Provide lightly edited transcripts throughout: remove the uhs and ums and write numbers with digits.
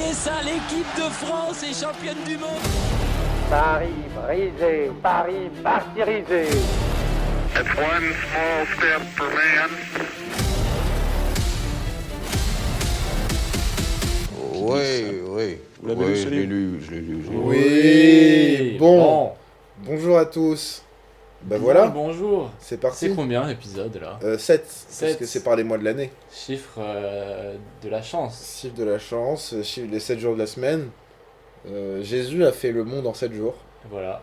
croyez ça, l'équipe de France est championne du monde. Paris brisé, Paris martyrisé. It's one small step for man. Oui. Vous l'avez lu, Je celui-là l'ai lu. Oui. Bon. Bonjour à tous. Bah voilà, Bonjour. c'est parti. C'est combien l'épisode là 7, parce Sept. que c'est par les mois de l'année. Chiffre de la chance. Chiffre de la chance, chiffre les 7 jours de la semaine. Jésus a fait le monde en 7 jours. Voilà.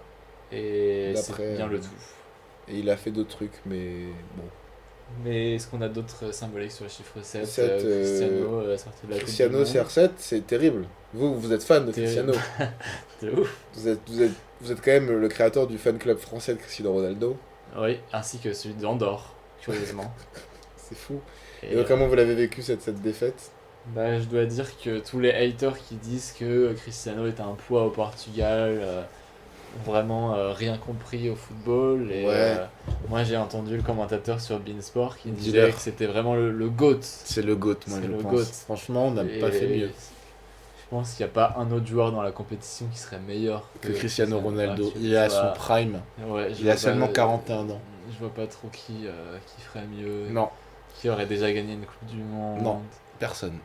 Et D'après- c'est bien le tout. Et il a fait d'autres trucs, mais bon. Mais est-ce qu'on a d'autres symboliques sur le chiffre 7, Sept, Cristiano sorti de la Coupe Cristiano du Monde. CR7, c'est terrible. Vous êtes fan de Terrible. Cristiano. C'est ouf. Vous êtes quand même le créateur du fan club français de Cristiano Ronaldo. Oui, ainsi que celui d'Andorre, curieusement. C'est fou. Et, Et donc, comment vous l'avez vécu cette défaite? bah, je dois dire que tous les haters qui disent que Cristiano est un poids au Portugal ont vraiment rien compris au football. Et Ouais. moi j'ai entendu le commentateur sur Beansport qui disait Dis-leur. que c'était vraiment le GOAT. C'est le GOAT, moi C'est je le pense. GOAT. Franchement, on n'a Et pas fait mieux. Je pense qu'il n'y a pas un autre joueur dans la compétition qui serait meilleur Que Cristiano Ronaldo. Ouais, Il est à tu son vois. prime. Ouais, je Il a vois seulement pas- 41 ans. Je vois pas trop qui ferait mieux. Non, Qui aurait déjà gagné une Coupe du Monde. Non. personne.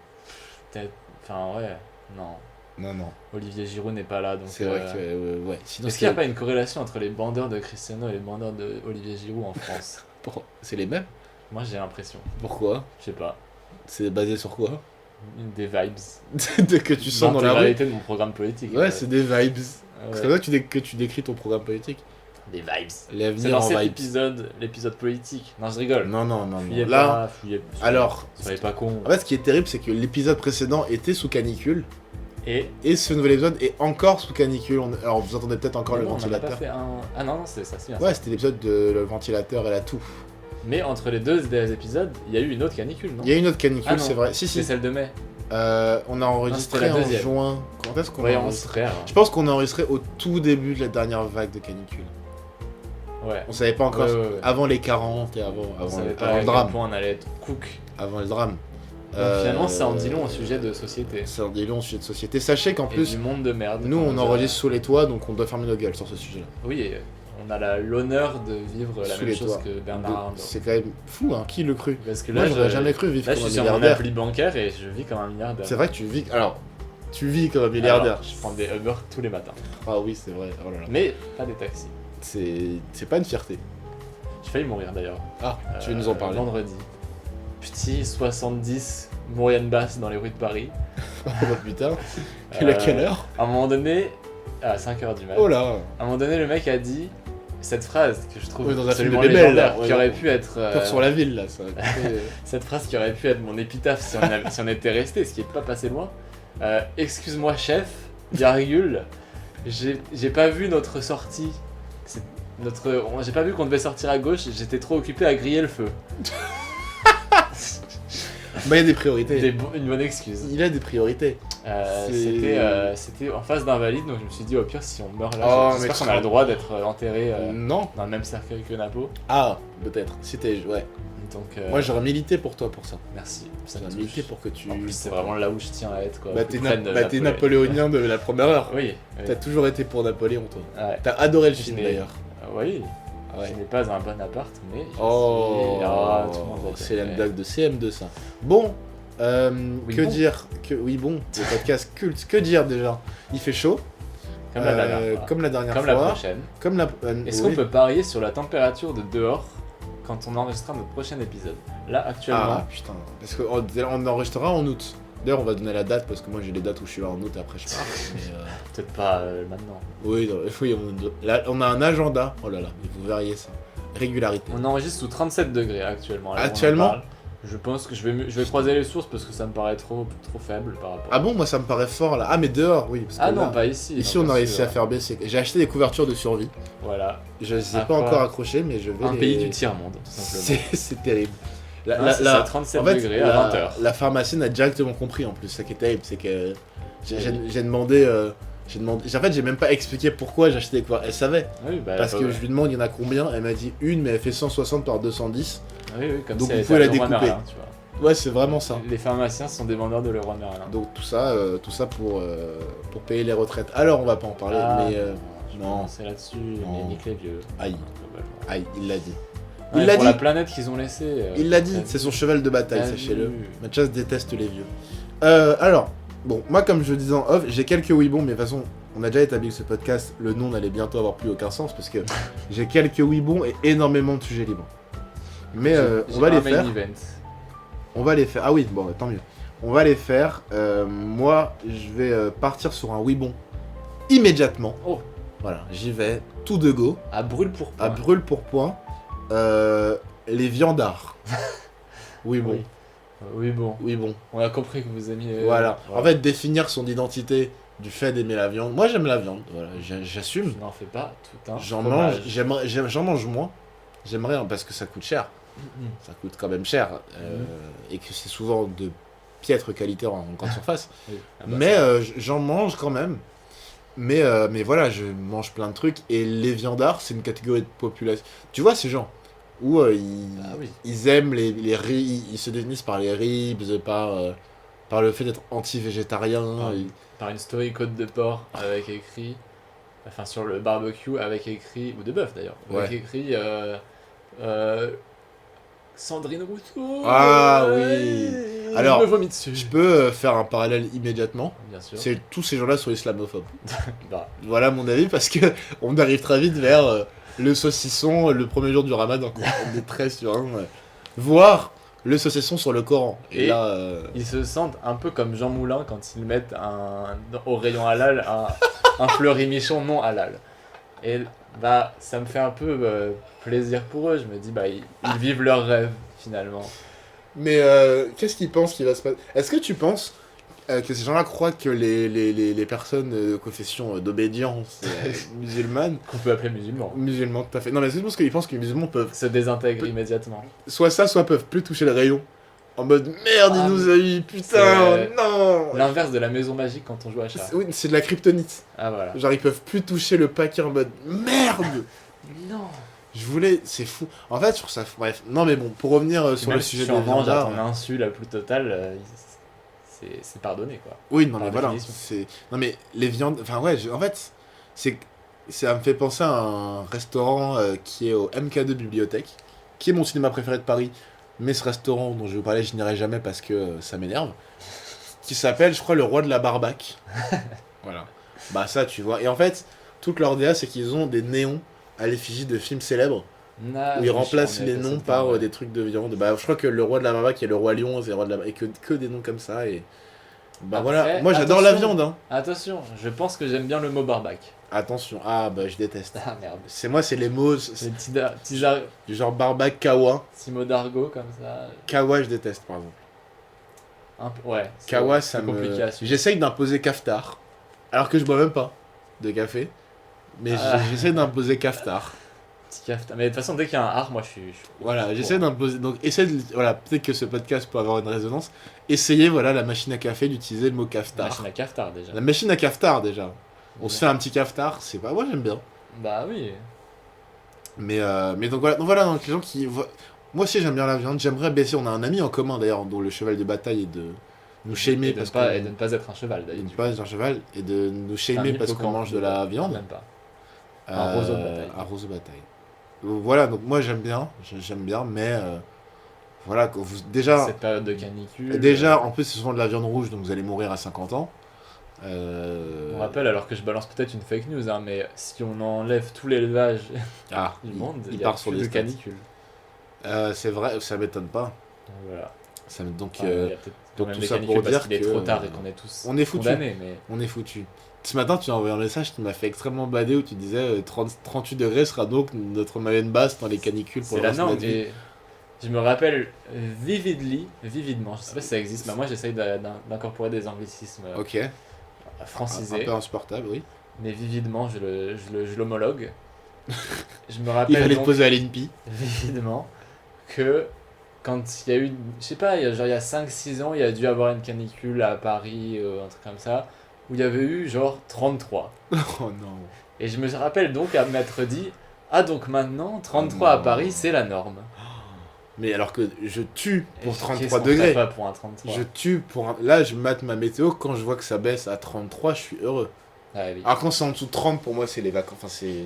Peut-être. Enfin, ouais. Non. Non. Olivier Giroud n'est pas là. Donc, C'est vrai que, ouais. Sinon, Est-ce qu'il n'y a pas une corrélation entre les bandeurs de Cristiano et les bandeurs de Olivier Giroud en France? C'est les mêmes? Moi j'ai l'impression. Pourquoi? Je sais pas. C'est basé sur quoi? Des vibes. Que tu sens dans la rue? L'intégralité de mon programme politique. Ouais, c'est des vibes. Ouais. C'est comme ça que tu décris ton programme politique. Des vibes. C'est L'avenir dans en cet vibes. l'épisode politique. Non, je rigole. Non. Fuyez Là, pas, fuyez. alors, Soyez pas con. en fait, ce qui est terrible, c'est que l'épisode précédent était sous canicule. Et. Et ce nouvel épisode est encore sous canicule. Alors, vous entendez peut-être encore le Non, on en a pas ventilateur. fait un. Ah non, c'est ça, c'est bien. ça. Ouais, c'était l'épisode de le ventilateur et la toux. Mais entre les deux épisodes, il y a eu une autre canicule, non? Il y a une autre canicule, Ah non. c'est vrai. Si. C'est celle de mai. On a enregistré c'était la en deuxième. juin. Quand est-ce qu'on a Ouais, on enregistré? frère. Je pense qu'on a enregistré au tout début de la dernière vague de canicule. Ouais. On savait pas encore. Ouais. Avant les 40 et On avant savait pas le à quel drame. point on allait être cook. Avant le drame. Donc finalement, ça en dit long au sujet de société. Ça en dit long au sujet de société. Sachez qu'en Et plus, du monde de merde. nous on Comment enregistre sous les toits, donc on doit fermer nos gueules sur ce sujet-là. Oui, et on a l'honneur de vivre la Sous même les chose toits. que Bernard Arnault. C'est quand même fou, hein. Qui le cru? Parce que Moi là, j'aurais jamais cru vivre là, je comme un suis sur mon milliardaire. appli bancaire et je vis comme un milliardaire. C'est vrai que tu vis. Alors, tu vis comme un milliardaire. Alors, je prends des Uber tous les matins. Ah oui, c'est vrai. Oh là là. Mais pas des taxis. C'est pas une fierté. J'ai failli mourir d'ailleurs. Ah, tu veux nous en parler? Vendredi. Petit 70, moyenne basse dans les rues de Paris. Oh putain. Il a quelle heure? À un moment donné, à 5h du mat. Oh là. À un moment donné, le mec a dit cette phrase que je trouve Oui, dans un film absolument de Bébel, légendaire, là, ouais, qui aurait ouais. pu être Peur sur la ville là. Ça. cette phrase qui aurait pu être mon épitaphe si on était resté, ce qui est pas passé loin. Excuse-moi chef, virgule, j'ai pas vu notre sortie. J'ai pas vu qu'on devait sortir à gauche, j'étais trop occupé à griller le feu. Bah, il y a des priorités. Une bonne excuse. Il a des priorités. C'était en face d'invalide, donc je me suis dit au pire si on meurt là, Oh, mais j'espère tu qu'on a le te droit d'être enterré Non. dans le même cercueil que Napo. Ah, peut-être. C'était. Ouais. Donc Moi j'aurais milité pour toi pour ça. merci. Ça me J'aurais touche. milité pour que tu. En plus c'est vraiment là où je tiens à être quoi. Bah, plus t'es près de t'es napoléonien de la première heure. Oui. oui. T'as toujours été pour Napoléon, toi. Ouais. T'as adoré le Je film n'ai- d'ailleurs. Oui. Ah ouais. Je n'ai pas un bon appart, mais je Oh, suis... Ah, tout le monde va dire. c'est la blague de CM2 ça. Bon, Oui, que bon. dire que oui bon, le podcast culte. Que dire déjà? Il fait chaud. Comme la dernière fois. Comme la dernière Comme fois. la prochaine. Comme la. Est-ce oui. qu'on peut parier sur la température de dehors quand on enregistrera notre prochain épisode? Là, actuellement, Ah putain, parce qu'on enregistrera en août. D'ailleurs, on va donner la date parce que moi j'ai les dates où je suis là en août. Après, je pars. Mais, peut-être pas maintenant. oui, on a un agenda. Oh là là, mais vous verriez ça. Régularité. On enregistre sous 37 degrés actuellement. là où on en Actuellement parle. Je pense que je vais croiser les sources parce que ça me paraît trop faible par rapport. Ah bon, moi ça me paraît fort là. Ah mais dehors, oui. Parce que Ah là, non, pas ici. ici non, on a bien réussi sûr. à faire baisser. J'ai acheté des couvertures de survie. Voilà. Je les ai À pas quoi encore accrochées, mais je vais. Un les- pays du tiers-monde, tout simplement. C'est terrible. C'est ça, 37 en fait, degrés à 20h. La pharmacienne a directement compris en plus. Ça qui est terrible, c'est que j'ai demandé. En fait, j'ai même pas expliqué pourquoi j'ai acheté des couvertures. Elle savait. Oui, bah, Parce bah, que ouais. je lui demande, il y en a combien? Elle m'a dit une, mais elle fait 160 par 210. Oui, comme Donc si vous elle pouvez la était à Leroy découper. Merlin, tu vois. Ouais, c'est vraiment ça. Les pharmaciens sont des vendeurs de Leroy Merlin. Donc tout ça pour payer les retraites. Alors on va pas en parler, mais non. C'est là-dessus, Non. mais nique les vieux. Aïe, Globalement. aïe, il l'a dit. Ouais, Il l'a pour dit. la planète qu'ils ont laissée. Il l'a dit, t'as c'est vu. son cheval de bataille, T'as sachez-le. vu. Mathias déteste les vieux. Alors, bon, moi comme je disais en off, j'ai quelques oui-bons, mais de toute façon, on a déjà établi que ce podcast, le nom n'allait bientôt avoir plus aucun sens, parce que j'ai quelques oui-bons et énormément de sujets libres. Mais J'ai on va un les main faire. event. On va les faire. Ah oui, bon, tant mieux. On va les faire. Moi, je vais partir sur un oui-bon immédiatement. Oh. Voilà, j'y vais, tout de go, À brûle pour à point. brûle pour point. Les viandards. Oui, bon. Oui, bon. Oui, bon. On a compris que vous aimiez. Voilà. En fait, définir son identité du fait d'aimer la viande. Moi, j'aime la viande. Voilà, j'assume. je n'en fais pas tout un. J'en fromage. mange. J'en mange moins. J'aimerais hein, parce que ça coûte cher. Mhm. Ça coûte quand même cher et que c'est souvent de piètre qualité en grande surface. Oui. Ah bah, Mais ça. j'en mange quand même. Mais voilà, je mange plein de trucs et les viandards, c'est une catégorie de population. Tu vois ces gens où Ah oui. ils aiment les ribs, ils se définissent par les ribs, par le fait d'être anti-végétarien. Ah, ils- Par une story côte de porc avec écrit. Enfin, sur le barbecue avec écrit. Ou de bœuf d'ailleurs. Avec Ouais. écrit. Sandrine Rousseau. Ah ouais, oui. Alors, je me vomis dessus. Je peux faire un parallèle immédiatement. Bien sûr. C'est tous ces gens-là sont islamophobes. Bah, Voilà mon avis parce que on arrive très vite vers le saucisson le premier jour du Ramadan. Quoi. On est très sur voire le saucisson sur le Coran. Et Et- là, ils se sentent un peu comme Jean Moulin quand ils mettent au rayon halal un fleuri-michon non halal. Et bah, ça me fait un peu plaisir pour eux. Je me dis, bah, ils vivent leur rêve finalement. mais qu'est-ce qu'ils pensent qu'il va se passer? Est-ce que tu penses que ces gens-là croient que les personnes de confession d'obédience musulmane, Qu'on peut appeler musulmans. musulmans tout à fait. Non mais est-ce que tu penses qu'ils pensent que les musulmans peuvent Se désintègre immédiatement. soit ça, soit peuvent plus toucher le rayon en mode merde, Ah, il nous a eu, putain, c'est- non. L'inverse de la maison magique quand on joue à chat. Oui, c'est de la kryptonite. Ah voilà. Genre ils peuvent plus toucher le paquet en mode merde. Non. Je voulais, c'est fou. En fait, sur ça, bref. Non mais bon, pour revenir sur Même le si sujet tu des en manges à viandards. ton insu la plus totale, c'est pardonné quoi. Oui, non mais par voilà, définition. c'est non mais les viandes, enfin ouais, en fait, c'est ça me fait penser à un restaurant qui est au MK2 Bibliothèque, qui est mon cinéma préféré de Paris, mais ce restaurant dont je vais vous parler, je n'irai jamais parce que ça m'énerve, qui s'appelle, je crois, le Roi de la Barbac. Voilà. Bah ça, tu vois. Et en fait, toute leur DA, c'est qu'ils ont des néons à l'effigie de films célèbres, Ah, où ils remplacent les noms par des trucs de viande. Bah je crois que le Roi de la Barbac, il y a le Roi Lion, c'est le Roi de la et que des noms comme ça et bah Après, voilà, moi j'adore la attention. viande hein. Attention, je pense que j'aime bien le mot barbac. Attention, ah bah je déteste. Ah merde. C'est moi, c'est les mots C'est des petits du genre barbac, kawa. mots d'argot comme ça. Kawa, je déteste par exemple. Ouais. c'est- Kawa, c'est ça compliqué me. à suivre. J'essaye d'imposer kaftar, alors que je bois même pas de café. Mais Ah. j'essaie d'imposer kaftar. Petit café. Mais de toute façon, dès qu'il y a un art, moi je suis. Voilà, j'essaie d'imposer. Donc, essaie de. Voilà, peut-être que ce podcast peut avoir une résonance. Essayez, voilà, la machine à café d'utiliser le mot kaftar. Machine à cafetard déjà. La machine à kaftar déjà. On se fait un petit kaftar, c'est pas. Moi j'aime bien. Bah oui. Mais donc voilà, donc les gens qui. Moi aussi j'aime bien la viande, j'aimerais baisser. On a un ami en commun d'ailleurs, dont le cheval de bataille est de nous shamer Et de, parce et de ne pas être un cheval de d'ailleurs. ne pas être un cheval et de nous Un shamer parce qu'on hippocampe, mange de la viande. Même pas. Un roseau de bataille. Un roseau de bataille. Voilà, donc moi j'aime bien, mais voilà, déjà, Cette période de canicule. en plus c'est souvent de la viande rouge, donc vous allez mourir à 50 ans. On rappelle, alors que je balance peut-être une fake news, hein, mais si on enlève tout l'élevage Ah, du monde, il il y a part sur plus les de stats. canicule. C'est vrai, ça m'étonne pas. Donc voilà. Donc Enfin, il y a peut-être quand donc même tout des ça canicules pour parce dire qu'il est que, trop tard et qu'on est tous on est foutus. condamnés, mais on est foutu. Ce matin, tu as envoyé un message qui m'a fait extrêmement bader où tu disais 38 degrés sera donc notre moyenne basse dans les canicules pour c'est le la reste de norme. notre vie. Et je me rappelle vividement, je sais pas si ça existe, mais moi j'essaye d'incorporer des anglicismes Ok, un francisés, peu insupportable, oui. mais vividement je l'homologue. Je me Il rappelle fallait te donc poser à l'INPI. vividement que quand il y a eu, je sais pas, il y a 5-6 ans, il y a dû avoir une canicule à Paris, un truc comme ça, où il y avait eu genre 33. Oh non. Et je me rappelle donc à m'être dit, ah donc maintenant, 33 à Non. Paris, c'est la norme. Mais alors que je tue pour Et 33 qu'est-ce qu'on degrés. ferait pas pour un 33. Je tue pour un... Là, je mate ma météo, quand je vois que ça baisse à 33, je suis heureux. Ah oui. Alors quand c'est en dessous de 30, pour moi, c'est les vacances. Enfin, c'est...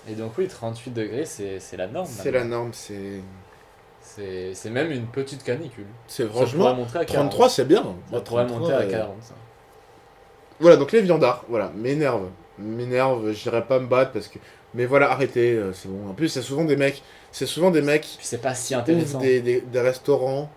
Et donc oui, 38 degrés, c'est la norme. C'est la maintenant. norme, c'est... C'est même une petite canicule. C'est Ça pourrait franchement... monter à 40. 33, c'est bien. Ça Moi, pourrait 33, monter à 40. Ça. Voilà, donc les viandards, voilà, m'énerve, j'irai pas me battre parce que... Mais voilà, arrêtez, c'est bon. En plus, c'est souvent des mecs Puis c'est pas si qui ouvrent intéressant. des restaurants,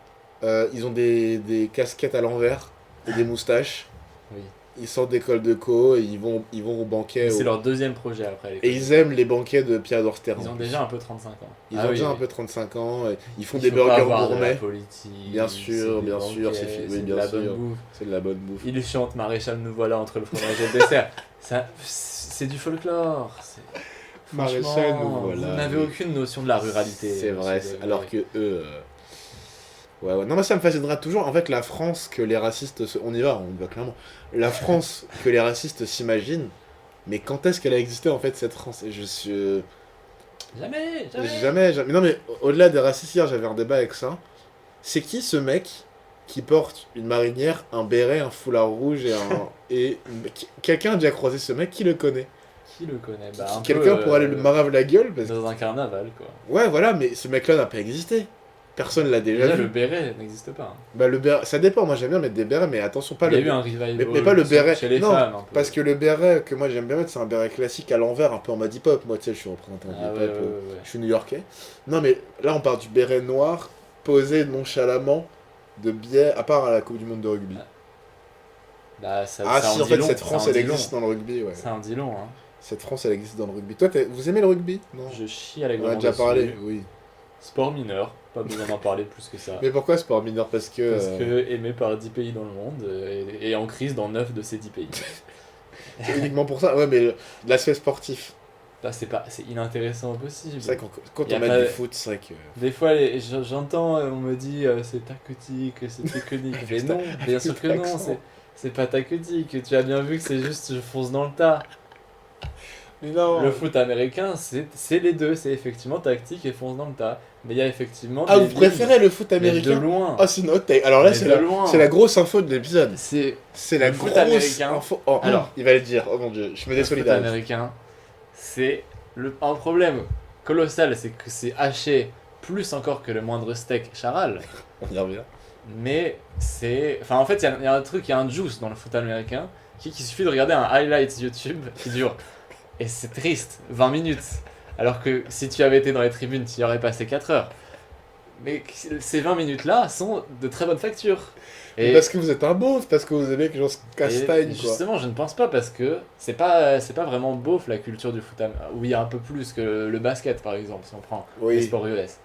ils ont des casquettes à l'envers et des moustaches. Oui. Ils sortent d'école de co et ils vont au banquet. C'est leur deuxième projet après. Et ils aiment les banquets de Pierre Dorster. Ils ont déjà un peu 35 ans. Ils Ah ont oui, déjà un oui. peu 35 ans, et ils font Il des faut pas burgers avoir de la gourmets. politique, Bien c'est sûr, des bien sûr, banquets, oui, c'est bien de la sûr. bonne bouffe. C'est de la bonne bouffe. Il chante Maréchal, nous voilà entre le fromage et le dessert. Ça, c'est du folklore. Maréchal, Franchement, nous voilà, vous n'avez oui. aucune notion de la ruralité. C'est vrai, monsieur de- alors que eux... Ouais. Non, mais ça me fascinera toujours. En fait, la France que les racistes... On y va clairement. La France que les racistes s'imaginent, mais quand est-ce qu'elle a existé, en fait, cette France? Et je suis... Jamais, jamais. Jamais. Non, mais au-delà des racistes, hier, j'avais un débat avec ça. C'est qui ce mec qui porte une marinière, un béret, un foulard rouge et un... Quelqu'un a déjà croisé ce mec, qui le connaît? Qui le connaît bah, un Quelqu'un peu, pour aller le marave la gueule parce... dans un carnaval, quoi. Ouais, voilà, mais ce mec-là n'a pas existé. Personne l'a déjà Déjà, vu. le béret n'existe pas. Hein. Bah, le béret, ça dépend, moi j'aime bien mettre des bérets, mais attention, pas Il y a le eu un revival mais pas le béret. chez les Non, femmes. Un peu. parce que le béret que moi j'aime bien mettre, c'est un béret classique à l'envers, un peu en mode hip-hop. Moi, tu sais, je suis représentant Ah hip-hop, ouais, ouais, ouais. je suis new-yorkais. Non, mais là, on parle du béret noir, posé nonchalamment, de biais, à part à la Coupe du Monde de rugby. Bah, ça, Ah ça si, en dit fait, long, cette ça France, en elle dit long. existe dans le rugby, ouais. Ça en dit long, hein. Cette France, elle existe dans le rugby. Toi, vous aimez le rugby? Non. Je chie On allègrement en a déjà dessus. parlé, oui. Sport mineur, pas besoin d'en parler plus que ça. Mais pourquoi sport mineur? Parce que... Parce que aimé par 10 pays dans le monde et en crise dans 9 de ces 10 pays. C'est uniquement pour ça. Ouais, mais l'aspect sportif. Là, c'est inintéressant au possible. C'est vrai que quand Y a on a pas- du foot, c'est vrai que... Des fois, j'entends, on me dit c'est tactique, c'est technique. Mais non, bien sûr que non, c'est pas tactique. Tu as bien vu que c'est juste je fonce dans le tas. Mais non. Le foot américain, c'est les deux, c'est effectivement tactique et fonce dans le tas. Mais il y a effectivement. Ah, des vous préférez le foot lignes, mais américain? de loin. Ah, c'est une hot take. Alors là, Mais c'est de loin. la grosse info de l'épisode. C'est La le foot grosse américain. info. Oh, Alors. il va le dire. Oh mon dieu, je me le foot désolidarise. américain, c'est un problème colossal, c'est que c'est haché plus encore que le moindre steak charal. On y revient. Mais c'est. Enfin, en fait, il y a un truc, il y a un juice dans le foot américain qu'il suffit de regarder un highlight YouTube qui dure. Et c'est triste, 20 minutes. Alors que si tu avais été dans les tribunes, tu y aurais passé 4 heures. Mais ces 20 minutes-là sont de très bonne facture. Mais parce que vous êtes un beauf, parce que vous aimez que les gens se castagnent, et quoi. justement, je ne pense pas parce que c'est pas vraiment beauf la culture du foot américain. Oui, un peu plus que le basket par exemple, si on prend les Oui. sports US.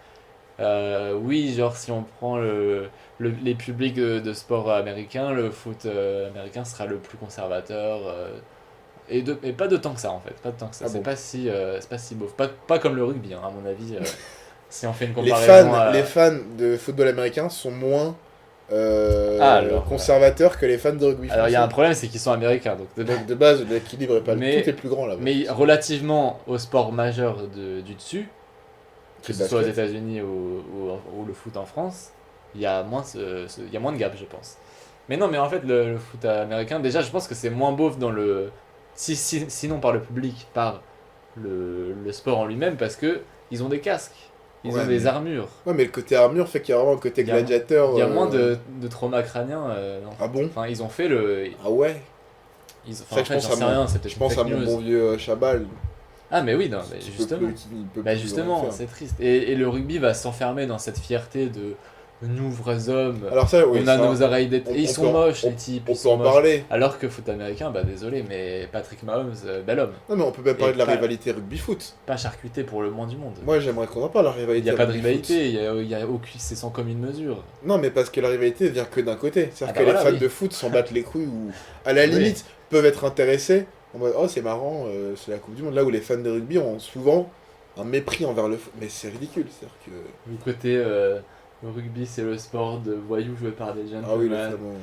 Oui, genre si on prend les publics de sport américain, le foot américain sera le plus conservateur. Et pas de tant que ça en fait, pas de tant que ça. Ah c'est bon. pas si beauf. Pas comme le rugby, hein, à mon avis. Si on fait une Les comparaison. les fans de football américain sont moins alors, conservateurs que les fans de rugby Alors il y a un français. problème, c'est qu'ils sont américains. Donc De base, l'équilibre est pas... Mais- Tout est plus grand là-bas. Mais relativement au sport majeur du dessus, que Le ce soit aux basket. États-Unis ou le foot en France, il y a moins il y a moins de gap, je pense. Mais non, mais en fait, le foot américain, déjà, je pense que c'est moins beauf dans le. Sinon par le public, par le sport en lui-même, parce que ils ont des casques, ils Ouais, ont des mais- armures. Ouais, mais le côté armure fait qu'il y a vraiment un côté Il y a- gladiateur. Il y a moins de trauma crânien. Non. Ah bon? Enfin, ils ont fait le. Ah ouais? Enfin, Ça, en je fait, pense j'en à sais mon- rien, c'est peut-être Je pense une à fake mon news. bon vieux Chabal. Ah, mais oui, non, mais qui peut justement. plus- qui ne peut Bah plus justement, rien faire. c'est triste. Et le rugby va s'enfermer dans cette fierté de nous vrais hommes, Alors ça, oui, on a ça, nos oreilles d'été. on- Et ils on sont peut en- moches, les types. on ils peut sont en moches. parler. Alors que foot américain, bah désolé, mais Patrick Mahomes, bel homme. Non, mais on peut même parler Et de la pas- rivalité rugby-foot. Pas charcuté pour le moins du monde. Moi, j'aimerais qu'on en parle, la rivalité. Il n'y a pas de rugby-foot. rivalité, il y a aucune, c'est sans commune mesure. Non, mais parce que la rivalité vient que d'un côté. C'est-à-dire Ah bah que voilà, les fans oui. de foot s'en battent les couilles ou, à la Oui. limite, peuvent être intéressés. En mode, oh, c'est marrant, c'est la Coupe du Monde. Là où les fans de rugby ont souvent un mépris envers le foot. Mais c'est ridicule. C'est-à-dire que. Du côté, le rugby, c'est le sport de voyous joué par des jeunes. Ah oui, le man. fameux.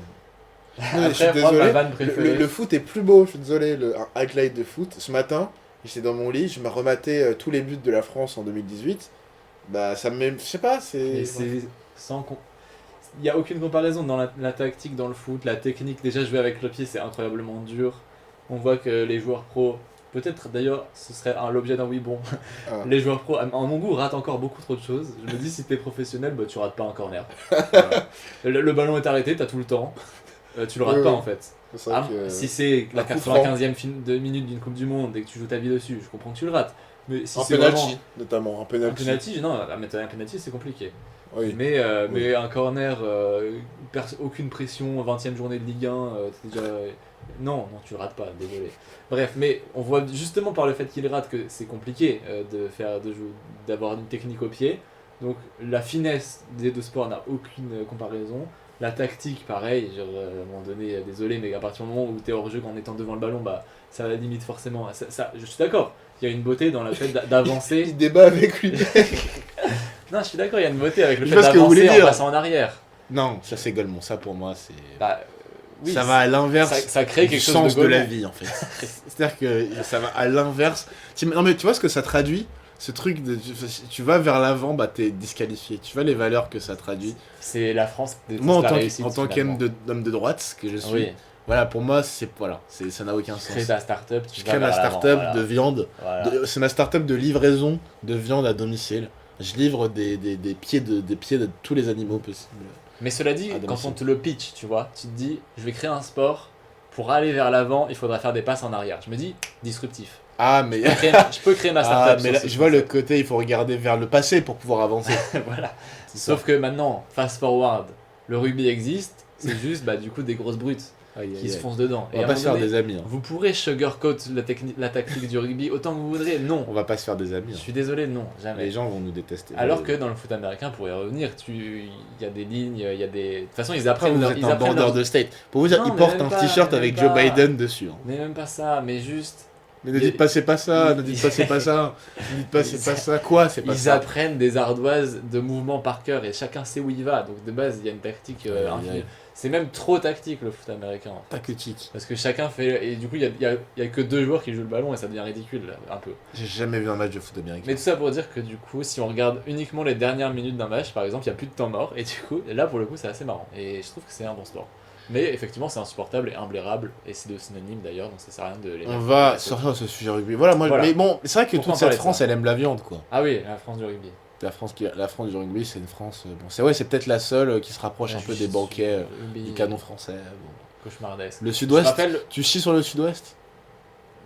Après, je suis moi, ma désolé. vanne préférée. Le foot est plus beau, je suis désolé. Un highlight de foot. Ce matin, j'étais dans mon lit, je me rematais tous les buts de la France en 2018. Bah, ça me. Je sais pas, c'est. Et c'est sans il n'y a aucune comparaison dans la tactique, dans le foot, la technique. Déjà, jouer avec le pied, c'est incroyablement dur. On voit que les joueurs pros, peut-être d'ailleurs, ce serait l'objet d'un oui bon. Ah. Les joueurs pros, à mon goût, ratent encore beaucoup trop de choses. Je me dis, si t'es professionnel, bah, tu rates pas un corner. Voilà. Le ballon est arrêté, t'as tout le temps. Tu le rates Oui, pas oui. en fait. C'est vrai que- Si c'est la un coup 95e minute d'une Coupe du Monde et que tu joues ta vie dessus, je comprends que tu le rates. Mais si Un c'est vraiment penalty, notamment. Un un penalty. penalty, non, mettre un penalty c'est compliqué. Oui. Mais un corner, aucune pression, 20e journée de Ligue 1, t'es déjà... Non, tu le rates pas, désolé. Bref, mais on voit justement par le fait qu'il rate que c'est compliqué d'avoir une technique au pied. Donc la finesse des deux sports n'a aucune comparaison. La tactique, pareil, genre, à un moment donné, désolé, mais à partir du moment où t'es hors jeu en étant devant le ballon, bah ça limite forcément. Je suis d'accord, il y a une beauté dans le fait d'avancer. Il débat avec lui. Non, je suis d'accord, il y a une beauté avec le Je fait vois ce que vous d'avancer voulez en dire. passant en arrière. Non, ça c'est Golemont. Ça pour moi, c'est. Bah, oui, ça va à l'inverse. ça crée du quelque chose sens de de la Golemont. vie en fait. C'est-à-dire que ça va à l'inverse. Non mais tu vois ce que ça traduit? Ce truc de tu vas vers l'avant, bah t'es disqualifié. Tu vois les valeurs que ça traduit. C'est la France qui Moi en déteste la tant réussite, en tant finalement. qu'homme de droite que je suis, Oui, voilà pour moi c'est ça n'a aucun tu crées sens. ta start-up, tu Je vas crée ma vers l'avant, start-up voilà. de viande. Voilà. C'est ma start-up de livraison de viande à domicile. Je livre des pieds de tous les animaux possibles. Mais cela dit, À quand domicile. on te le pitch, tu vois, tu te dis, je vais créer un sport, pour aller vers l'avant, il faudra faire des passes en arrière. Je me dis, disruptif. Ah mais Je peux créer ma ah, start-up. mais là, je vois le côté, il faut regarder vers le passé pour pouvoir avancer. Voilà. C'est Sauf que maintenant, fast forward, le rugby existe, c'est juste bah, du coup des grosses brutes qui se foncent dedans. On Et va à pas un se faire moment donné, des amis. Hein. vous pourrez sugarcoat la tactique du rugby autant que vous voudrez. Non. On va pas se faire des amis. Je Hein. suis désolé, non, jamais. Les gens vont nous détester. Alors que dans le foot américain, pour y revenir, il y a des lignes, il y a des. De toute façon, ils après apprennent. vous êtes ils un apprennent border leur- de state. Pour vous dire, Non, ils mais portent même un pas, t-shirt même avec Joe pas. Biden dessus. Hein. Mais même pas ça, mais juste. Mais ne dites pas c'est pas ça, Ils- ne dites pas c'est pas ça, ne dites pas c'est pas ça, quoi, c'est pas Ils ça. apprennent des ardoises de mouvement par cœur et chacun sait où il va. Donc de base, il y a une tactique Aïe, infinie. aïe. C'est même trop tactique le foot américain. Tactique. Parce que chacun fait. Et du coup, il y a que deux joueurs qui jouent le ballon et ça devient ridicule, un peu. J'ai jamais vu un match de foot américain. Mais tout ça pour dire que du coup, si on regarde uniquement les dernières minutes d'un match, par exemple, il n'y a plus de temps mort. Et du coup, là pour le coup, c'est assez marrant. Et je trouve que c'est un bon sport. Mais effectivement, c'est insupportable et imblairable. Et c'est deux synonymes d'ailleurs, donc ça sert à rien de les On mettre va côte à côte. sortir de ce sujet rugby. Voilà, moi, Voilà. mais bon, c'est vrai que Pourquoi toute parler cette de France, ça elle aime la viande, quoi. Ah oui, la France du rugby. La France du rugby, c'est une France. Bon, c'est peut-être la seule qui se rapproche La un peu justice des banquets, du rugby, du canon français. Bon. Cauchemardesque. Le Je Sud-Ouest. me rappelle. Tu chies sur le Sud-Ouest?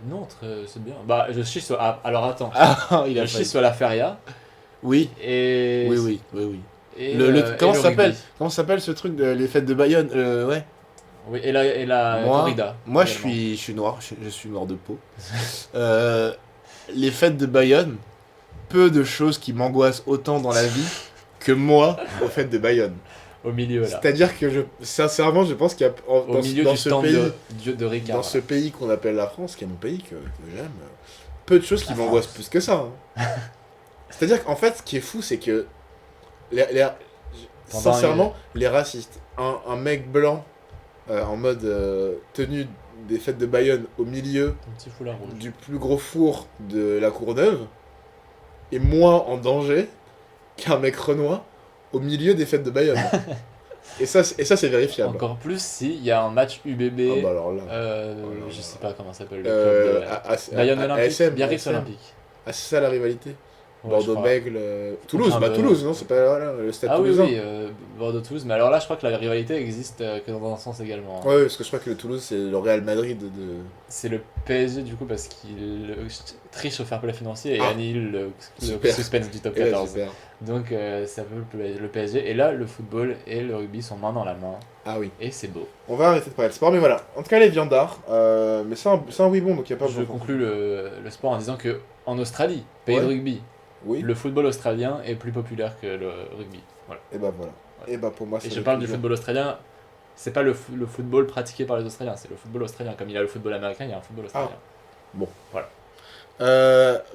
Non, c'est bien. Bah, je chie sur. Ah, alors attends. Ah, il Je a chie failli. sur la feria. Oui, Et. oui. Et, Comment et ça le s'appelle? rugby. Comment ça s'appelle ce truc de les fêtes de Bayonne? Ouais. Oui, et la Moi, corrida. Moi, également. je suis noir, je suis noir de peau. Les fêtes de Bayonne, peu de choses qui m'angoissent autant dans la vie que moi aux fêtes de Bayonne. Au milieu, là. C'est-à-dire que sincèrement, je pense qu'il y a Au milieu dans du ce stand pays, de Ricard. dans ce pays qu'on appelle la France, qui est mon pays que j'aime, peu de choses qui La m'angoissent France. plus que ça. Hein. C'est-à-dire qu'en fait, ce qui est fou, c'est que Pendant sincèrement, les racistes, un mec blanc en mode tenue des fêtes de Bayonne au milieu Un petit foulard rouge. du plus gros four de la Courneuve est moins en danger qu'un mec renois au milieu des fêtes de Bayonne. et ça c'est vérifiable. Encore plus s'il y a un match UBB. Ah bah alors là. Je sais pas comment ça s'appelle le club de Bayonne Olympique. ASM, Biarritz ASM. Olympique. Ah, c'est ça la rivalité. Ouais, je Bordeaux crois. Bègle, Toulouse, Enfin, bah de- Toulouse, non, c'est pas voilà, le stade Ah oui, toulousain. oui, Bordeaux-Toulouse. Mais alors là, je crois que la rivalité existe que dans un sens également. hein. Ouais, parce que je crois que le Toulouse c'est le Real Madrid de. C'est le PSG du coup parce qu'il triche au fair play financier et Ah. annule le Super. suspense du top Et là, 14. super. Donc ça veut le PSG. Et là, le football et le rugby sont main dans la main. Ah oui. Et c'est beau. On va arrêter de parler de sport, mais voilà. En tout cas, les viandards, mais c'est un oui bon, donc il n'y a pas Je besoin. conclus le sport en disant que en Australie, pays Ouais. de rugby, Oui. le football australien est plus populaire que le rugby. Voilà. Et bah voilà. Et bah pour moi, Et c'est je le parle du plaisir. football australien, c'est pas le football pratiqué par les Australiens, c'est le football australien. Comme il y a le football américain, il y a un football australien.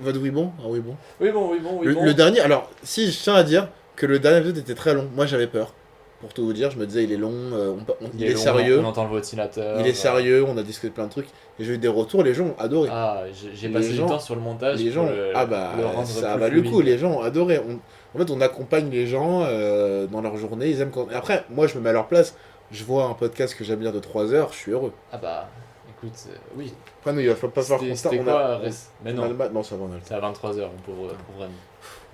Votre oui bon, un oui bon. Oui, bon, oui, bon, oui, Le, bon. le dernier, alors, si je tiens à dire que le dernier épisode était très long, moi j'avais peur. Pour tout vous dire, je me disais, il est long, il est long, sérieux. On entend le ventilateur. Il est sérieux, on a discuté de plein de trucs. Et j'ai eu des retours, les gens ont adoré. Ah, j'ai Les passé du gens- temps sur le montage. les pour gens, le rendre ça plus valait le fluide. coup, les gens ont adoré. En fait, on accompagne les gens dans leur journée, ils aiment quand... Après, moi, je me mets à leur place, je vois un podcast que j'aime bien de 3 heures, je suis heureux. Ah bah, écoute, oui. Après, nous, il va pas falloir qu'on C'était on quoi a... Mais on a non, le mat- non, ça va, on a le temps. c'est à 23h,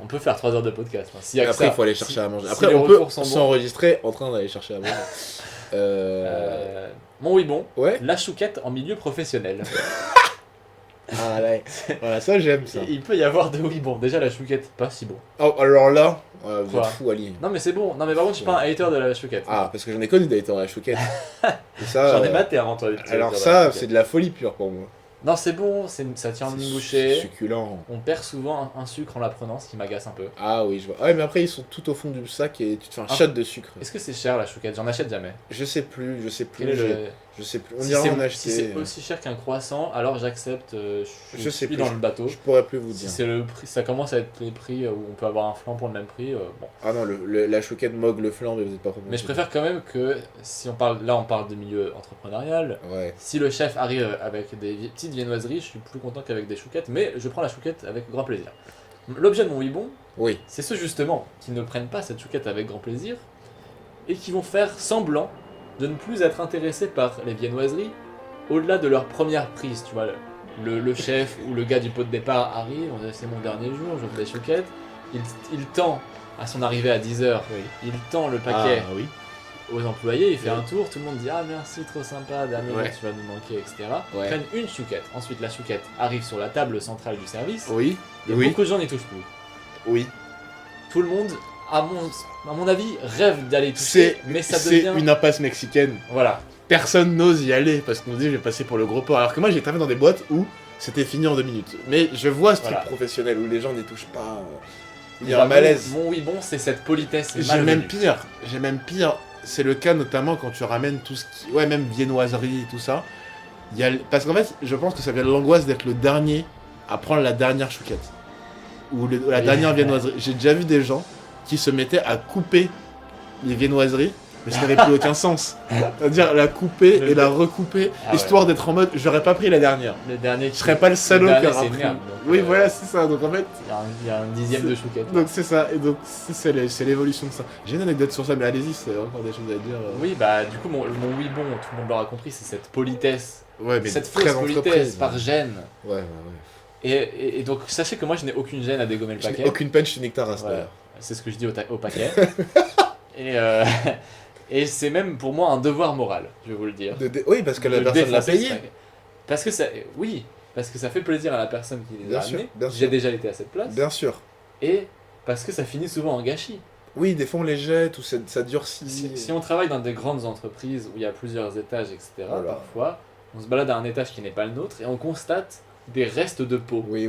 on peut faire 3 heures de podcast. Hein. S'il y a que Après, ça. il faut aller chercher à manger. si Après, les on peut retours sont bons. s'enregistrer en train d'aller chercher à manger. Mon oui bon, Ouais. la chouquette en milieu professionnel. Ah, ouais. Voilà, ça, j'aime ça. Il peut y avoir de oui bon. Déjà la chouquette, pas si bon. Oh, alors là, vous Quoi êtes fou, Ali. Non mais c'est bon. Non mais par contre, je suis pas un hater de la chouquette. Ah, parce que j'en ai connu des haters à la chouquette. Et ça, J'en ai maté avant toi. des petits alors haters de la ça, chouquette. c'est de la folie pure pour moi. Non c'est bon, ça tient en une C'est bouchée. succulent. On perd souvent un sucre en la prenant, ce qui m'agace un peu. Ah oui, je vois. Ouais, mais après, ils sont tout au fond du sac et tu te fais un Ah. shot de sucre. Est-ce que c'est cher la chouquette? J'en achète jamais. Je sais plus. Quel est le- Je sais plus. On Si ira c'est- en Si acheter. c'est aussi cher qu'un croissant, alors j'accepte. Je sais suis plus. dans le bateau. Je pourrais plus vous Si dire. c'est le prix, ça commence à être les prix où on peut avoir un flan pour le même prix. Bon. Ah non, la chouquette mogue le flanc, mais vous êtes pas Mais je préfère quand même que si on parle on parle de milieu entrepreneurial. Ouais. Si le chef arrive avec des petites viennoiseries, je suis plus content qu'avec des chouquettes, mais je prends la chouquette avec grand plaisir. L'objet de mon oui bon, Oui. c'est ceux justement qui ne prennent pas cette chouquette avec grand plaisir et qui vont faire semblant de ne plus être intéressés par les viennoiseries au-delà de leur première prise. Tu vois, le chef ou le gars du pot de départ arrive, on dit c'est mon dernier jour, je veux des chouquettes. Il tend à son arrivée à 10h, il tend le paquet Ah oui. aux employés, il fait Ouais. un tour, tout le monde dit ah merci, trop sympa, Damien, Ouais. tu vas nous manquer, etc. Ouais. Prennent une chouquette. Ensuite, la chouquette arrive sur la table centrale du service. Oui. Et Oui. beaucoup de gens n'y touchent plus. Oui. Tout le monde, à mon avis, rêve d'aller y toucher, mais ça C'est devient. une impasse mexicaine. Voilà. Personne n'ose y aller parce qu'on dit je vais passer pour le gros porc. Alors que moi j'ai travaillé dans des boîtes où c'était fini en 2 minutes. Mais je vois ce truc Voilà. professionnel où les gens n'y touchent pas. Il y Bah, a un malaise. Mon oui bon, c'est cette politesse. J'ai malvenue. même pire. C'est le cas notamment quand tu ramènes tout ce qui. Ouais, même viennoiserie et tout ça. Parce qu'en fait, je pense que ça vient de l'angoisse d'être le dernier à prendre la dernière chouquette. Ou la Oui. dernière viennoiserie. J'ai déjà vu des gens qui se mettaient à couper les viennoiseries, mais ça n'avait plus aucun sens. C'est-à-dire la couper et la recouper, Ah histoire d'être en mode j'aurais pas pris la dernière. Le dernier. Je serais pas le salaud qui dernier, aura c'est pris. merde, donc, Oui, voilà, c'est ça. Donc en fait, Il y a un dixième de chouquette. donc c'est ça. Et donc c'est l'évolution de ça. J'ai une anecdote sur ça, mais allez-y, c'est encore des choses à dire. Oui, bah du coup, mon oui bon, tout le monde l'aura compris, c'est cette politesse. Ouais, mais Cette très fausse politesse entreprise. par gêne. Ouais, ouais, ouais. Et donc, sachez que moi, je n'ai aucune gêne à dégommer le Je n'ai paquet. aucune peine, je suis nique ta race Voilà. d'ailleurs. C'est ce que je dis au paquet. et et c'est même pour moi un devoir moral, je vais vous le dire. Oui, parce que la De personne l'a défoncer ce payé. paquet. Parce que ça, oui, parce que ça fait plaisir à la personne qui les Bien a sûr, amenés. bien J'ai sûr. déjà été à cette place. Bien sûr. Et parce que ça finit souvent en gâchis. Oui, des fois on les jette ou ça durcit. Si on travaille dans des grandes entreprises où il y a plusieurs étages, etc., Voilà. parfois, on se balade à un étage qui n'est pas le nôtre et on constate des restes de peau. Oui,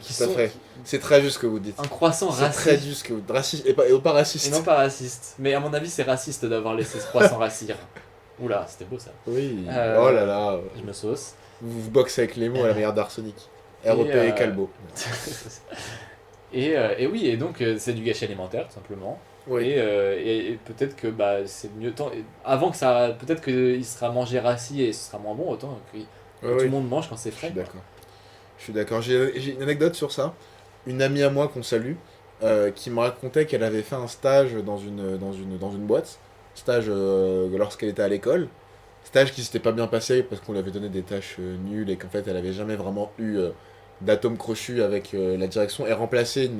Qui tout à sont- fait. C'est très juste ce que vous dites. Un croissant C'est très raciste. juste ce que vous dites. Raciste et pas Et raciste. non pas raciste. Mais à mon avis, c'est raciste d'avoir laissé ce croissant racir. Oula, c'était beau ça. Oui. Euh, Oh là là. Je me sauce. Vous boxez avec les mots à la manière d'Arsenic. REP et Calbo. Et oui, et donc c'est du gâchis alimentaire, tout simplement. Oui. Et peut-être que bah, c'est mieux tant. Avant que ça. Peut-être qu'il sera mangé rassis et ce sera moins bon, autant que Ouais, tout oui. le monde mange quand c'est Je frais. suis d'accord. Je suis d'accord. J'ai une anecdote sur ça. Une amie à moi qu'on salue, qui me racontait qu'elle avait fait un stage dans une boîte. Stage lorsqu'elle était à l'école. Stage qui s'était pas bien passé parce qu'on lui avait donné des tâches nulles et qu'en fait elle avait jamais vraiment eu d'atome crochu avec la direction. Elle remplaçait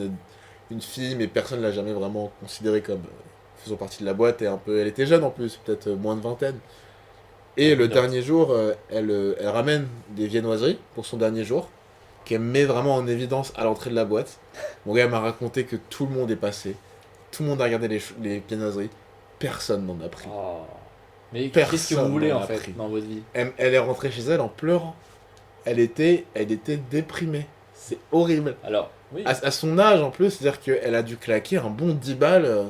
une fille, mais personne l'a jamais vraiment considérée comme faisant partie de la boîte. Et un peu, elle était jeune en plus, peut-être moins de vingtaine. Et le dernier jour, elle ramène des viennoiseries pour son dernier jour, qu'elle met vraiment en évidence à l'entrée de la boîte. Mon gars m'a raconté que tout le monde est passé, tout le monde a regardé les viennoiseries, personne n'en a pris. Oh. Mais Personne qu'est-ce que vous voulez n'en en a fait pris. dans votre vie? Elle est rentrée chez elle en pleurant. Elle était déprimée. C'est horrible. Alors, oui. À son âge en plus, c'est-à-dire qu'elle a dû claquer un bon 10 balles,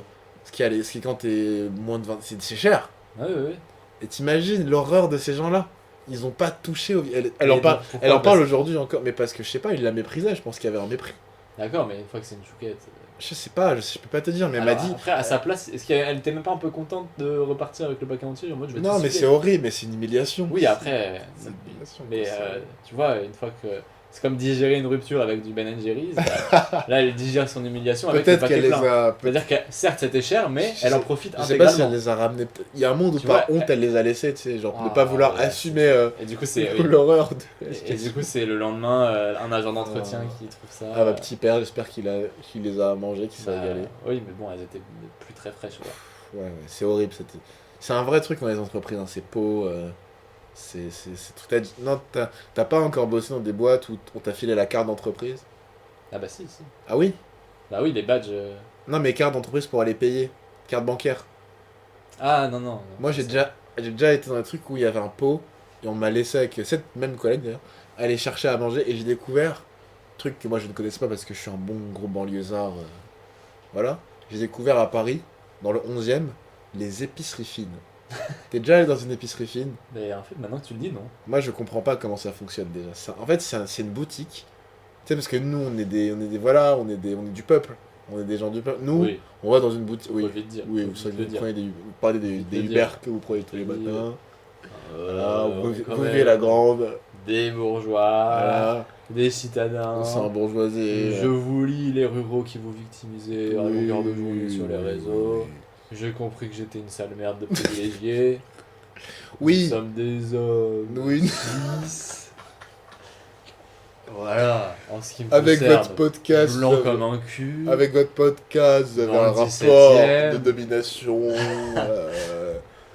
ce qui quand t'es moins de 20, c'est cher. Ouais, ouais, ouais. Et t'imagines l'horreur de ces gens-là. Ils ont pas touché au... Elle Mais en donc, parle, pourquoi elle en parle parce- aujourd'hui encore, mais parce que je sais pas, il la méprisait, je pense qu'il y avait un mépris. D'accord, mais une fois que c'est une chouquette. Je sais pas, je peux pas te dire, mais elle m'a Alors, dit. Après, à sa place, est-ce qu'elle était même pas un peu contente de repartir avec le paquet entier en mode je vais Non, tout mais siffler. c'est horrible, mais c'est une humiliation. Oui, après. C'est une humiliation. Mais quoi, tu vois, une fois que. C'est comme digérer une rupture avec du Ben Jerry's. Bah, là, elle digère son humiliation avec le Peut-être paquet qu'elle les plein. a. C'est-à-dire que certes, c'était cher, mais Je elle en sais- profite Je sais pas si elle intégralement. les a ramenés. Il y a un monde où Tu par vois, honte elle les a laissés, tu sais, genre ne Ah, pas vouloir ouais, assumer Et du coup, c'est. oui. l'horreur de. Et du coup, c'est le lendemain, un agent d'entretien qui trouve ça. Ah, ma petit père, j'espère qu'il les a mangés, qu'il s'est bah, régalé. Oui, mais bon, elles étaient plus très fraîches. Ouais. Ouais, c'est horrible. C'est un vrai truc dans les entreprises, hein, ces pots. C'est tout. Non, t'as pas encore bossé dans des boîtes où on t'a filé la carte d'entreprise? Ah bah si, si. Ah oui? Bah oui, les badges. Non, mais carte d'entreprise pour aller payer. Carte bancaire. Ah non, non. Moi, j'ai déjà été dans un truc où il y avait un pot et on m'a laissé avec cette même collègue d'ailleurs aller chercher à manger et j'ai découvert un truc que moi je ne connaissais pas parce que je suis un bon gros banlieusard. Voilà. J'ai découvert à Paris, dans le 11e, les épiceries fines. T'es déjà allé dans une épicerie fine? Mais en fait, maintenant que tu le dis, non. Moi, je comprends pas comment ça fonctionne déjà. En fait, c'est une boutique. Tu sais, parce que nous, on est du peuple. On est des gens du peuple. Nous, Oui, on va dans une boutique. faut Oui, vite dire. oui, faut vous savez, vite le vous dire. prenez vous parlez des le Uber dire. que vous prenez tous les Oui. matins. Voilà, Quand vous même. vivez la grande. Des bourgeois, Voilà, des citadins. c'est un bourgeoisie. Je vous lis les ruraux qui vous victimisaient à longueur de journée sur les réseaux. J'ai compris que j'étais une sale merde de privilégié. Nous Oui, sommes des hommes. oui. cis. Voilà, en ce qui me Avec concerne, votre podcast. blanc comme un cul. Avec votre podcast, vous avez Dans un le rapport 17e. de domination.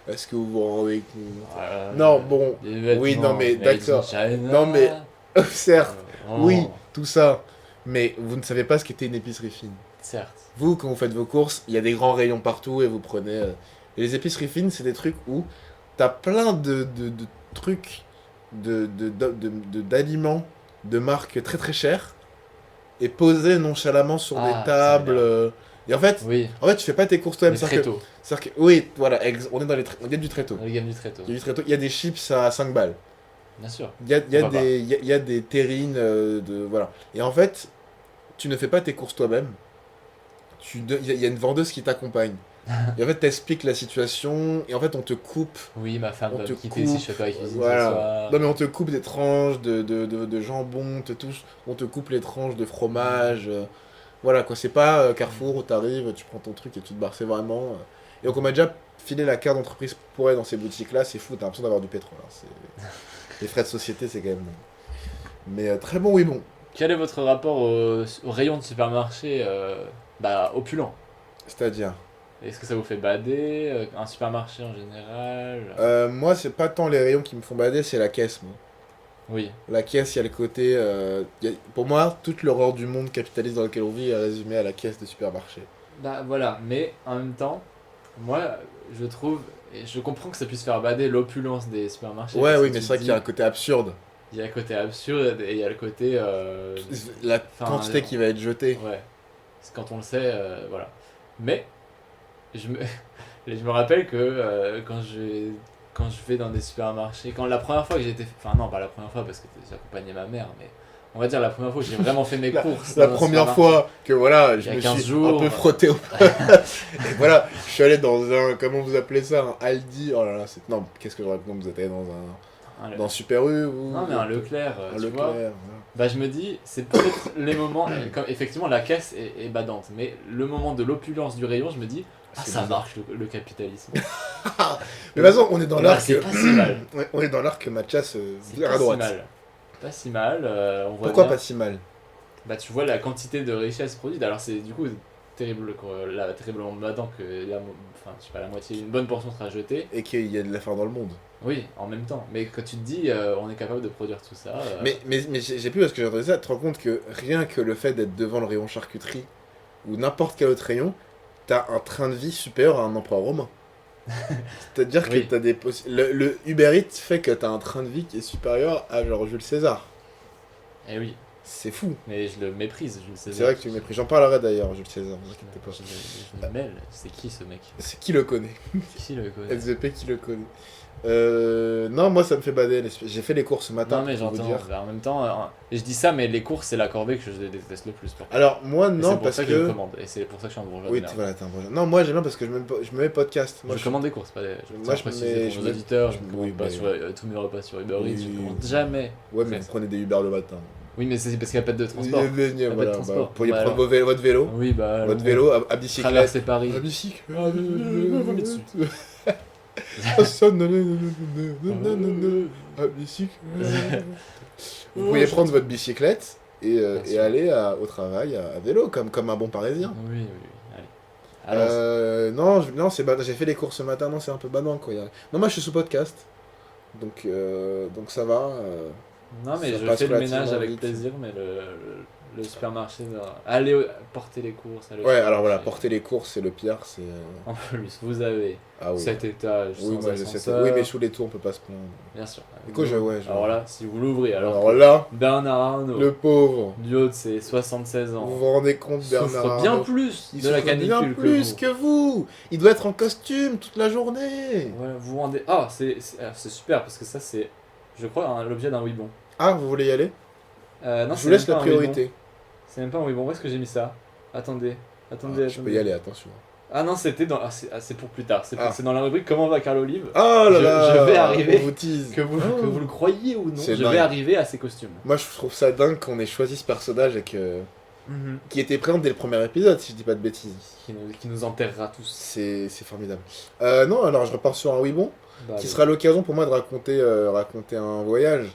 Est-ce que vous vous rendez compte? Voilà, Non, bon. des vêtements Oui, non, mais made in d'accord. China. Non, mais certes, Oh, oui, tout ça. Mais vous ne savez pas ce qu'était une épicerie fine. Certes. Vous, quand vous faites vos courses, il y a des grands rayons partout et vous prenez. Et les épiceries fines, c'est des trucs où t'as plein de trucs, d'aliments, de marques très très chères et posés nonchalamment sur Ah, des tables. Et en fait, Oui, tu fais pas tes courses toi-même. mais très tôt. C'est-à-dire que, oui, voilà, on est dans il y a du très tôt. Dans les gammes du très tôt. Il y a du très tôt. Il y a des chips à 5 balles. Bien sûr. Il y a Pourquoi pas. il y a des terrines voilà. Et en fait, tu ne fais pas tes courses toi-même. Il y a une vendeuse qui t'accompagne. Et en fait, t'expliques la situation. Et en fait, on te coupe. Oui, ma femme On va te me quitter si coupe, je fais pas la cuisine Voilà. ce soir. Non, mais on te coupe des tranches de jambon. On te coupe les tranches de fromage. Voilà quoi. C'est pas Carrefour où t'arrives, tu prends ton truc et tu te barres. C'est vraiment. Et donc, on m'a déjà filé la carte d'entreprise pour aller dans ces boutiques-là. C'est fou. T'as l'impression d'avoir du pétrole. Hein. Les frais de société, c'est quand même. Mais très bon, oui, bon. Quel est votre rapport au rayon de supermarché opulent? C'est-à-dire. Est-ce que ça vous fait bader un supermarché en général? Moi, c'est pas tant les rayons qui me font bader, c'est la caisse, moi. Oui. La caisse, il y a le côté. Pour moi, toute l'horreur du monde capitaliste dans lequel on vit est résumée à la caisse de supermarché. Bah voilà, mais en même temps, moi je trouve, et je comprends que ça puisse faire bader l'opulence des supermarchés. Ouais, parce oui, que mais tu c'est vrai te qu'il y a un dis, côté absurde. il y a le côté absurde et il y a le côté. La Enfin, quantité qui va être jetée. Ouais, c'est quand on le sait, voilà. Mais, je me, je me rappelle que quand je vais dans des supermarchés, la première fois que j'étais. Enfin, non, pas la première fois parce que j'accompagnais ma mère, mais on va dire la première fois que j'ai vraiment fait mes courses. La dans un première supermarché. fois que voilà, je Il y a me 15 suis jours. un peu frotté au. Et voilà, je suis allé dans un. Comment vous appelez ça? Un Aldi. Oh là là, non, qu'est-ce que je raconte? Vous êtes allé dans Super U ou. Non, mais un Leclerc, Un tu Leclerc, vois. voilà. Bah je me dis, c'est peut-être les moments, comme effectivement la caisse est badante, mais le moment de l'opulence du rayon, je me dis, ah C'est ça bizarre. marche le capitalisme. Mais de toute façon, on est dans Bah, l'arc. c'est pas si mal. Ouais, on est dans l'arc que Mathias C'est vire pas à si droite. mal. Pas si mal, on voit Pourquoi bien. pas si mal? Bah tu vois la quantité de richesse produite, alors c'est du coup terriblement badant que enfin, je sais pas, la moitié, une bonne portion sera jetée. Et qu'il y a de la faim dans le monde. Oui, en même temps. Mais quand tu te dis, on est capable de produire tout ça. Mais j'ai plus parce que j'ai entendu ça, tu te rends compte que rien que le fait d'être devant le rayon charcuterie ou n'importe quel autre rayon, t'as un train de vie supérieur à un empereur romain. C'est-à-dire que Oui. t'as des le Uber Eats fait que t'as un train de vie qui est supérieur à genre Jules César. Et oui. C'est fou. Mais je le méprise, Jules César. C'est vrai que tu méprises. J'en parlerai d'ailleurs, Jules César, ne vous inquiétez pas. Je le mêle. C'est qui ce mec? C'est qui le connaît? Qui le connaît? SVP qui le connaît. Non, moi ça me fait bader. J'ai fait les courses ce matin. Non mais pour vous j'entends, dire. bah, en même temps, je dis ça, mais les courses c'est la corvée que je déteste le plus. Par contre. Alors, moi Et non, c'est pour parce ça que je que. commande, et c'est pour ça que je suis un bourgeois. Oui, de merde. voilà, t'es un bourgeois. Non, moi j'aime bien parce que je me mets podcast. Moi, je commande des courses, pas des... Moi, je précise pour nos mets- auditeurs, je je- ne oui, commande pas mais- sur tous mes repas sur Uber Eats, Oui, je oui, commande oui. jamais. Ouais, mais Ouais. vous prenez des Uber le matin. Oui, mais c'est parce qu'il n'y a pas de transport. Voilà, transport. vous pourriez Bah, prendre alors. votre vélo. Oui, bah. Votre bon, vélo à bicyclette. Traverser Paris. À bicyclette. Vomis dessus. À bicyclette. Vous pourriez prendre votre bicyclette et sûr. aller au travail à vélo, comme un bon parisien. Oui, oui, oui. Allez. Alors, Non, j'ai fait les courses ce matin, non, c'est un peu banal quoi. Non, moi je suis sous podcast. Donc ça va. non, mais ça je passe fais le ménage relativement avec vite. plaisir, mais le supermarché, allez porter les courses. Allez au Ouais, alors voilà, supermarché. porter les courses, c'est le pire. C'est. En plus, vous avez Ah oui. 7 étages Oui, sans moi, je sais. ascenseur. Oui, mais sous les tours, on peut pas se plaindre. Bien sûr. Du coup, je. Alors là, si vous l'ouvrez, alors, Alors là, Bernard Arnault, le pauvre. du haut de ses 76 ans, Vous vous rendez compte, Bernard souffre bien Arnault, plus il de la souffre canicule bien plus que vous. Il doit être en costume toute la journée. Voilà, vous vous rendez... Ah, c'est super, parce que ça, c'est, je crois, l'objet d'un Weebon. Ah, vous voulez y aller? Non, Je c'est vous laisse même la pas un Weebon. priorité. C'est même pas un Weebon. Où est-ce que j'ai mis ça? Attendez. Je peux y aller, attention. Ah non, c'était dans... c'est pour plus tard. C'est Ah. c'est dans la rubrique Comment va Carl Olive. Oh là là, Je vais arriver. on vous tease. Que vous le croyiez ou non, C'est je dingue. vais arriver à ces costumes. Moi, je trouve ça dingue qu'on ait choisi ce personnage et que... qui était présent dès le premier épisode, si je dis pas de bêtises. Qui nous enterrera tous. C'est formidable. Non, alors je repars sur un oui bon, Bah, qui allez. sera l'occasion pour moi de raconter un voyage.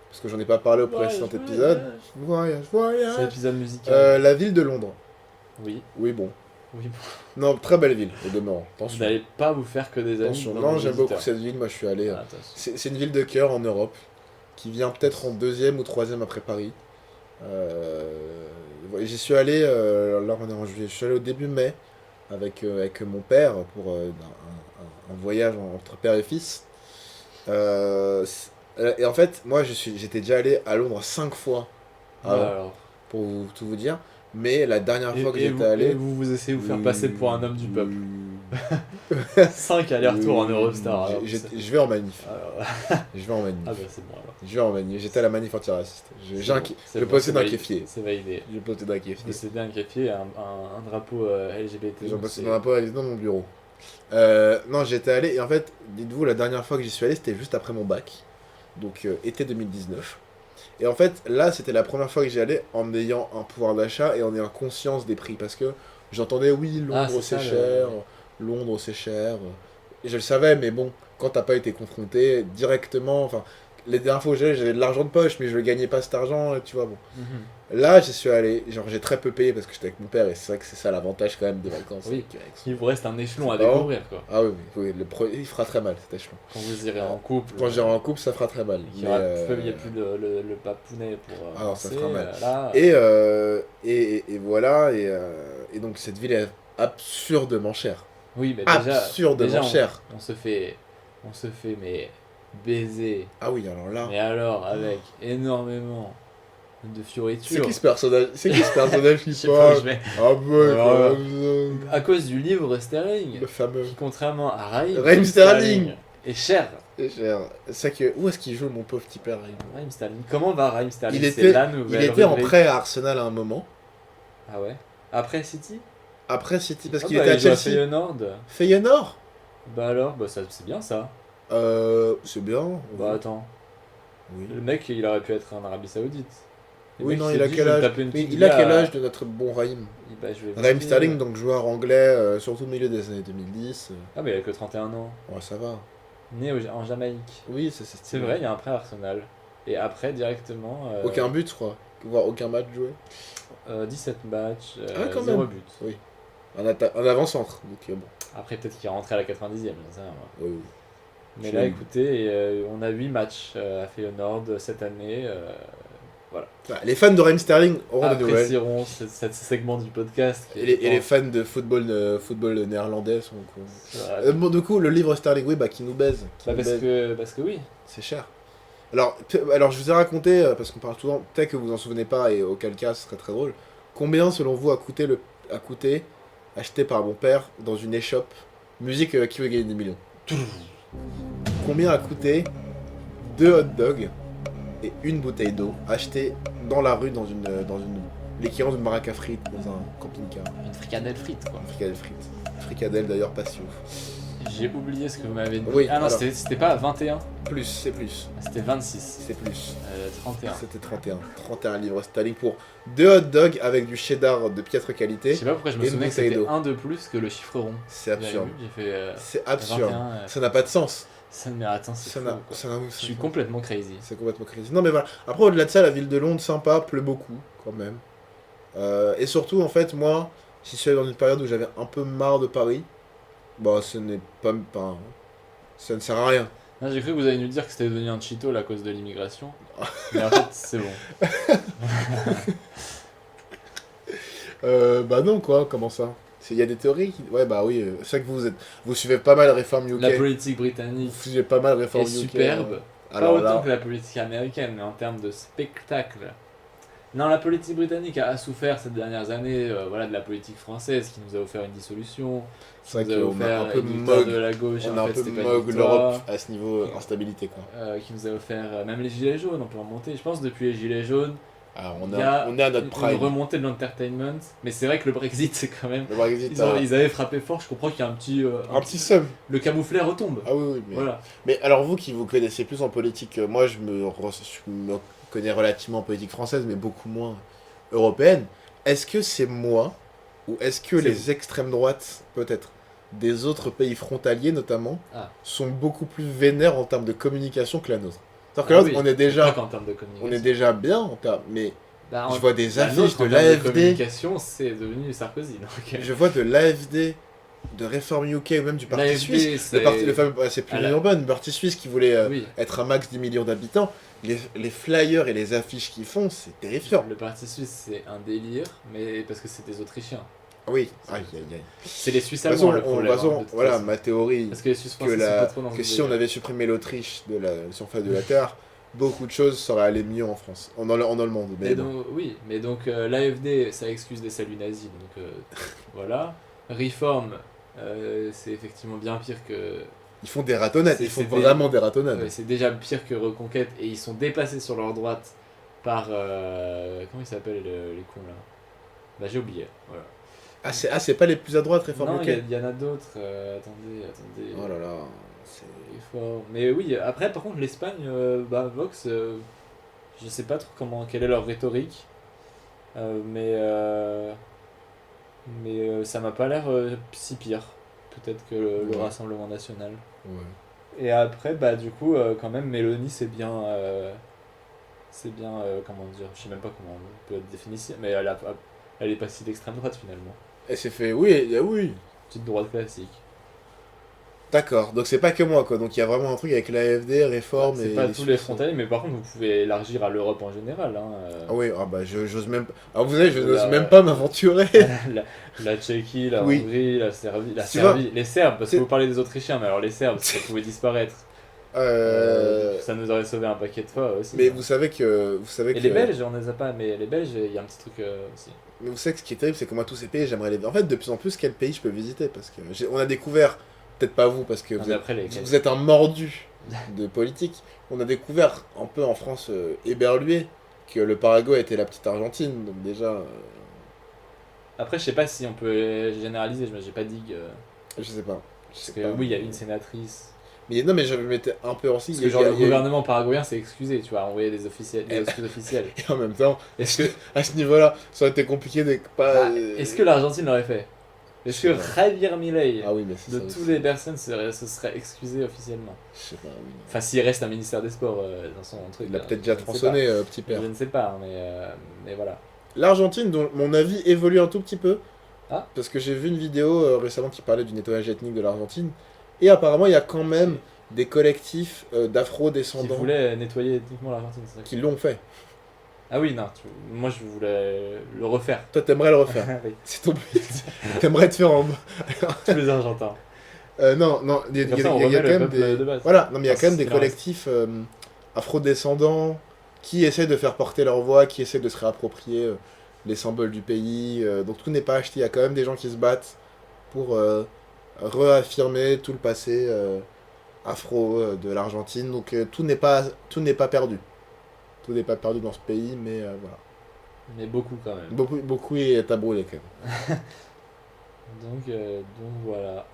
Parce que j'en ai pas parlé au précédent épisode. Voyage. C'est l'épisode musical. La ville de Londres. Oui. Oui, bon. Oui. Non, très belle ville, au demeurant. Vous Attention. n'allez pas vous faire que des amis. Attention. dans Non, vos j'aime auditeurs. beaucoup cette ville, moi je suis allé. Ah, attention. C'est une ville de cœur en Europe, qui vient peut-être en deuxième ou troisième après Paris. J'y suis allé, là on est en juillet, je suis allé au début mai avec mon père pour un voyage entre père et fils. Et en fait, moi j'étais déjà allé à Londres 5 fois avant, Alors. pour tout vous dire. Mais la dernière fois que Et j'étais allé... vous essayez de vous faire passer pour un homme du peuple. 5 allers-retours en Eurostar. alors. Je vais en manif. Alors, Je vais en manif. ah bah c'est bon alors. Je vais en manif. J'étais à la manif antiraciste. C'est J'ai bon, un c'est je bon, possède c'est un validé, kéfier. C'est validé. Je possède un kéfier. Posséder un kéfier, un drapeau LGBT. J'en donc possède c'est- un peu dans mon bureau. Non, j'étais allé et en fait, dites-vous, la dernière fois que j'y suis allé, c'était juste après mon bac. Donc été 2019. Et en fait, là, c'était la première fois que j'y allais en ayant un pouvoir d'achat et en ayant conscience des prix. Parce que j'entendais, oui, Londres c'est c'est ça, cher, Londres c'est cher. Et je le savais, mais bon, quand t'as pas été confronté directement, enfin, les dernières fois où j'avais de l'argent de poche, mais je ne gagnais pas cet argent, tu vois, bon. Mhm. Là, j'y suis allé, genre j'ai très peu payé parce que j'étais avec mon père et c'est vrai que c'est ça l'avantage quand même des vacances. Oui. avec son- Il vous reste un échelon à C'est marrant. découvrir quoi. Ah oui, il fera très mal cet échelon. Quand vous irez en couple. Quand j'irai en couple, ça fera très mal. Il n'y Mais, a plus le papounet pour. Ah non, ça danser, fera mal. Là, Et voilà, et donc cette ville est absurdement chère. oui, mais déjà. Absurdement déjà, chère. On se fait mais baiser. Ah oui, alors là. Mais alors avec énormément de fioritures. C'est qui ce personnage qui Je sais pas, parle je vais- Ah bon, Alors, à cause du livre Sterling, le fameux. qui contrairement à Raheem Sterling est cher. C'est cher. C'est que où est-ce qu'il joue mon pauvre petit père Raheem Raheem Sterling. Comment va Raheem Sterling? Il C'est était, la il nouvelle était en rubrique. prêt à Arsenal à un moment. Ah ouais. Après City. Après City, parce Ah qu'il bah, était à il joue à Chelsea. Feyenoord. Feyenoord Bah alors, bah ça c'est bien ça. C'est bien. Bah attends, Oui. le mec il aurait pu être en Arabie Saoudite. Le Oui, mec, non, s'est il a dit, quel je vais me âge taper une Mais petite il a gars quel à- âge de notre bon Raheem Bah, je vais Raheem vérifier. Sterling, donc joueur anglais, surtout au milieu des années 2010. Ah mais il a que 31 ans. Ouais, ça va. Né en Jamaïque. Oui, C'est vrai, il y a un prêt à Arsenal. Et après directement... Aucun but, je crois. Voire aucun match joué. 17 matchs, Ah, quand 0 même. but. Oui. Un avant-centre. Donc, bon. Après peut-être qu'il est rentré à la 90e, j'en sais rien, moi. Oui, oui. Mais Je- là écoutez, on a 8 matchs à Feyenoord cette année. Enfin, les fans de Raheem Sterling auront des nouvelles. Apprécieront ce segment du podcast. qui est, Et les je fans de football néerlandais sont cool. pense, Bon, du coup, le livre Sterling, oui, bah, qui nous baise. Qui bah, nous parce baise. que oui. C'est cher. Alors, je vous ai raconté, parce qu'on parle souvent, peut-être que vous en souvenez pas, et auquel cas ce serait très drôle. Combien, selon vous, a coûté acheté par mon père dans une échoppe, musique qui veut gagner des millions? Combien a coûté 2 hot dogs et une bouteille d'eau achetées dans la rue dans une l'équivalent d'une baraque à frites dans un camping-car? Une fricadelle frite, quoi. Fricadelle frites. Fricadelle d'ailleurs pas si ouf. J'ai oublié ce que vous m'avez dit. Oui, ah non, alors. c'était pas 21, Plus, c'est plus. c'était 26. C'est plus. 31. C'était 31. 31 livres sterling pour 2 hot dogs avec du cheddar de piètre Je qualité. sais pas pourquoi je me Et une souvenais que bouteille c'était d'eau. un de plus que le chiffre rond. C'est Vous avez absurde. vu, j'ai fait C'est absurde. 21. Ça n'a pas de sens. Ça mais attends, c'est Ça fou, n'a quoi. ça n'a- Je suis complètement crazy. C'est complètement crazy. Non mais voilà. Après au-delà de ça, la ville de Londres, sympa, pleut beaucoup quand même. Et surtout en fait, moi, j'y suis allé dans une période où j'avais un peu marre de Paris. Bah ce n'est pas... Ça ne sert à rien. Non, j'ai cru que vous alliez nous dire que c'était devenu un Cheeto à cause de l'immigration. Mais en fait, c'est bon. Bah non quoi, comment ça? Il y a des théories qui... Ouais bah oui, c'est vrai que vous suivez pas mal Réforme UK. La politique britannique Vous suivez pas mal Réforme est UK. superbe. Pas Alors autant là, que la politique américaine, mais en termes de spectacle. Non, la politique britannique a souffert ces dernières années voilà, de la politique française qui nous a offert une dissolution, c'est qui vrai nous a qu'on a offert un peu une victoire mog, de la gauche, on en a un fait, peu c'était pas une mog victoire. l'Europe à ce niveau instabilité quoi. Qui nous a offert même les gilets jaunes, on peut remonter. Je pense depuis les gilets jaunes, Alors il y a on est à notre une prime. remontée de l'entertainment, mais c'est vrai que le Brexit c'est quand même... Le Brexit, Ils avaient frappé fort, je comprends qu'il y a un petit... un petit seum. Le camouflet retombe. Ah oui, oui, mais... Voilà. Mais alors vous qui vous connaissez plus en politique, moi je me connais relativement en politique française, mais beaucoup moins européenne. Est-ce que c'est moi, ou est-ce que C'est les vous. extrêmes droites, peut-être, des autres pays frontaliers notamment, Ah. sont beaucoup plus vénères en termes de communication que la nôtre? C'est-à-dire que Ah là, oui, on est Pas déjà... qu'en termes de communication. On est déjà bien en termes... Mais Bah, je vois des la affiches nôtre, de en termes l'AFD, communication, c'est devenu Sarkozy. Donc... je vois de l'AFD, de Réforme UK ou même du Parti L'AFD, Suisse. c'est... Le fameux, c'est plus À la- urbain, le Parti Suisse qui voulait Oui, être un max 10 millions d'habitants. Les flyers et les affiches qu'ils font, c'est terrifiant. le Parti Suisse, c'est un délire, mais parce que c'est des Autrichiens. Oui, aïe aïe aïe. C'est les Suisses De toute façon, allemands le problème. hein, de toute voilà, façon. ma théorie, Parce que les Suisses que, français sont pas trop dans ce que si délire. on avait supprimé l'Autriche de la surface de la Terre, beaucoup de choses seraient allées mieux en France, en Allemagne. Mais Et bon. donc, oui, mais donc l'AFD, ça excuse des saluts nazis, donc voilà. Reform, c'est effectivement bien pire que... Ils font des ratonnades, ils font C'était- vraiment des ratonnades. Ouais, c'est déjà pire que Reconquête, et ils sont dépassés sur leur droite par... comment ils s'appellent les cons là? Bah j'ai oublié, voilà. C'est pas les plus à droite, Réforme Non, UK. il y en a d'autres, attendez. Oh là là, c'est... Reform. Mais oui, après par contre l'Espagne, bah Vox, je sais pas trop quelle est leur rhétorique, mais ça m'a pas l'air si pire, peut-être que le Ouais. Rassemblement National. Ouais. Et après, bah du coup, quand même, Mélanie, c'est bien, comment dire, je sais même pas comment on peut définir, mais elle est pas si d'extrême droite finalement, Et c'est fait, oui, oui. petite droite classique. D'accord, donc c'est pas que moi quoi, donc il y a vraiment un truc avec l'AFD, Réforme C'est et... pas tous les Suisses. frontaliers, mais par contre, vous pouvez élargir à l'Europe en général. Hein, Ah oui, ah bah j'ose même... Alors vous savez, je n'ose La- même pas m'aventurer. la Tchéquie, la Oui. Hongrie, la Serbie, Tu vois, les Serbes, parce que c'est- vous parlez des Autrichiens, mais alors les Serbes, ça pouvait disparaître. Ça nous aurait sauvé un paquet de fois aussi. Mais vous savez que... Et les Belges, on les a pas, mais les Belges, il y a un petit truc aussi. Mais vous savez que ce qui est terrible, c'est que moi, tous ces pays, j'aimerais les... En fait, de plus en plus, quel pays je peux visiter? Parce que on a découvert, peut-être pas vous, parce que Non, vous mais êtes, après, vous êtes un mordu de politique. On a découvert, un peu en France, éberlué, que le Paraguay était la petite Argentine. Donc déjà, Après, je sais pas si on peut généraliser, j'ai pas dit que... je sais pas. Je Parce sais que pas. oui, il y a une sénatrice. Mais non, mais je me mettais un peu en signe. Parce que genre le gouvernement paraguayen s'est excusé, tu vois, envoyé des officiels, des Eh. excuses officielles. Et en même temps, Est-ce que, à ce niveau-là, ça aurait été compliqué de pas... est-ce que l'Argentine l'aurait fait? Est-ce que Je sais Javier Milei, Ah oui, mais c'est de ça toutes aussi. les personnes, se serait excusé officiellement? Je sais pas, oui. Enfin, s'il reste un ministère des Sports dans son truc. Il a hein, peut-être déjà je ne sais tronçonné, petit pas. père. Je ne sais pas, mais voilà. L'Argentine, dont mon avis évolue un tout petit peu, Ah. parce que j'ai vu une vidéo récemment qui parlait du nettoyage ethnique de l'Argentine, et apparemment il y a quand même des collectifs Qui d'afro-descendants voulait nettoyer ethniquement l'Argentine, c'est ça? qui l'ont fait. Ah oui, non, moi je voulais le refaire. Toi t'aimerais le refaire, Oui, c'est ton but. T'aimerais te faire en... tous les Argentins. Non, il y a, Comme il y ça, a- on il y a remet quand le même peuple des... de base. Voilà, non mais il y a Enfin, quand même des il en reste. collectifs afro-descendants qui essaient de faire porter leur voix, qui essaient de se réapproprier les symboles du pays. Donc tout n'est pas acheté, il y a quand même des gens qui se battent pour réaffirmer tout le passé afro de l'Argentine. Donc tout n'est pas perdu. Tout n'est pas perdu dans ce pays, mais voilà. Mais beaucoup quand même. Beaucoup est à brûler quand même. Donc voilà.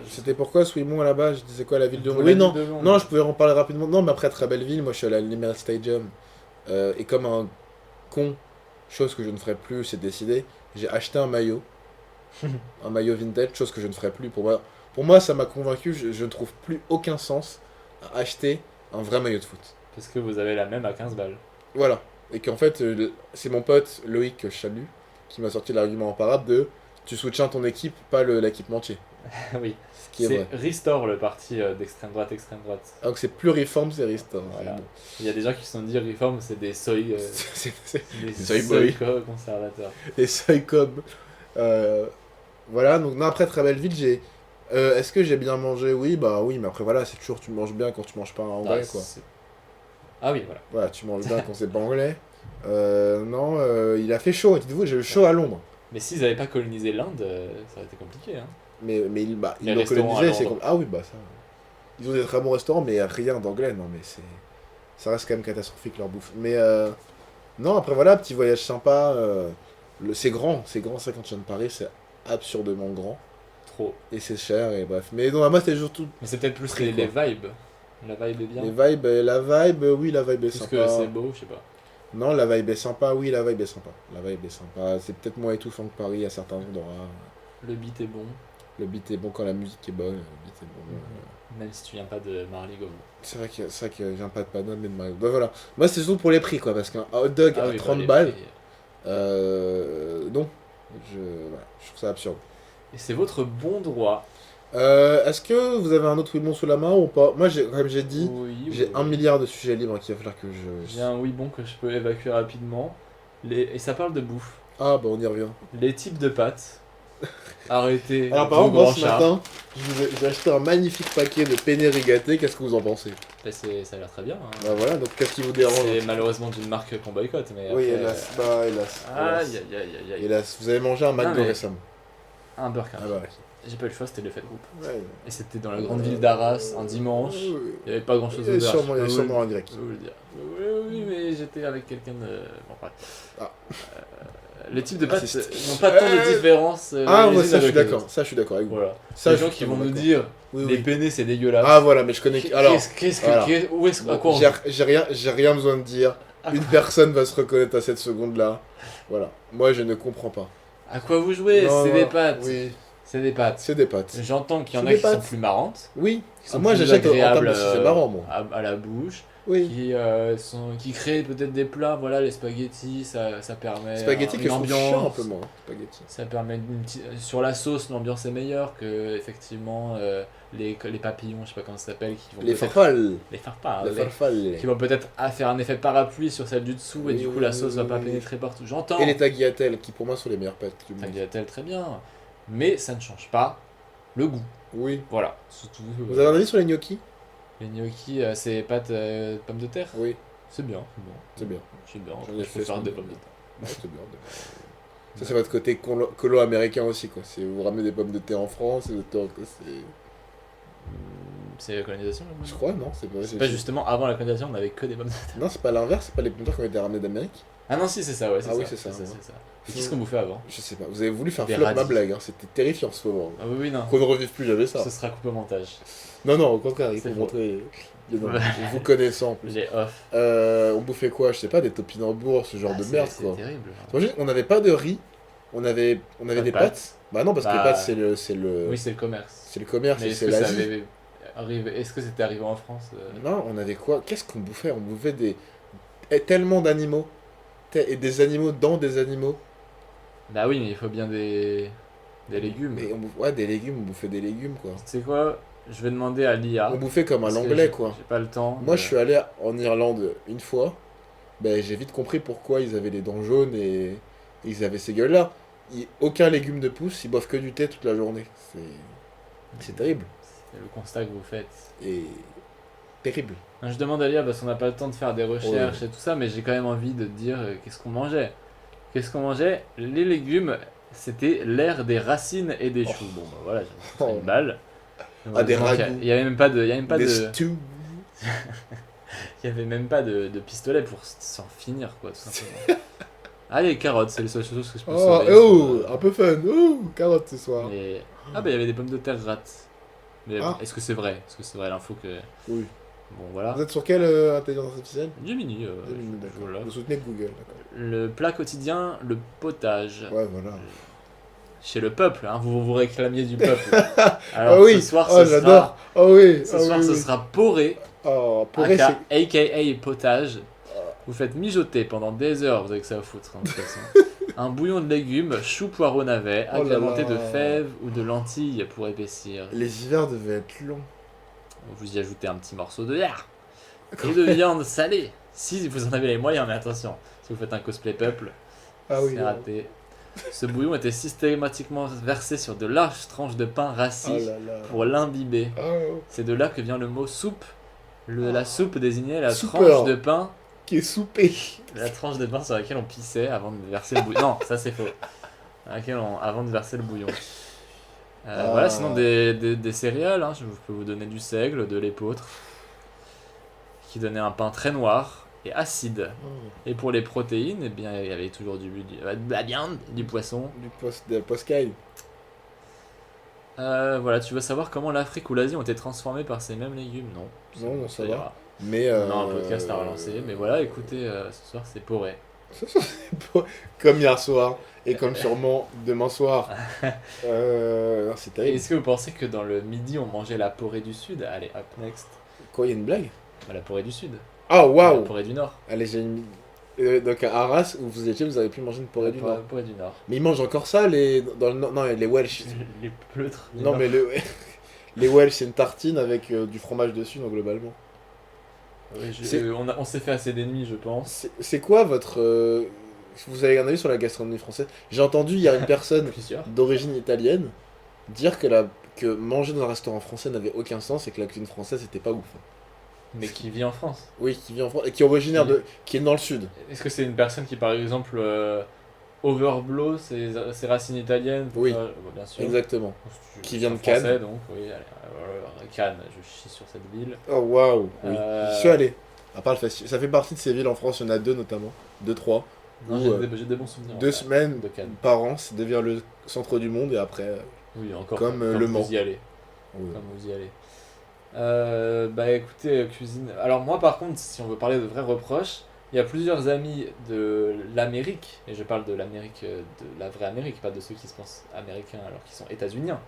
C'était pourquoi Souimont là-bas? Je disais quoi, la ville de Pour Londres? la Oui, non, ville de Londres. non, je pouvais en parler rapidement. Non, mais après, très belle ville. Moi, je suis allé à l'Emirates Stadium. Et comme un con, chose que je ne ferai plus, c'est décidé, j'ai acheté un maillot. Un maillot vintage, chose que je ne ferai plus. Pour moi ça m'a convaincu. Je ne trouve plus aucun sens à acheter un vrai maillot de foot. Parce que vous avez la même à 15 balles. Voilà. Et qu'en fait, c'est mon pote Loïc que je salue qui m'a sorti l'argument imparable de tu soutiens ton équipe, pas l'équipementier. Oui. Ce qui est vrai. C'est Restore, le parti d'extrême droite, extrême droite. Donc c'est plus Reform, c'est Restore. Voilà. Bon. Il y a des gens qui se sont dit Reform, c'est des soy, des soy soy boy. conservateurs. Et Soycom. Voilà, donc non, après très belle ville, est-ce que j'ai bien mangé? Oui, bah oui, mais après voilà, c'est toujours tu manges bien quand tu manges pas en anglais, quoi. Ah oui, voilà. Voilà, tu manges bien quand c'est pas anglais. Non, il a fait chaud, dites-vous, j'ai eu chaud à Londres. Mais s'ils n'avaient pas colonisé l'Inde, ça aurait été compliqué. Hein. Mais ils Les l'ont restaurants colonisé, à c'est Londres. comme... Ah oui, bah ça... Ils ont des très bons restaurants, mais rien d'anglais, non, mais c'est... Ça reste quand même catastrophique, leur bouffe. Mais non, après voilà, petit voyage sympa. C'est grand, c'est ça quand tu viens de Paris, c'est absurdement grand. Trop. Et c'est cher, et bref. Mais non, moi c'était surtout... Mais c'est peut-être plus Très les quoi. vibes. La vibe est bien. Les vibes, oui, la vibe est Parce sympa. que c'est beau, je sais pas. Non, la vibe est sympa, oui, la vibe est sympa. La vibe est sympa. C'est peut-être moins étouffant que Paris à certains endroits. Le beat est bon, Le beat est bon quand la musique est bonne. Le beat est bon. même si tu viens pas de Marly-Gaumont. C'est vrai que je viens pas de Panone, mais de Mario. Bah voilà. Moi, c'est surtout pour les prix, quoi. Parce qu'un hot dog Ah à oui, 30 les balles, prix. non. Je trouve ça absurde. Et c'est votre bon droit. Est-ce que vous avez un autre oui bon sous la main ou pas? Moi, comme j'ai dit, Oui, j'ai oui, 1 oui. milliard de sujets libres qu'il va falloir que je... J'ai un oui bon que je peux évacuer rapidement. Et ça parle de bouffe. Ah, bah on y revient. Les types de pâtes. Arrêtez Alors, par vos exemple, moi, grands ce chats. matin, j'ai acheté un magnifique paquet de penne rigate. Qu'est-ce que vous en pensez? Bah, ça a l'air très bien. Hein. Bah voilà, donc qu'est-ce qui vous dérange? C'est malheureusement d'une marque qu'on boycotte. Mais Oui, après, hélas. Bah, hélas. Aïe hélas. aïe aïe aïe aïe. Hélas, vous avez mangé un McDo mais- récemment. Un burger. Ah bah, J'ai pas eu le choix, c'était le fait groupe. ouais. Et c'était dans la grande ville d'Arras, un dimanche. Oui. Il y avait pas grand chose Il y a ouvert. sûrement, il y a je peux sûrement un grec. vous le dire. Oui, mais j'étais avec quelqu'un de. Bon, bref. Ah. Les types de pâtes Raciste. n'ont pas tant de différence. Ah, les ouais, unes ça, je suis avec les d'accord. autres. Ça, je suis d'accord avec vous. Voilà. Ça, Les je gens suis qui vont totalement nous d'accord. dire Oui, les oui. penne c'est dégueulasse. Ah, voilà, mais je connais. Alors, voilà. Où est-ce à quoi on j'ai rien besoin de dire. Une personne va se reconnaître à cette seconde-là. Voilà. Moi, je ne comprends pas. À quoi vous jouez? Non, C'est non, des pâtes. Oui, C'est des pâtes. c'est des pâtes. J'entends qu'il y en C'est a des qui sont pâtes. plus marrantes. Oui. Qui sont Moi, plus j'achète en termes agréables de c'est marrant, moi. à la bouche. Oui. Qui créent peut-être des plats, voilà, les spaghettis, ça permet Spaghetti une que je trouve chiant un ambiance. peu, moi. Spaghetti. Ça permet sur la sauce, l'ambiance est meilleure que effectivement les papillons, je sais pas comment ça s'appelle, qui vont Les peut-être- farfales. les farfales, Les farfales. qui vont peut-être faire un effet parapluie sur celle du dessous et Oui, du coup oui, la oui, sauce va oui, pas oui. pénétrer partout. J'entends. Et les tagliatelles, qui pour moi sont les meilleures pâtes du monde. Tagliatelle, très bien, mais ça ne change pas le goût. Oui. Voilà. Surtout, Vous avez un avis sur les gnocchis? les gnocchis, c'est pâtes pommes de terre. Oui, C'est bien, c'est bon. c'est bien. C'est bien. J'en ai Il fait faut faire ça. des pommes de terre. Ouais, c'est bien. Ça, c'est votre côté colo américain aussi, quoi. Si vous ramenez des pommes de terre en France, C'est la colonisation. là, je crois, non? C'est pas, C'est pas justement avant la colonisation, on avait que des pommes de terre. Non, c'est pas l'inverse, c'est pas les pommes de terre qui ont été ramenées d'Amérique. Ah non, si, c'est ça, ouais. Ah oui, c'est ça, ouais. c'est ça. Et qu'est-ce qu'on bouffait avant? Je sais pas, vous avez voulu faire Des flop ma radis. blague, hein. C'était terrifiant ce moment. Ah oui, non. Qu'on ne revive plus jamais ça. Ce sera coupé au montage. Non, non, au contraire, il faut C'est faux. montrer. Non, Ouais. vous connaissant en plus. J'ai off. On bouffait quoi? Je sais pas, des topinambours, ce genre de merde, quoi. C'est terrible. T'imagines, on n'avait pas de riz, on avait Pas de des pâtes. pâtes. Bah non, parce que les Bah, pâtes, c'est Oui, c'est le commerce. le commerce, Mais et est-ce c'est que ça l'Asie. avait arrivé... Est-ce que c'était arrivé en France Non, on avait quoi? Qu'est-ce qu'on bouffait? On bouffait tellement d'animaux. Et des animaux dans des animaux. Bah oui, mais il faut bien des légumes. Mais ouais, des légumes, on bouffait des légumes, quoi. Tu sais quoi? Je vais demander à l'IA. On bouffait comme un parce que anglais, j'ai- quoi. J'ai pas le temps. Moi, je suis allé en Irlande une fois. Ben, j'ai vite compris pourquoi ils avaient les dents jaunes et ils avaient ces gueules-là. Aucun légume ne pousse, ils boivent que du thé toute la journée. C'est terrible. C'est le constat que vous faites. Et terrible. Je demande à Lia parce qu'on n'a pas le temps de faire des recherches et tout ça, mais j'ai quand même envie de te dire qu'est-ce qu'on mangeait. Qu'est-ce qu'on mangeait? Les légumes, c'était l'ère des racines et des choux. Bon, bah voilà, j'ai pris une balle. Ah, des Heureusement qu'il ragoûts. Il y avait même pas de, il y avait même pas Des de, stews. il y avait même pas de pistolet pour s'en finir, quoi, tout simplement. Ah, les carottes, c'est les seules choses que je peux Oh, sauver. oh, un peu fun. Oh, carotte ce soir. Mais- Ah, bah il y avait des pommes de terre grattes. Mais Ah. est-ce que c'est vrai? Est-ce que c'est vrai l'info que. Oui. Bon, voilà. Vous êtes sur quelle intelligence artificielle Gemini, D'accord. voilà. Vous soutenez Google, d'accord. Le plat quotidien, le potage. Ouais, voilà. Chez le peuple, hein, vous vous réclamiez du peuple. Alors Ah oui, ce soir, oh, ce j'adore. sera, Oh oui, ce oh soir, oui, ce oui. sera poré, Oh, pourrait, aka, c'est... aka potage. Vous faites mijoter pendant des heures, vous avez que ça à foutre, hein, de toute façon. Un bouillon de légumes, chou, poireau, navet, Oh là agrémenté là. de fèves ou de lentilles pour épaissir. Les hivers devaient être longs. Vous y ajoutez un petit morceau de lard et de viande salée. Si vous en avez les moyens, mais attention, si vous faites un cosplay peuple, Ah oui, c'est non. raté. Ce bouillon était systématiquement versé sur de larges tranches de pain rassis Oh là là. pour l'imbiber. Oh, C'est de là que vient le mot soupe. La soupe désignait la Soupeur. tranche de pain, qui est soupé. la tranche de pain sur laquelle on pissait avant de verser le bouillon. Non, ça c'est faux. Avant de verser le bouillon. Ah. Voilà, sinon des céréales, hein, je peux vous donner du seigle, de l'épeautre, qui donnait un pain très noir et acide. Et pour les protéines, eh bien, il y avait toujours de la viande, du poisson. Du poscaille. Voilà, tu veux savoir comment l'Afrique ou l'Asie ont été transformées par ces mêmes légumes? Non. Non, ça va. ira. Mais On a un podcast à relancer, mais voilà, écoutez, ce soir c'est poré. Comme hier soir, et comme sûrement demain soir. Non, c'est Et terrible. est-ce que vous pensez que dans le midi on mangeait la porée du Sud? Allez, up next. Quoi, il y a une blague? Bah, la porée du Sud. Ah, La waouh. porée du Nord. Allez, j'ai une... donc à Arras, où vous étiez, vous avez pu manger une porée du La Nord. porée du Nord. Mais ils mangent encore ça, les... dans le... Non, les Welsh. Les pleutres. du Non, Nord. mais les Welsh, c'est une tartine avec du fromage dessus, donc globalement. Oui, c'est- on s'est fait assez d'ennemis, je pense. C'est quoi votre... Vous avez un avis sur la gastronomie française? J'ai entendu hier une personne Plusieurs. d'origine italienne dire que manger dans un restaurant français n'avait aucun sens et que la cuisine française c'était pas ouf. Mais qui vit en France. Oui, qui vit en France et qui est originaire qui est dans le sud. Est-ce que c'est une personne qui, par exemple, overblow ses racines italiennes? Oui. Bon, bien sûr. Exactement. Qui vient de Français, Cannes. donc, oui, allez, Cannes, je chie sur cette ville. Oh waouh. Oui. Euh, J'y suis allé. À part le festival, ça fait partie de ces villes en France, il y en a deux notamment, 2-3. Non, Ou, j'ai des bons souvenirs. en 2 fait, semaines de Cannes. par an, ça devient le centre du monde et après. Oui, encore. Comme, Le Mans. vous y allez. Oui. Comme vous y allez. Bah écoutez, cuisine. Alors moi par contre, si on veut parler de vrais reproches, il y a plusieurs amis de l'Amérique, et je parle de l'Amérique, de la vraie Amérique, pas de ceux qui se pensent américains alors qu'ils sont états-uniens.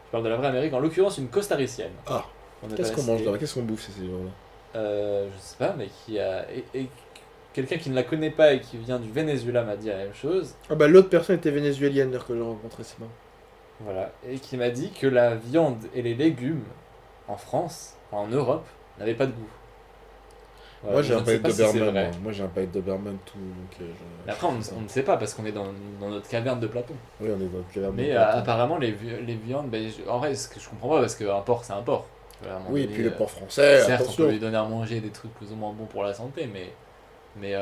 Je parle de la vraie Amérique, en l'occurrence une costaricienne. Ah, On ne qu'est-ce va qu'on la mange citer. là? Qu'est-ce qu'on bouffe ces jours-là? Je sais pas, mais qui a. Et quelqu'un qui ne la connaît pas et qui vient du Venezuela m'a dit la même chose. Ah bah l'autre personne était vénézuélienne d'ailleurs que j'ai rencontré, c'est marrant. Voilà, et qui m'a dit que la viande et les légumes en France, en Europe, n'avaient pas de goût. Voilà, Moi j'ai je un ne sais palette pas si c'est d'Oberman, vrai. moi j'ai un palette d'Oberman tout donc Mais après, on ne sait pas parce qu'on est dans notre caverne de Platon. Oui, on est dans le caverne de Mais Platon. apparemment, les viandes, en vrai, ce que je comprends pas parce qu'un porc, c'est un porc. À un moment Oui, et donné, puis le porc français, certes, on attention. peut lui donner à manger des trucs plus ou moins bons pour la santé, mais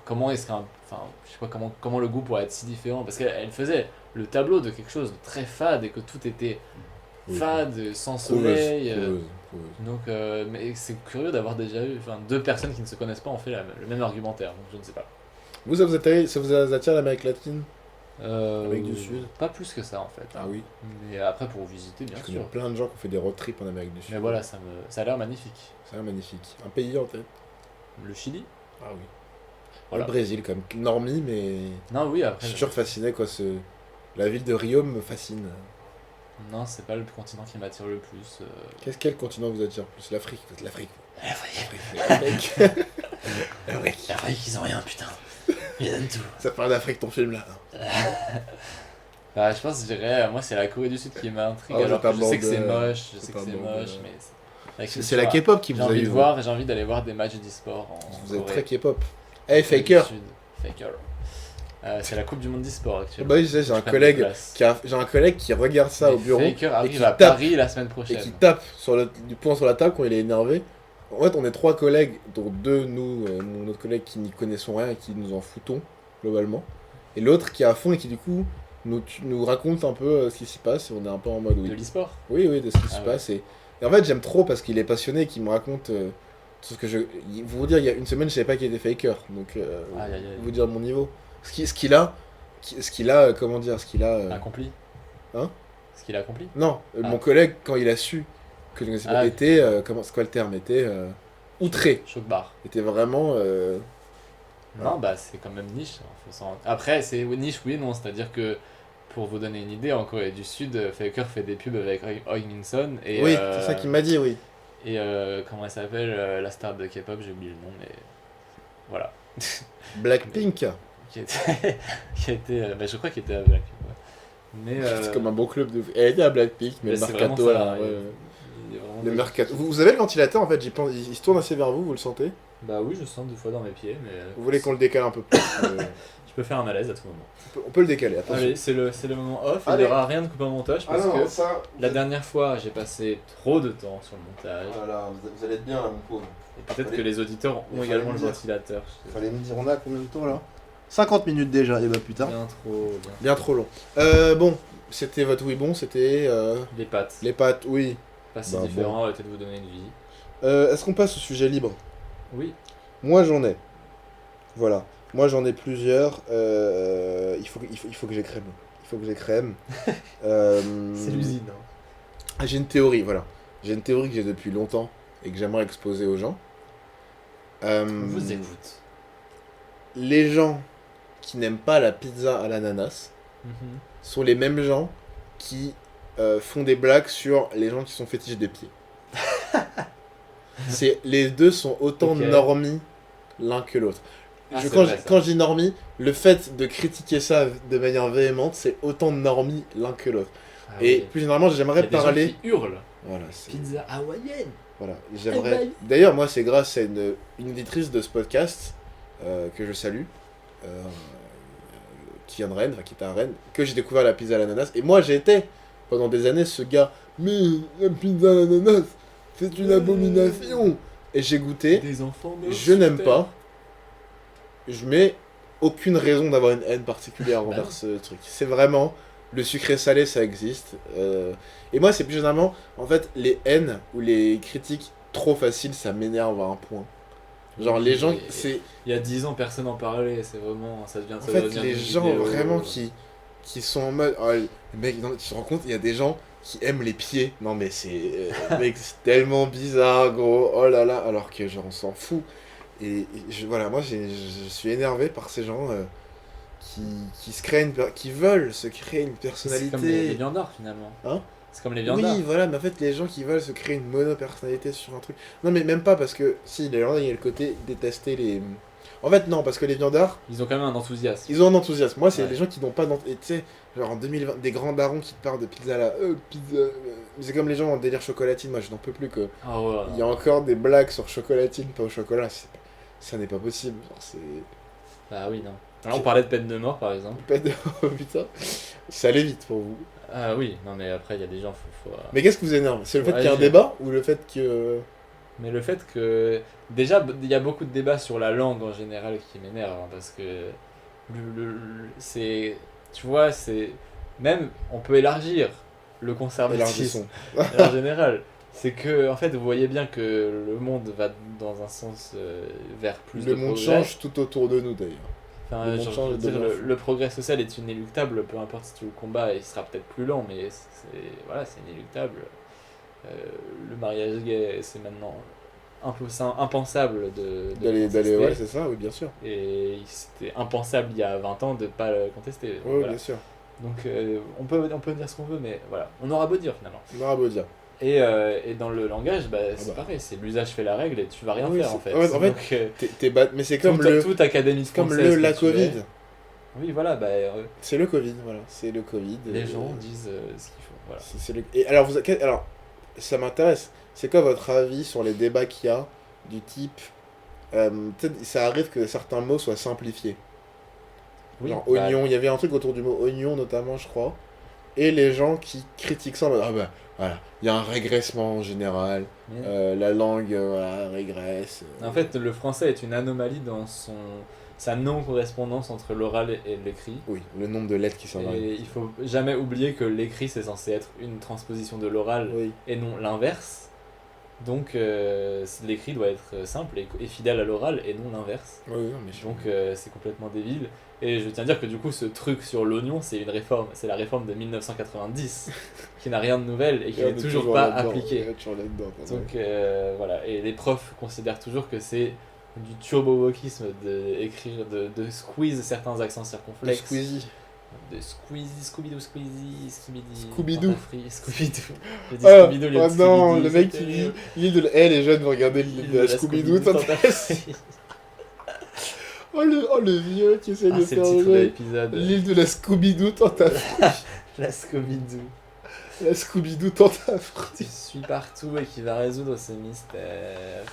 comment est-ce qu'un. Enfin, je sais pas comment le goût pourrait être si différent. Parce qu'elle faisait le tableau de quelque chose de très fade et que tout était Oui. fade, sans Prouveuse, soleil. prouveuse. Donc, mais c'est curieux d'avoir déjà eu. Enfin, deux personnes qui ne se connaissent pas ont fait le même argumentaire, donc je ne sais pas. Vous, ça vous attire l'Amérique latine? Amérique du Sud. Pas plus que ça en fait. Ah oui. Mais après, pour visiter, bien Je connais sûr. plein de gens qui ont fait des road trips en Amérique du Sud. Mais voilà, ça a l'air magnifique. C'est magnifique. Un pays en tête. Le Chili? Ah oui. Voilà. Le Brésil, comme normie, mais Non, oui, je après. suis toujours fasciné quoi. La ville de Rio me fascine. Non, c'est pas le continent qui m'attire le plus. Quel continent vous attire plus? L'Afrique. L'Afrique. L'Afrique. L'Afrique. L'Afrique, ils ont rien, putain. Ils donnent tout. Ça parle d'Afrique ton film là. Bah, je pense, je dirais, moi, c'est la Corée du Sud qui m'intrigue. Oh, alors c'est que je pas sais que c'est border. moche, je C'est sais pas que c'est border. moche, mais. C'est la K-pop qui vous a eu. J'ai envie d'aller voir des matchs d'e-sport en Vous êtes Corée. très K-pop. Hey, Corée du Faker. Sud. Faker. C'est la Coupe du Monde d'e-sport Ah actuellement. bah oui, j'ai un Je prends collègue des places. j'ai un collègue qui regarde ça au Mais bureau Faker et arrive qui à tape Paris la semaine et prochaine. qui tape du poing sur la table quand il est énervé. En fait, on est 3 collègues, dont 2, nous, mon autre collègue qui n'y connaissons rien et qui nous en foutons, globalement. Et l'autre qui est à fond et qui, du coup, nous raconte un peu ce qui s'y passe. Et on est un peu en mode, De oui, l'e-sport. oui, de ce qui se Ah ouais. passe. Et en fait, j'aime trop parce qu'il est passionné et qu'il me raconte tout ce que je... Vous dire, il y a une semaine, je savais pas qu'il était faker. Donc, Aïe, aïe, aïe. vous dire mon niveau. Ce qu'il a, comment dire, ce qu'il a... Accompli. Hein? Ce qu'il a accompli. Non, Ah. mon collègue, quand il a su que le Ah. était, comment, c'est quoi le terme, était outré. Choc bar. Était vraiment... Non, bah c'est quand même niche. Après, c'est niche, oui et non. C'est-à-dire que, pour vous donner une idée, en Corée du Sud, Faker fait des pubs avec Oi Min-son. Et, Oui, c'est ça qu'il m'a dit, oui. Et comment elle s'appelle, la star de K-pop, j'ai oublié le nom, mais voilà. Blackpink, Qui était, bah, je crois qu'il était à Black. Ouais. Mais c'est comme un bon club de... Elle était à Blackpink, mais mais le c'est mercato, vraiment ça, là, hein, ouais. il est vraiment Le des- mercato. Vous avez le ventilateur, en fait, j'y pense, il se tourne assez vers vous, vous le sentez? Bah oui, je sens 2 fois dans mes pieds, mais Vous voulez qu'on le décale un peu plus je peux faire un malaise à tout moment. on peut le décaler, attention. Allez, c'est le moment off, il Allez. n'y aura rien de coupé en montage Ah parce non, que ça... la dernière fois j'ai passé trop de temps sur le montage Voilà, vous allez être bien, là, mon pauvre. et peut-être Fallait- que les auditeurs il ont fallait également me le dire. ventilateur. Fallait me dire, on a combien de temps, là? 50 minutes déjà, et bah putain. Bien trop, bien. Bien trop long. Bon, c'était votre oui bon, c'était Les pattes, les pâtes, oui. pas si Bah, différent, arrêtez de vous donner une vie. Est-ce qu'on passe au sujet libre? Oui, Moi j'en ai. Voilà. Moi j'en ai plusieurs. Il faut que j'écrème. Il faut que j'écrème. c'est l'usine. Hein. Ah, j'ai une théorie, voilà. J'ai une théorie que j'ai depuis longtemps et que j'aimerais exposer aux gens. On vous écoute. Les gens qui n'aiment pas la pizza à l'ananas sont les mêmes gens qui font des blagues sur les gens qui sont fétiches des pieds. Les deux sont autant Ok. normies l'un que l'autre. Ah, c'est Quand vrai, ça. je dis normie, le fait de critiquer ça de manière véhémente, c'est autant normie l'un que l'autre. Ah Et oui. plus généralement, Il y j'aimerais a des gens parler. qui hurlent. Voilà, c'est- Pizza hawaïenne. voilà, Eh j'aimerais. ben. D'ailleurs, moi, c'est grâce à une éditrice de ce podcast que je salue, qui vient de Rennes, enfin qui était à Rennes, que j'ai découvert la pizza à l'ananas. Et moi, j'ai été pendant des années ce gars. Mais la pizza à l'ananas, c'est une abomination. Et j'ai goûté. Des enfants meurent Je sur n'aime Terre. pas. Je mets aucune raison d'avoir une haine particulière Bah envers non. ce truc. C'est vraiment le sucré salé, ça existe. Et moi, c'est plus généralement, en fait, les haines ou les critiques trop faciles, ça m'énerve à un point. Genre, Oui, les gens, mais c'est. Il y a 10 ans, personne n'en parlait, c'est vraiment. Ça devient. En ça fait, devient les des gens vidéos. vraiment qui sont en mode. Oh, le mec, non, tu te rends compte, il y a des gens qui aiment les pieds. Non, mais c'est. Mec, c'est tellement bizarre, gros. Oh là là, alors que genre, on s'en fout. Voilà, moi, je suis énervé par ces gens qui se créent qui veulent se créer une C'est comme les personnalité. viandards finalement. Hein? C'est comme les viandards. Oui, voilà, mais en fait, les gens qui veulent se créer une mono-personnalité sur un truc. Non, mais même pas parce que, si, les gens, il y a le côté détester les. En fait, non, parce que les viandards, Ils ont quand même un enthousiasme. ils ont un enthousiasme. Moi, c'est Ouais. les gens qui n'ont pas d'enthousiasme. Tu sais, genre en 2020, des grands darons qui te parlent de pizza là. Pizza. C'est comme les gens en délire chocolatine. Moi, je n'en peux plus que. Ah ouais. Il y a encore des blagues sur chocolatine, pas au chocolat. Ça n'est pas possible. Genre, c'est. Bah oui, non. Là, on parlait de peine de mort par exemple. Pas de. Oh, putain. Ça allait vite pour vous. Ah oui, non mais après il y a des gens, Mais qu'est-ce qui vous énerve? C'est le fait Ouais, qu'il y ait un j'ai- débat ou le fait que. Mais le fait que. Déjà, il y a beaucoup de débats sur la langue en général qui m'énervent, hein, parce que. C'est. Tu vois, c'est. Même, on peut élargir le conservatisme Élargissons. en général. C'est que, en fait, vous voyez bien que le monde va dans un sens vers plus Le de monde progrès. change tout autour de nous d'ailleurs. Enfin, le monde genre, change je veux de dire, ouf. le progrès social est inéluctable, peu importe si tu le combats, il sera peut-être plus lent, mais voilà, c'est inéluctable. Le mariage gay, c'est maintenant impensable de D'aller, contester. ouais, c'est ça, oui, bien sûr. Et c'était impensable il y a 20 ans de ne pas le contester. Donc, Oui, voilà. bien sûr. Donc on peut dire ce qu'on veut, mais voilà, on aura beau dire finalement. On aura beau dire. Et dans le langage, c'est bah. pareil, c'est l'usage fait la règle et tu vas rien Oui, faire c'est- en fait. ouais, en fait, Donc, Mais c'est comme toute académie comme française la que tu es- Covid. Oui, voilà, C'est le Covid, voilà. C'est le Covid. les gens disent ce qu'il faut. Voilà. Et alors, alors, ça m'intéresse. C'est quoi votre avis sur les débats qu'il y a du type. Peut-être ça arrive que certains mots soient simplifiés. Oui, Genre bah, oignon, il y avait un truc autour du mot oignon notamment, je crois. et les gens qui critiquent ça en mode, ah bah voilà, il y a un régressement en général, la langue voilà, régresse. En fait, le français est une anomalie dans sa non-correspondance entre l'oral et l'écrit. Oui, le nombre de lettres qui sont Et il faut jamais oublier que l'écrit c'est censé être une transposition de l'oral Oui. et non l'inverse. Donc l'écrit doit être simple et fidèle à l'oral et non l'inverse. Oui, non, mais Donc c'est complètement débile. Et je tiens à dire que du coup ce truc sur l'oignon c'est une réforme, c'est la réforme de 1990 qui n'a rien de nouvel et qui n'est toujours pas appliquée. Donc voilà, et les profs considèrent toujours que c'est du turbo-wokisme d'écrire, de squeeze certains accents circonflexes. Squeezie. De Squeezie, Scooby-Doo, Squeezie, Skibidi. Scooby-Doo. Scooby-Doo. J'ai dit Oh, Scooby-Doo au lieu de non, Skibidi, le mec c'est qui dit terrible. l'île de la... les jeunes, vous regardez l'île de la Scooby-Doo, Scooby-Doo, t'intéresse. Oh le vieux qui essaie Ah, de c'est faire le titre de le- l'épisode. l'île de la Scooby-Doo tente à La Scooby-Doo. la Scooby-Doo tente à Qui suit partout et qui va résoudre ce mystère.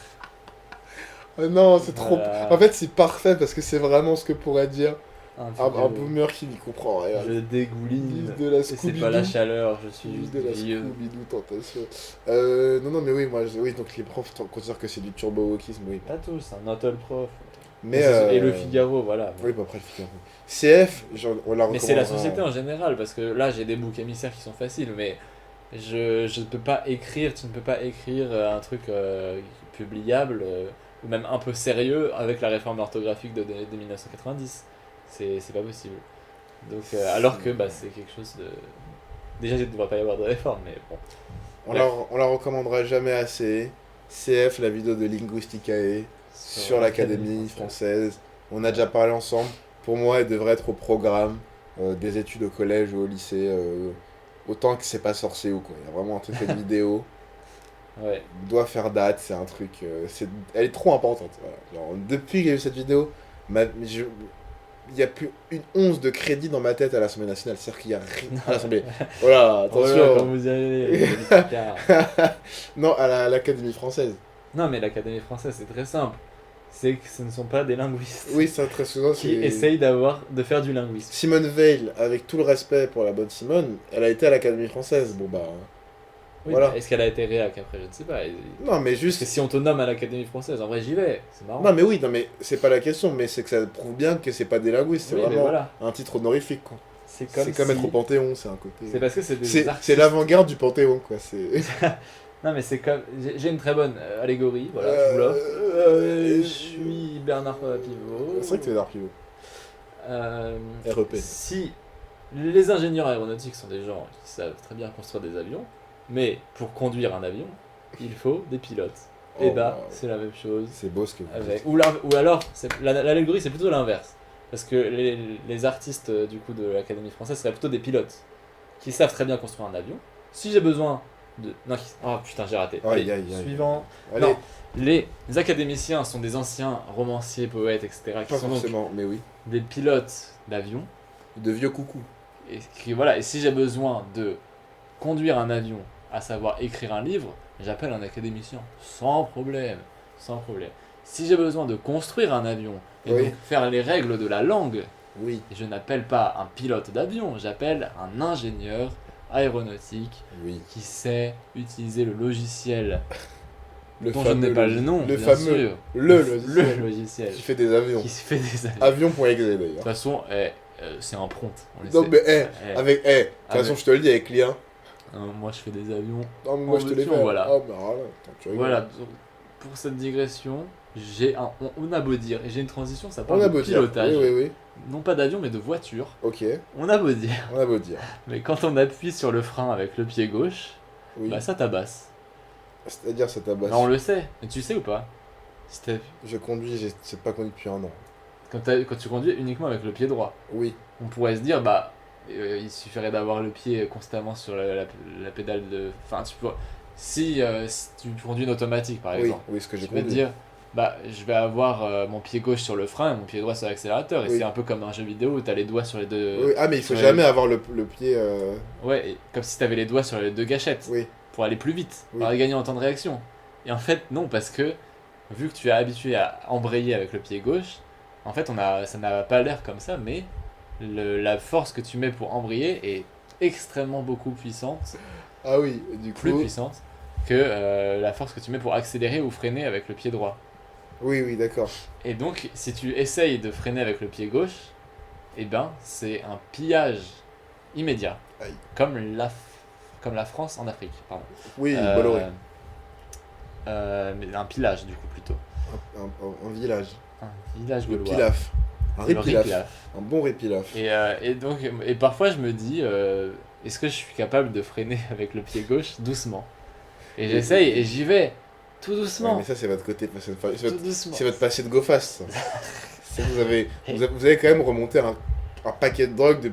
Oh non, c'est trop... Voilà. En fait, c'est parfait parce que c'est vraiment ce que pourrait dire Un un vieux. boomer qui n'y comprend rien. Je dégouline. L'île de la Et c'est pas la Scooby-Doo. chaleur, je suis L'île juste de la vieux. Scooby-Doo tentation. Non, mais oui, oui, donc les profs considèrent que c'est du turbo-wokisme, oui. Pas tous, hein, not all prof. Mais, Et le Figaro, voilà. Oui, bah après le Figaro. CF, on la Mais c'est la recommandera. société en général, parce que là j'ai des boucs émissaires qui sont faciles, mais je ne peux pas écrire, tu ne peux pas écrire un truc publiable ou même un peu sérieux avec la réforme orthographique de 1990. C'est pas possible. Donc, alors que bah, c'est quelque chose de. Déjà, il ne devrait pas y avoir de réforme, mais bon. On la recommandera jamais assez. CF, la vidéo de Linguisticae sur l'Académie française. On a déjà parlé ensemble. Pour moi, elle devrait être au programme des études au collège ou au lycée. Autant que c'est pas sorcier ou quoi. Il y a vraiment un truc de vidéo. Ouais. Doit faire date, c'est un truc. Elle est trop importante. Voilà. Genre, depuis que j'ai vu cette vidéo, il n'y a plus une once de crédit dans ma tête à l'Assemblée nationale. C'est-à-dire qu'il n'y a rien à l'Assemblée. Voilà, Oh là, attention. quand vous y allez, les Picard. Non, à l'Académie française. Non, mais l'Académie française, c'est très simple. C'est que ce ne sont pas des linguistes Oui, ça très souvent. qui essayent de faire du linguisme. Simone Veil, avec tout le respect pour la bonne Simone, elle a été à l'Académie française. Bon bah. Oui, Voilà. mais est-ce qu'elle a été réac après? Je ne sais pas. Non, mais Parce juste. que si on te nomme à l'Académie française, en vrai, j'y vais. C'est marrant. Non, mais oui, non, mais c'est pas la question, mais c'est que ça prouve bien que c'est pas des linguistes, c'est Oui, mais vraiment voilà. un titre honorifique, quoi. C'est C'est comme être au Panthéon, c'est un côté. C'est parce que c'est des C'est artistes. l'avant-garde du Panthéon, quoi. C'est. Non, mais c'est comme. J'ai une très bonne allégorie, voilà, je vous l'offre. Je suis Bernard Pivot. C'est vrai que tu es Dark Pivot. REP. Si les ingénieurs aéronautiques sont des gens qui savent très bien construire des avions, mais pour conduire un avion, il faut des pilotes. Et Oh, bah, wow. c'est la même chose. C'est beau ce que vous Avec... dites. Ou alors, l'allégorie c'est plutôt l'inverse. Parce que les artistes du coup de l'Académie française seraient plutôt des pilotes qui savent très bien construire un avion. Si j'ai besoin de. Non, oh putain, j'ai raté. Aïe, Allez, aïe, aïe. suivant. Allez, Non, les académiciens sont des anciens romanciers, poètes, etc. qui pas sont donc forcément, mais oui. des pilotes d'avion. De vieux coucou. Voilà, et si j'ai besoin de conduire un avion, à savoir écrire un livre, j'appelle un académicien. Sans problème. Sans problème. Si j'ai besoin de construire un avion et Oui. donc faire les règles de la langue, Oui. je n'appelle pas un pilote d'avion, j'appelle un ingénieur aéronautique Oui. qui sait utiliser le logiciel Le dont je n'ai pas le nom, Le bien fameux. sûr. Le Le logiciel. logiciel Qui fait des avions. qui fait des avions. Avion.exe De d'ailleurs. toute façon, c'est un prompt. On le Non sait. mais Eh, de toute façon je te le dis avec lien. moi je fais des avions. Non mais moi je te l'ai Convention, fait. voilà. Ah bah voilà, attends, tu rigoles. Voilà, donc, pour cette digression, on a beau dire, et j'ai une transition, ça On parle a de beau dire. pilotage, Oui, oui, oui. non pas d'avion mais de voiture, Ok, on a beau dire, on a beau dire. mais quand on appuie sur le frein avec le pied gauche, Oui. bah ça tabasse. C'est-à-dire ça tabasse. Bah, on le sait, mais tu sais ou pas? Si Je conduis, j'ai pas conduit depuis un an. quand tu conduis uniquement avec le pied droit, Oui. on pourrait se dire, bah, il suffirait d'avoir le pied constamment sur la pédale de... Enfin, si tu conduis une automatique par Oui, exemple, oui, ce que j'ai tu vas te conduit. dire, bah, je vais avoir mon pied gauche sur le frein et mon pied droit sur l'accélérateur. Et Oui. c'est un peu comme un jeu vidéo où t'as les doigts sur les deux. Oui. Ah mais il faut sur jamais avoir le pied... Ouais, et comme si t'avais les doigts sur les deux gâchettes Oui. pour aller plus vite, Oui. pour gagner en temps de réaction. Et en fait, non, parce que vu que tu es habitué à embrayer avec le pied gauche, en fait, ça n'a pas l'air comme ça, mais la force que tu mets pour embrayer est extrêmement beaucoup puissante, Ah oui, du plus coup. puissante, que la force que tu mets pour accélérer ou freiner avec le pied droit. Oui, d'accord. Et donc, si tu essayes de freiner avec le pied gauche, eh ben, c'est un pillage immédiat. Aïe. Comme la France en Afrique, pardon. Oui, Euh, Bolloré. mais un pillage, du coup, plutôt. Un village. Un village Le gaulois. pilaf. Un Le ripilaf. ripilaf. Un bon ripilaf. Et donc, et parfois, je me dis, est-ce que je suis capable de freiner avec le pied gauche doucement? Et j'essaye, et j'y vais, tout Ouais, doucement. mais ça, c'est votre côté. C'est Tout votre, doucement. c'est votre passé de go fast. Ça. Vous avez quand même remonté un paquet de drogue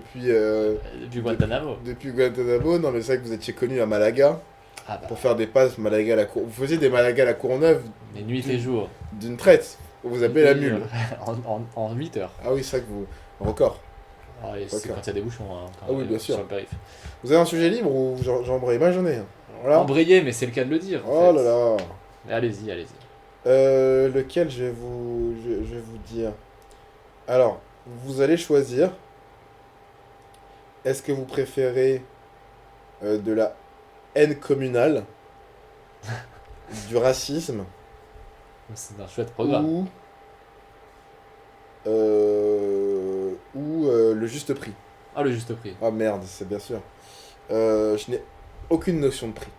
Du Guantanamo. depuis Guantanamo. Non, mais c'est vrai que vous étiez connu à Malaga Ah bah, pour faire des passes Malaga à la Cour. Vous faisiez des Malaga à la Courneuve mais nuit et jour. d'une traite. Vous appelez la Oui, mule. en 8 heures. Ah oui, c'est vrai que vous. Record. Ah, et c'est D'accord. quand il y a des bouchons. Hein, quand Ah oui, on est bien sûr. Sur le périph'. Vous avez un sujet libre ou j'embraye? Moi, j'en ai un. Voilà. Embrayé, mais c'est le cas de le dire. en Oh fait. là là. Mais allez-y, allez-y. Lequel je vais vous dire. Alors, vous allez choisir. Est-ce que vous préférez de la haine communale, du racisme C'est un chouette programme. ou le juste prix? Ah, le juste prix. Ah merde, c'est bien sûr. Je n'ai aucune notion de prix.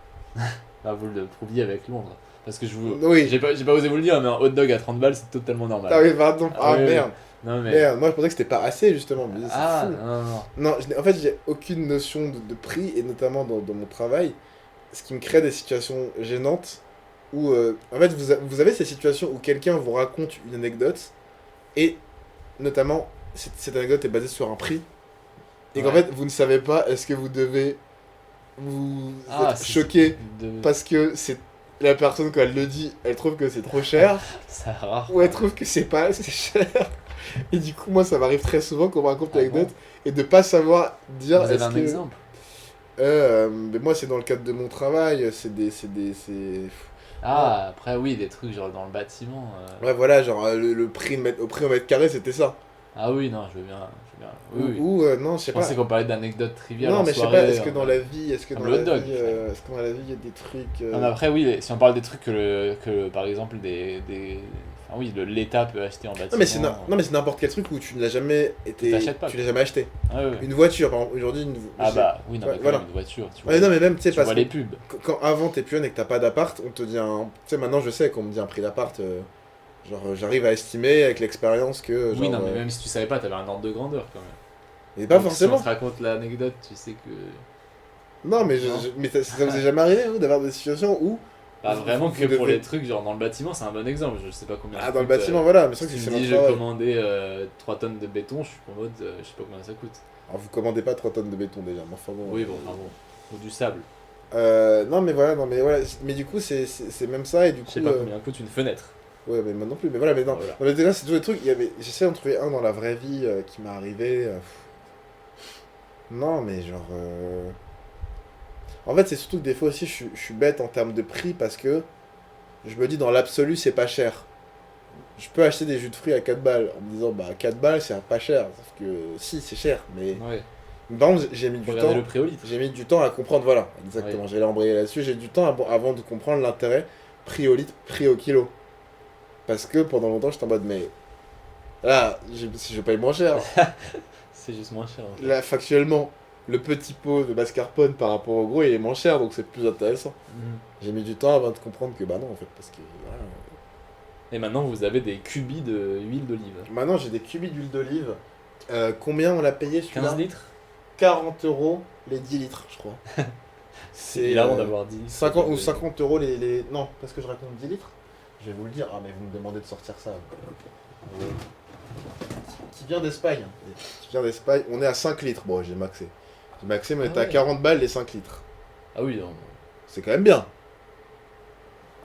Ah, vous le prouviez avec Londres. Parce que je vous. Oui. J'ai pas osé vous le dire, mais un hot dog à 30 balles, c'est totalement normal. Ah oui, pardon. Ah Ah oui, oui. merde. Non, mais. Merde, moi je pensais que c'était pas assez justement. Mais c'est Ah, fou. non, non, non. Non, en fait, j'ai aucune notion de prix, et notamment dans mon travail, ce qui me crée des situations gênantes où, en fait, vous avez ces situations où quelqu'un vous raconte une anecdote, et notamment, cette anecdote est basée sur un prix, et qu'en Ouais. fait, vous ne savez pas, est-ce que vous devez vous Ah, être c'est- choqué De... parce que c'est la personne, quand elle le dit, elle trouve que c'est trop cher, C'est rare. ou elle trouve que c'est pas assez cher. Et du coup, moi, ça m'arrive très souvent qu'on me raconte Ah l'anecdote bon et de pas savoir dire Vous avez est-ce un que... exemple? Mais moi, c'est dans le cadre de mon travail, Ah, après, oui, des trucs genre dans le bâtiment. Ouais, voilà, genre le prix, au prix au mètre carré, c'était ça. Ah oui, non, je veux bien. Oui, oui. Ou, non, je sais Je pas. pensais qu'on parlait d'anecdotes triviales. Non, en mais je sais soirée, pas, est-ce que dans la vie, comme le hot dog, est-ce que dans la vie, il y a des trucs... Non, mais après, oui, si on parle des trucs que par exemple, Enfin, oui, l'État peut acheter en bâtiment. Non, mais c'est n'importe quel truc où tu ne l'as jamais été... t'achètes pas, Tu l'as jamais acheté. Ah, ouais, ouais. Une voiture, par exemple, aujourd'hui... Ah bah, oui, non, mais Ouais, quand voilà. même, une voiture. Tu Ouais, non, mais même, tu sais, tu parce vois que les pubs. quand avant t'es plus jeune et que t'as pas d'appart, on te dit un... Tu sais, maintenant, je sais qu'on me dit un prix d'appart, genre, j'arrive à estimer avec l'expérience que... Oui, genre, non, mais même si tu savais pas, t'avais un ordre de grandeur quand même. Et pas Donc, forcément. Si on te raconte l'anecdote, tu sais que. Non, mais, Non. mais ça vous est jamais arrivé, vous, d'avoir des situations où... Pas Vous- vraiment vous que pour devez- les trucs, genre dans le bâtiment, c'est un bon exemple. Je sais pas combien. Ah, ça dans le coûte, bâtiment, voilà, mais c'est vrai Si que tu c'est me dis notre j'ai travail. commandé 3 tonnes de béton, je suis en mode je sais pas combien ça coûte. Alors, vous commandez pas 3 tonnes de béton déjà, mais enfin bon. Oui, bon, pardon. Ou du sable. Non, mais voilà, mais du coup, c'est même ça, et du coup. Je sais pas combien coûte une fenêtre. Ouais, mais moi non plus, mais voilà, mais non. Voilà. Non, mais déjà, c'est tous les trucs, j'essaie d'en trouver un dans la vraie vie qui m'est arrivé. Non, mais genre. En fait, c'est surtout que des fois aussi, je suis bête en termes de prix parce que je me dis dans l'absolu, c'est pas cher. Je peux acheter des jus de fruits à 4 balles en me disant, bah 4 balles, c'est pas cher. Sauf que si, c'est cher, mais. Ouais. Par contre, j'ai mis Faut du regarder temps. le prix au litre. J'ai mis du temps à comprendre, voilà, exactement, Oui. j'allais embrayer là-dessus, j'ai du temps avant de comprendre l'intérêt, prix au litre, prix au kilo. Parce que pendant longtemps, j'étais en mode, mais là, si je paye moins cher, C'est juste moins cher. En fait. là, factuellement, le petit pot de mascarpone par rapport au gros, il est moins cher, donc c'est plus intéressant. Mhm. J'ai mis du temps avant de comprendre que, bah non, en fait, parce que, voilà. Et maintenant, vous avez des cubis d'huile d'olive. Maintenant, j'ai des cubis d'huile d'olive. Combien on l'a payé celui-là 15 litres 40 € les 10 litres, je crois. C'est hilarant d'avoir dit. 50 ou 50 € les... Non, parce que je raconte 10 litres. Je vais vous le dire. Ah, mais vous me demandez de sortir ça. Qui vient d'Espagne. Qui vient d'Espagne. On est à 5 litres. Bon, j'ai maxé. J'ai maxé, mais on Ah était à ouais. 40 balles les 5 litres. Ah oui, non. C'est quand même bien.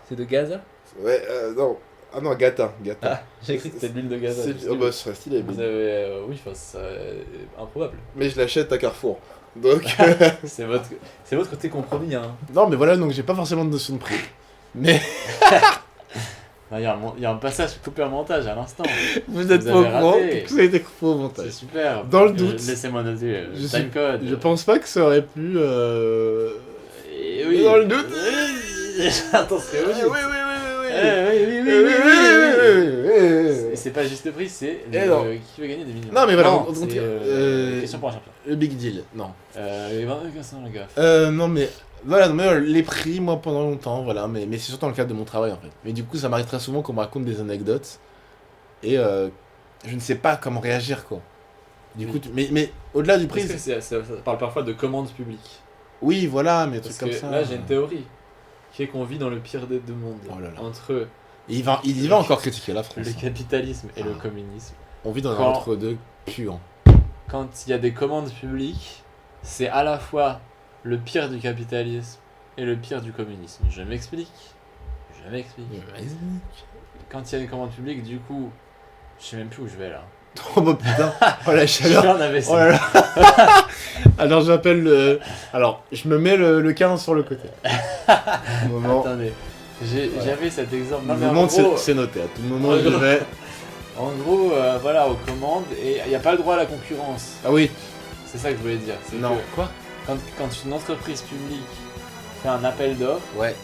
C'est de Gaza Ouais, non. Ah non, Gata. Ah, j'ai cru que c'était de l'huile de Gaza. Oh bah, ce serait stylé. Vous Mais, avez. Oui, enfin, c'est improbable. mais je l'achète à Carrefour. Donc... C'est votre côté compromis, hein. non, mais voilà, donc j'ai pas forcément de notion de prix. Mais... Il y a un passage coupé en montage à l'instant. Vous êtes Vous pas au avez courant raté. que ça a été coupé au C'est montage. super. Dans le doute. Laissez-moi noter Je le timecode. Je pense pas que ça aurait pu. Et oui. Dans le doute. Attends, c'est Oui, logique. oui, oui, oui, Et oui. c'est pas juste prix, c'est Eh non. qui veut gagner des millions. Non, mais voilà, Non, on c'est, tire, question pour un champion. Le big deal, non. Les 25 les gars. Non, mais voilà, mais les prix, moi, pendant longtemps, voilà, mais c'est surtout dans le cadre de mon travail, en fait. Mais du coup, ça m'arrive très souvent qu'on me raconte des anecdotes, et je ne sais pas comment réagir, quoi. Du coup, mais au-delà du prix, Parce que ça parle parfois de commandes publiques. oui, voilà, mais des Parce trucs que comme ça. là, j'ai une théorie qui est qu'on vit dans le pire des deux mondes. Oh là là. Entre Il y va encore critiquer la France. le capitalisme et le communisme. On vit dans un Quand- entre-deux puant. Quand il y a des commandes publiques, c'est à la fois le pire du capitalisme et le pire du communisme. Je m'explique. Quand il y a des commandes publiques, du coup, je sais même plus où je vais là. Oh bah putain, oh la Je chaleur. suis en AVC. Oh là là. Alors j'appelle le... Alors, je me mets le 15 sur le côté. Au moment, Attendez, Voilà. j'avais cet exemple. au Non, mais en moment gros, c'est noté. À tout moment, en je gros- vais... voilà, aux commandes, et il n'y a pas le droit à la concurrence. Ah oui. C'est ça que je voulais dire. C'est Non. que Quoi? quand une entreprise publique fait un appel d'offres, Ouais.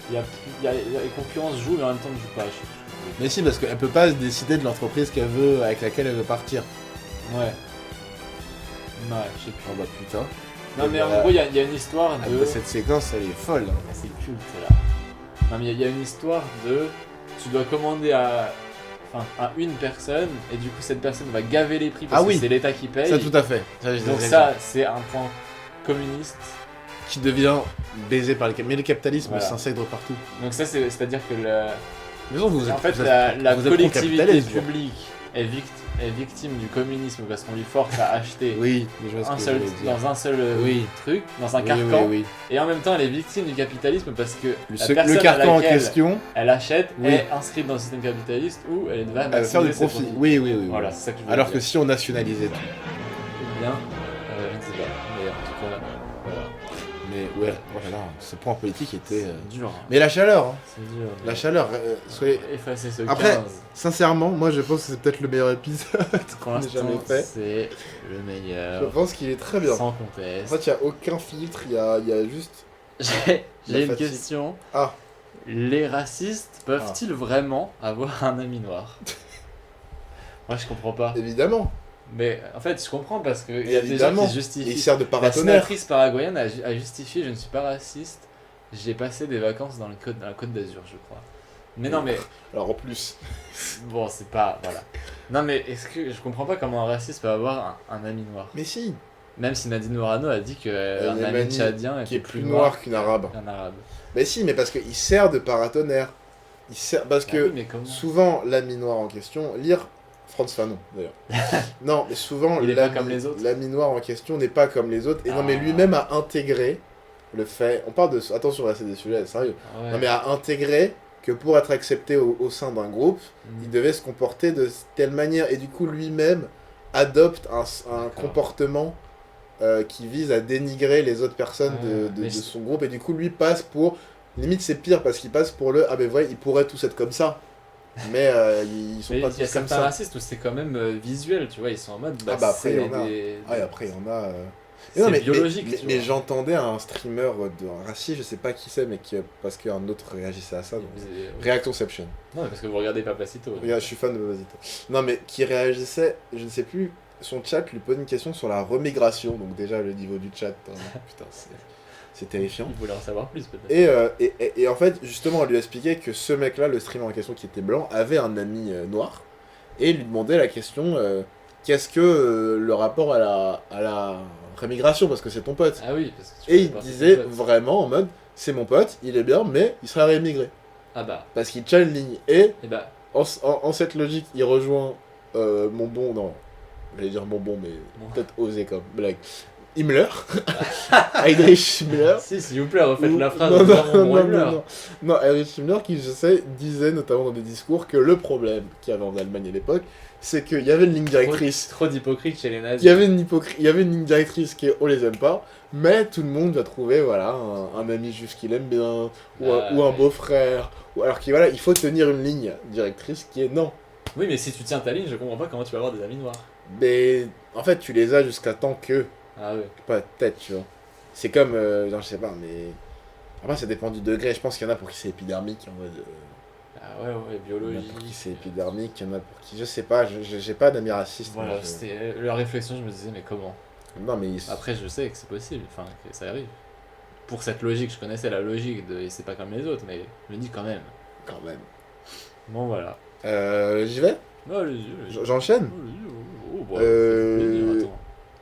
il y a les concurrences jouent, mais en même temps ne jouent pas. Je sais plus. Mais si, parce qu'elle peut pas se décider de l'entreprise qu'elle veut, avec laquelle elle veut partir. Ouais. Ouais, je sais plus. Oh bah putain. Non, mais en Voilà. gros, il y a une histoire Ah de. bah, cette séquence, elle est folle. C'est culte là. Non, mais il y a une histoire de. Tu dois commander à une personne, et du coup, cette personne va gaver les prix parce Ah oui. que c'est l'État qui paye. Ça, tout à fait. Ça, je Donc, les ai ça, c'est un point communiste. qui devient baisé par le capitalisme. Mais le capitalisme Voilà. s'intègre partout. Donc, ça, c'est-à-dire que Mais non, vous êtes, en fait, vous êtes- la vous êtes collectivité pro-capitaliste, vous. publique est victime du communisme parce qu'on lui force à acheter Oui, mais je vois ce que vous voulez dire. dans un seul Oui. truc, dans un Oui, carcan. oui, oui. Et en même temps, elle est victime du capitalisme parce que la Le personne carton à en laquelle question, elle achète Oui. est inscrite dans le système capitaliste où elle va elle va faire maximiser du ses profit. profits. Oui, oui, oui. Voilà, c'est ça que je voulais Alors dire. que si on nationalisait tout. Eh bien, je ne sais pas. Mais en tout cas, voilà. Mais ouais, voilà, ce point politique était. C'est dur. Mais la chaleur, hein. C'est dur. La chaleur. Soyez... Effacer ce Après, 15. Sincèrement, moi je pense que c'est peut-être le meilleur épisode Pour qu'on ait l'instant, jamais fait. c'est le Je meilleur. pense qu'il est très bien. Sans En conteste. fait, il n'y a aucun filtre, il y a juste. J'ai La une fatigue. question. Ah. Les racistes peuvent-ils vraiment avoir un ami noir? Moi, je comprends pas. Évidemment. Mais en fait, je comprends parce qu'il y a des gens Évidemment. qui Il justifient. sert de La paratonnerre. sénatrice paraguayenne a justifié je ne suis pas raciste. J'ai passé des vacances dans la Côte d'Azur, je crois. Mais non, mais Alors en plus. bon, c'est pas. Voilà. Non, mais est-ce que je comprends pas comment un raciste peut avoir un ami noir? Mais si, Même si Nadine Morano a dit qu'un ami Yamani, tchadien qui est était plus noir qu'une arabe. qu'un arabe. Mais si, mais parce qu'il sert de paratonnerre. Il sert... Parce Ah que oui, mais comment? souvent, l'ami noir en question, lire Franz Fanon d'ailleurs. Non, mais souvent, Il est pas comme les autres. l'ami noir en question n'est pas comme les autres. Et non, mais Ah. lui-même a intégré le fait. On parle de. Attention, là, c'est des sujets sérieux. Ah ouais. Non, mais a intégré que pour être accepté au sein d'un groupe, il devait se comporter de telle manière. Et du coup, lui-même adopte un D'accord. comportement qui vise à dénigrer les autres personnes Ah, de mais son groupe. Et du coup, lui passe pour. Limite, c'est pire parce qu'il passe pour le. Ah, ben ouais, ils pourraient tous être comme ça. Mais ils sont Mais pas il y a tous comme certains ça. racistes où c'est quand même visuel, tu vois, ils sont en mode. Ah bah après, c'est il y en a. des- Ah, et après, il y en a. C'est Non, mais, biologique, mais, tu mais vois. j'entendais un streamer un raciste, je sais pas qui c'est, mais parce qu'un autre réagissait à ça. Donc... Vous- Reactionception. Non, mais parce que vous regardez Papacito. Regarde, je suis fan de Babasito. Non, mais qui réagissait, je ne sais plus, son chat lui pose une question sur la remigration. Donc, déjà, le niveau du chat, putain, c'est terrifiant. Il voulait en savoir plus peut-être. Et en fait, justement, on lui a expliqué que ce mec-là, le streamer en question qui était blanc, avait un ami noir. Et il lui demandait la question qu'est-ce que le rapport à la remigration, parce que c'est ton pote. Ah oui, parce que tu Et fais il partie disait du pote. vraiment en mode c'est mon pote, il est bien, mais il sera rémigré. Ah bah, Parce qu'il tient une ligne. Et et bah, en cette logique, il rejoint mon bon. Non, j'allais dire mon bon, mais Bon. peut-être osé comme blague. Himmler. Heinrich Himmler. Si, s'il vous plaît, refaites la phrase Non, en disant non, mon non, Himmler. non, non. Non, Heinrich Himmler, qui, je sais, disait notamment dans des discours que le problème qu'il y avait en Allemagne à l'époque, c'est qu'il y avait une ligne directrice. Trop d'hypocrite chez les nazis. Il y avait une ligne directrice qui est on les aime pas, mais tout le monde va trouver voilà un ami juif qu'il aime bien, ou un beau-frère, ou alors qu'il voilà, il faut tenir une ligne directrice qui est non. Oui, mais si tu tiens ta ligne, je comprends pas comment tu vas avoir des amis noirs. Mais en fait, tu les as jusqu'à temps que, Ah ouais. pas peut-être, tu vois. C'est comme, non, je sais pas, mais après ça dépend du degré. Je pense qu'il y en a pour qui c'est épidermique en mode. Ah ouais, Il y en biologie. a pour qui c'est épidermique, il y en a pour qui je sais pas. J'ai pas d'amis racistes. Voilà, moi, je- c'était la réflexion, je me disais, mais comment? Non mais Après, je sais que c'est possible, enfin, que ça arrive. Pour cette logique, je connaissais la logique de et c'est pas comme les autres, mais je me dis quand même. quand même. Bon, voilà. J'y vais. Oh, allez-y, allez-y. J'enchaîne. Oh, allez-y, oh, bah, Euh, ça fait plaisir, attends.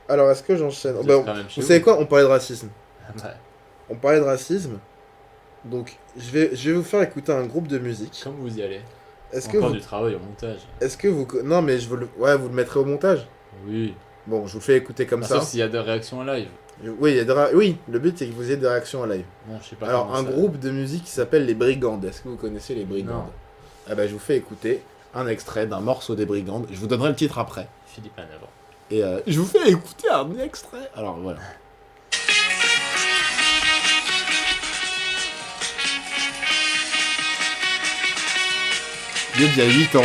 Alors est-ce que j'enchaîne? Vous Bah, êtes quand même chez vous savez quoi? On parlait de racisme. Ouais. On parlait de racisme. Donc je vais vous faire écouter un groupe de musique. Comme vous y allez. Est-ce que Encore vous du travail au montage. non mais ouais, vous le mettrez au montage. Oui. Bon, je vous le fais écouter comme Ah, ça. sauf s'il y a des réactions en live. Oui, oui, le but c'est que vous ayez des réactions en live. Non, je sais pas. Alors comment un ça- groupe de musique qui s'appelle les Brigandes. Est-ce que vous connaissez les Brigandes? Non. Ah bah je vous fais écouter un extrait d'un morceau des Brigandes. Je vous donnerai le titre après. Philippe Manavant. Et je vous fais écouter un extrait. Alors voilà. Il y a 8 ans,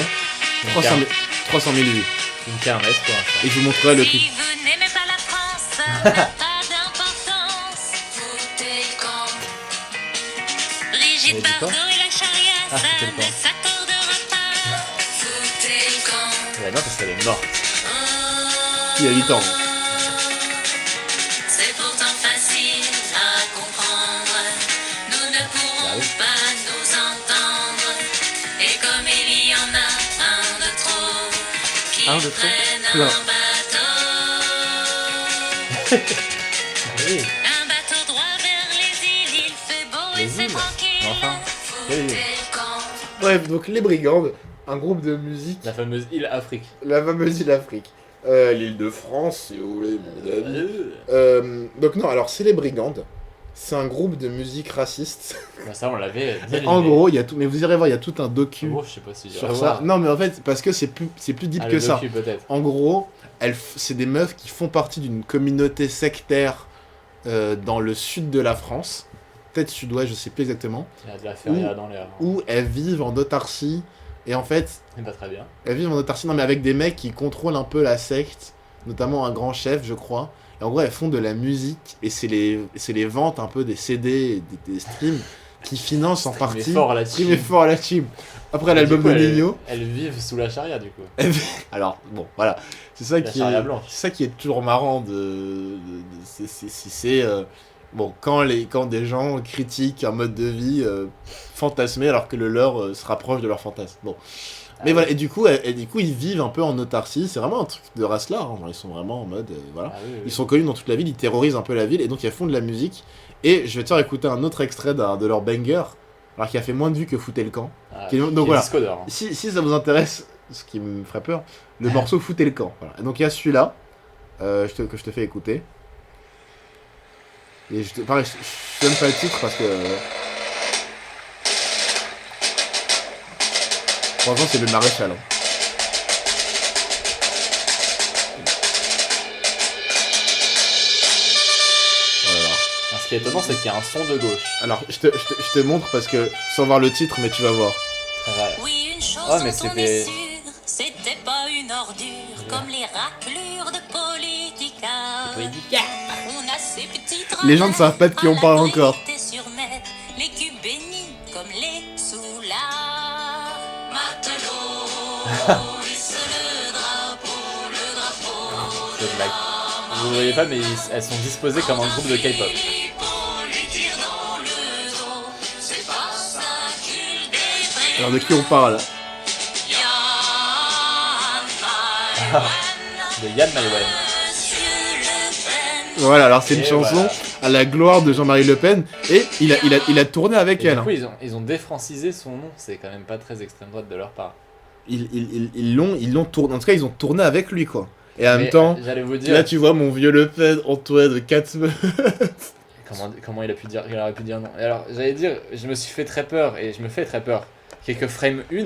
300 000 vues. Une kermesse pour l'instant. Et je vous montrerai le clip. Si vous n'aimez pas la France, ça n'a pas d'importance. Foutez le camp. Brigitte Elle a dit quoi Bardot et la charia, Ah, ça foutez le ne camp. s'accordera pas. Foutez le camp. Ouais, non, parce qu'elle est morte. Il y a 8 ans. C'est pourtant facile à comprendre. Nous ne pourrons Ah oui. pas nous entendre. Et comme il y en a un de trop qui Un de trop prennent Plein. un bateau. Oui. Un bateau droit vers les îles, il fait beau Les et c'est îles. tranquille. Mais enfin, Foutez quelle île le camp. Bref, donc les Brigandes, un groupe de musique, La fameuse île Afrique. la fameuse île Afrique. L'île de France, si vous voulez, mon ami. Donc non, alors c'est les Brigandes. C'est un groupe de musique raciste. Bah, ça, on l'avait dit. En gros, il y a tout, mais vous irez voir, il y a tout un docu Oh, je sais pas si j'irai sur ça. voir. Non, mais en fait, parce que c'est plus deep Ah, que le ça. docu, peut-être. En gros, c'est des meufs qui font partie d'une communauté sectaire dans le sud de la France, peut-être sud-ouest, je sais plus exactement, Il y a de la feria dans l'air. où elles vivent en autarcie. Et en fait, C'est pas très bien. elles vivent en autarcie, non mais avec des mecs qui contrôlent un peu la secte, notamment un grand chef, je crois. Et en gros, elles font de la musique, et c'est les ventes un peu des CD, et des streams, qui financent en Mais partie. fort à la Stream team. est fort à la team. Après l'album de Nino. Elles vivent sous la charia, du coup. Alors, bon, voilà. C'est ça, La qui charia est, blanche. c'est ça qui est toujours marrant bon, quand des gens critiquent un mode de vie fantasmé alors que le leur se rapproche de leur fantasme. Bon. Mais voilà, et du coup, ils vivent un peu en autarcie. C'est vraiment un truc de race là. Genre, ils sont vraiment en mode. Voilà. Ah, oui, oui. Ils sont connus dans toute la ville, ils terrorisent un peu la ville et donc ils font de la musique. Et je vais te faire écouter un autre extrait de leur banger, alors qui a fait moins de vues que Foutez le camp. Ah, donc qui est voilà. disco d'or, hein. Si ça vous intéresse, ce qui me ferait peur, le morceau Foutez le camp. Voilà. Et donc il y a celui-là que je te fais écouter. Et pareil, je donne pas le titre parce que. Franchement, c'est le maréchal. Hein. Voilà. Alors, ce qui est étonnant, c'est qu'il y a un son de gauche. Alors, je te montre parce que, sans voir le titre, mais tu vas voir. Très rare. Oui, une chose Ah, mais dont on c'était- est sûr, c'était pas une ordure comme les raclures de Politica. On a ces petits Les gens ne savent pas de qui on parle encore. Les culs bénis comme les soulards. Matelot, hisse le drapeau, C'est de blague. Vous voyez pas, mais elles sont disposées comme un groupe de K-pop. pour lui tire dans le dos. C'est pas ça qu'il déprime. Alors, de qui on parle? De Yann Maïwen. Voilà, alors c'est une Et chanson voilà. à la gloire de Jean-Marie Le Pen. Et il a tourné avec Et elle. du Hein. coup, ils ont défrancisé son nom. C'est quand même pas très extrême droite de leur part. Ils l'ont tourné. En tout cas, ils ont tourné avec lui, quoi. Et en Mais, même temps, j'allais vous dire. là tu vois mon vieux Le Pen entouré de 4 meufs. Comment il aurait pu dire non. Et alors, j'allais dire, je me suis fait très peur, et je me fais très peur. Quelques frames 1.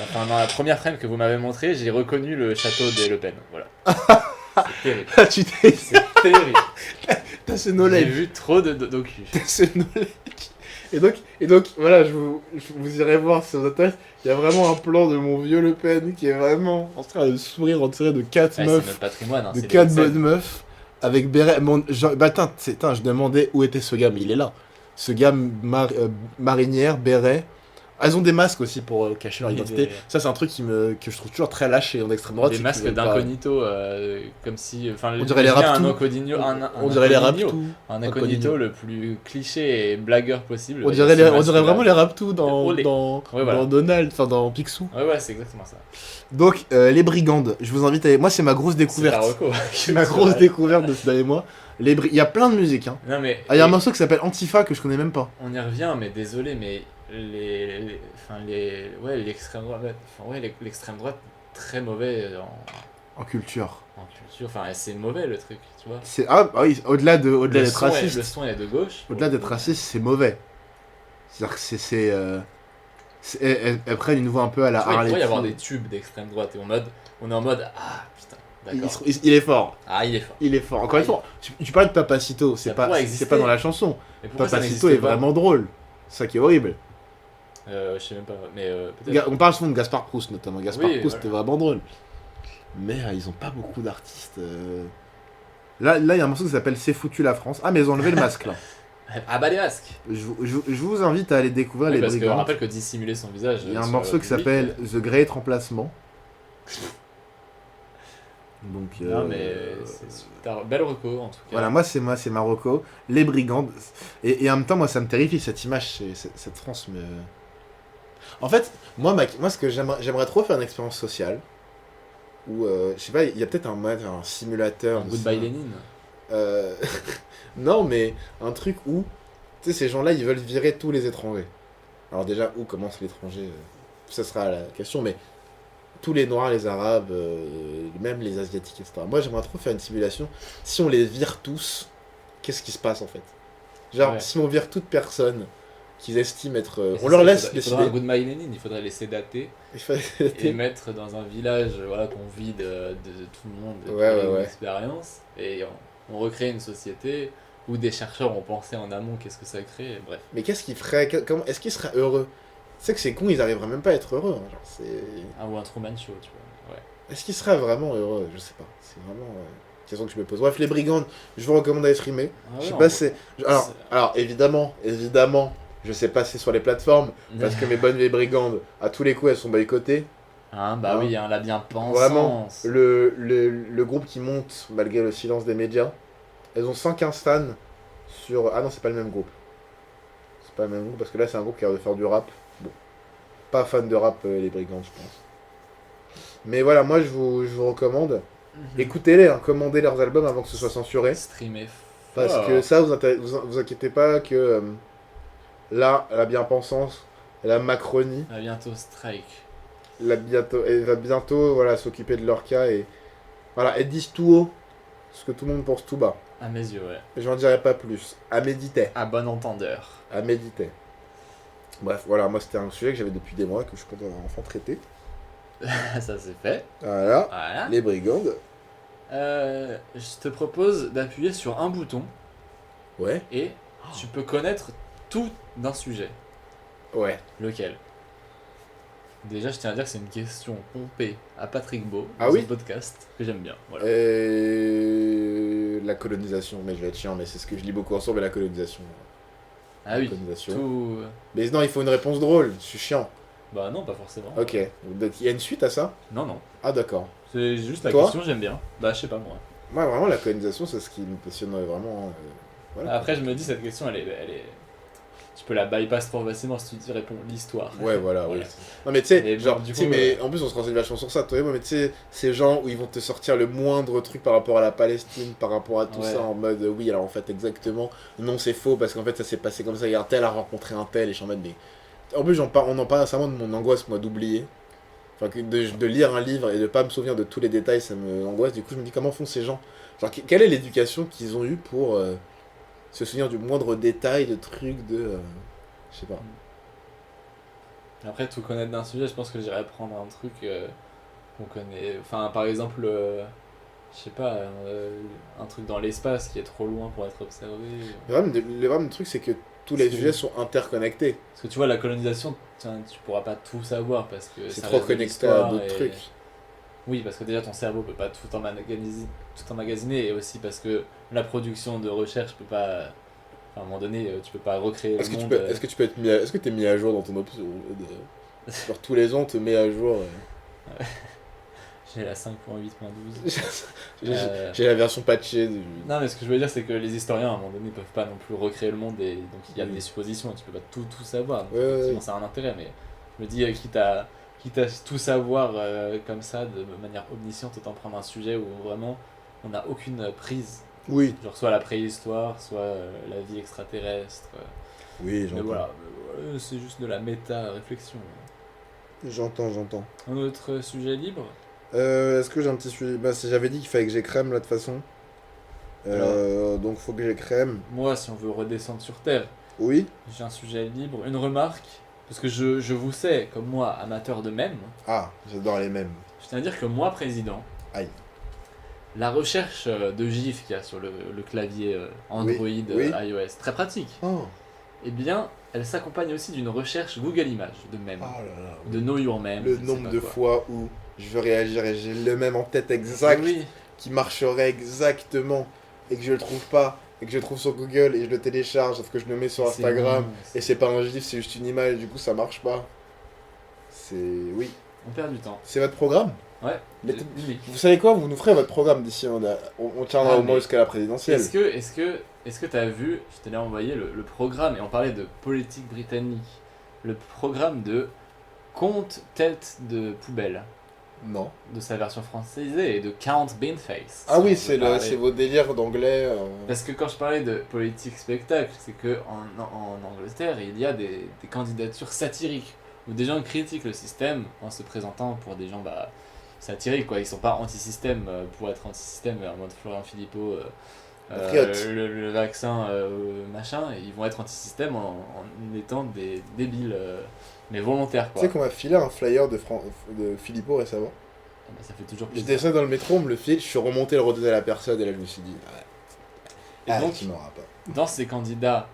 Enfin, dans la première frame que vous m'avez montré, j'ai reconnu le château des Le Pen. Voilà. C'est terrible. Tu t'es... C'est terrible. T'as ce J'ai knowledge. vu trop de docu. Ce knowledge. Et donc, voilà, je vous irez voir si ça vous intéresse. Il y a vraiment un plan de mon vieux Le Pen qui est vraiment en train de sourire entouré de 4 Ouais, c'est meufs. notre patrimoine. Hein, De c'est 4 les bonnes scènes. meufs. Avec béret. Je demandais où était ce gars, mais il est là. Ce gars marinière, béret. Ah, ils ont des masques aussi pour cacher leur Et identité. des- Ça, c'est un truc que je trouve toujours très lâché en extrême droite. Des c'est masques qu'ils veulent pas- d'incognito, comme si. Enfin, On dirait les imaginez Raptous. un incognito. On dirait les incognito. Raptous. Un incognito le plus cliché et blagueur possible. On avec dirait, ces on dirait masques-là. vraiment les Raptous dans, Olé. dans, Ouais, voilà. dans Donald, enfin dans Picsou. Ouais, c'est exactement ça. Donc, les Brigandes, je vous invite à aller. Moi, c'est ma grosse C'est découverte. ta reco. C'est ma grosse découverte de ce dernier mois. Il y a plein de musique. Hein. Non, mais. Ah, il y a un morceau qui s'appelle Antifa que je connais même pas. On y revient, mais désolé, mais l'extrême droite, l'extrême droite, très mauvais En culture. en culture. Enfin, c'est mauvais le truc, tu vois. Oui, au-delà Le d'être son est- raciste. Le son est de gauche. Au-delà d'être raciste, c'est mauvais. C'est-à-dire que elles prennent une voix un peu à la Tu vois, il Harley pourrait y avoir Quinn. des tubes d'extrême droite et on est en mode ah putain, d'accord. Il est fort. Ah, il est fort. Il est fort. Encore une fois, tu parles de Papacito, c'est Ça pas, pourrait c'est exister. pas dans la chanson. Mais pourquoi ça Papacito n'existe est pas vraiment drôle. C'est ça qui est horrible. Je sais même pas, mais peut-être. On parle souvent de Gaspard Proust notamment. Gaspard Oui, Proust voilà. était vraiment drôle. Mais ils ont pas beaucoup d'artistes. Là, il y a un morceau qui s'appelle C'est foutu la France. Ah, mais ils ont enlevé le masque là. Ah bah les masques. Je vous invite à aller découvrir Oui, les parce que Brigandes. rappelle que dissimuler son visage. Il y a un sur morceau le qui public, s'appelle The Great Remplacement. Donc, Non mais t'as belle reco en tout cas. voilà, moi c'est Marocco, les Brigandes. Et en même temps, moi ça me terrifie cette image, cette France me. En fait, moi ce que j'aimerais trop faire une expérience sociale. Où, je sais pas, il y a peut-être un simulateur. de Goodbye ça. Lénine. Non, mais un truc où, tu sais, ces gens-là, ils veulent virer tous les étrangers. Alors déjà, où commence l'étranger ça sera la question, mais tous les Noirs, les Arabes, même les Asiatiques, etc. Moi, j'aimerais trop faire une simulation. Si on les vire tous, qu'est-ce qui se passe, en fait? Genre, Ouais. si on vire toute personne qu'ils estiment être... Et on c'est leur ça, laisse il faudra un décider. Goodbye Lénine, il faudrait les sédater Il faut- et mettre dans un village voilà, qu'on vide de tout le monde, de Ouais, toutes les ouais. expériences, et on recrée une société où des chercheurs ont pensé en amont qu'est-ce que ça crée, et bref. Mais qu'est-ce qu'ils feraient? Est-ce qu'ils seraient heureux? Tu sais que c'est con, ils arriveraient même pas à être heureux. Hein. Genre, c'est... Ou un Truman Show, tu vois. Ouais. Est-ce qu'ils seraient vraiment heureux? Je sais pas. C'est vraiment une question que je me pose. Bref, les Brigandes, je vous recommande d'aller streamer. Ah Je sais ouais, pas on- si... Alors, évidemment, je sais pas si c'est sur les plateformes, parce que mes bonnes vieilles Brigandes, à tous les coups, elles sont boycottées. Hein, bah Hein. oui, hein, la bien-pensance. Vraiment, le groupe qui monte, malgré le silence des médias, elles ont 115 stans sur... Ah non, c'est pas le même groupe. C'est pas le même groupe, parce que là, c'est un groupe qui a l'air de faire du rap. Bon, pas fan de rap, les Brigandes, je pense. Mais voilà, moi, je vous recommande. Mhm. Écoutez-les, hein, commandez leurs albums avant que ce soit censuré. Streamer. Parce fort. que ça, vous inquiétez pas que là, la bien-pensance, la Macronie, À bientôt, Strike. elle va bientôt voilà, s'occuper de leur cas et voilà, elles disent tout haut ce que tout le monde pense tout bas. À mes yeux, ouais. Et j'en dirai pas plus. À méditer. À bon entendeur. À méditer. Bref, voilà, moi c'était un sujet que j'avais depuis des mois que je compte avoir enfin traité. Ça c'est fait. Voilà, Voilà. les Brigandes. Je te propose d'appuyer sur un bouton Ouais, et tu peux connaître tout d'un sujet. ouais. Lequel? Déjà, je tiens à dire que c'est une question pompée à Patrick Beau Ah dans oui ce podcast que j'aime bien. Voilà. La colonisation, mais je vais être chiant, mais c'est ce que je lis beaucoup en sourd, mais la colonisation. Ah La oui, colonisation. tout. Mais non, il faut une réponse drôle, je suis chiant. Bah non, pas forcément. Ok, donc il y a une suite à ça? Non, non. Ah d'accord. C'est juste la Toi question, j'aime bien. Bah, je sais pas moi. Moi vraiment la colonisation c'est ce qui me passionnerait vraiment. Voilà. Après, je me dis, cette question, elle est. Tu peux la bypass trop facilement si tu réponds l'histoire. Ouais voilà, Voilà. oui. Non mais tu sais, Et genre, du tu sais, coup, mais en plus on se renseigne vachement sur ça, toi et moi, mais tu sais, ces gens où ils vont te sortir le moindre truc par rapport à la Palestine, par rapport à tout Ouais. ça en mode oui alors en fait exactement, non c'est faux parce qu'en fait ça s'est passé comme ça, et un tel a rencontré un tel et je suis en mode mais... En plus on en parle récemment de mon angoisse moi d'oublier. Enfin, de lire un livre et de pas me souvenir de tous les détails, ça me angoisse. Du coup, je me dis comment font ces gens. Genre, quelle est l'éducation qu'ils ont eue pour se souvenir du moindre détail, de trucs, je sais pas. Après, tout connaître d'un sujet, je pense que j'irais prendre un truc qu'on connaît. Enfin, par exemple, je sais pas, un truc dans l'espace qui est trop loin pour être observé. Le vrai truc, c'est que tous les C'est- sujets sont interconnectés. Parce que tu vois, la colonisation, tu pourras pas tout savoir parce que C'est ça trop reste de connecté à l'histoire d'autres et- trucs. Oui, parce que déjà ton cerveau peut pas tout emmagasiner et aussi parce que la production de recherche peut pas. Enfin, à un moment donné, tu peux pas recréer Est-ce le que, monde. est-ce que tu peux être mis est-ce que t'es mis à jour dans ton option Genre tous les ans, on te met à jour. J'ai la 5.8.12. J'ai Euh, j'ai la version patchée du... Non, mais ce que je veux dire, c'est que les historiens, à un moment donné, peuvent pas non plus recréer le monde et donc il y a Oui. des suppositions et tu peux pas tout savoir. Donc, Ouais, ouais, effectivement, ouais. ça a un intérêt, mais je me dis, quitte à tout savoir comme ça, de manière omnisciente, autant prendre un sujet où vraiment on n'a aucune prise. Oui, Genre, soit la préhistoire, soit la vie extraterrestre. oui, Mais j'entends. voilà, c'est juste de la méta-réflexion. J'entends. Un autre sujet libre? Est-ce que j'ai un petit sujet? Bah, j'avais dit qu'il fallait que j'écrème là de toute façon. Donc faut que j'écrème. Moi, si on veut redescendre sur Terre, Oui. j'ai un sujet libre, une remarque, parce que je vous sais, comme moi, amateur de mèmes, Ah, j'adore les mêmes. je tiens à dire que moi, président, Aïe. la recherche de GIF qu'il y a sur le clavier Android Oui. iOS, très pratique, Oh, eh bien, elle s'accompagne aussi d'une recherche Google Images de mèmes, oh là là. de Know Your Meme. Le je sais nombre pas de quoi. fois où je veux réagir et j'ai le même en tête exact Oui, qui marcherait exactement et que je le trouve pas et que je le trouve sur Google et je le télécharge sauf que je le mets sur c'est Instagram bon, et c'est pas un gif, c'est juste une image, du coup ça marche pas. Oui. on perd du temps. C'est votre programme? Ouais, Mais unique. Vous savez quoi? Vous nous ferez votre programme d'ici. On tiendra Ah, au moins mais jusqu'à la présidentielle. Est-ce que t'as vu, je t'ai envoyé le programme, et on parlait de politique britannique, le programme de Compte tête de poubelle, Non. de sa version françaisée, et de Count Beanface. Ah si oui, on c'est veut parler. c'est vos délires d'anglais. Parce que quand je parlais de politique spectacle, c'est que en Angleterre, il y a des candidatures satiriques, où des gens critiquent le système en se présentant pour des gens satiriques, quoi. Ils sont pas anti-système pour être anti-système, en mode Florian Philippot, Patriote. le vaccin, machin, et ils vont être anti-système en étant des débiles, mais volontaires, Tu quoi. sais qu'on m'a filé un flyer de Philippot récemment. Ah bah, ça fait toujours J'étais plaisir. seul dans le métro, on me le file, je suis remonté le redonner à la personne et là je me suis dit, Et donc, tu m'auras pas. dans ces candidats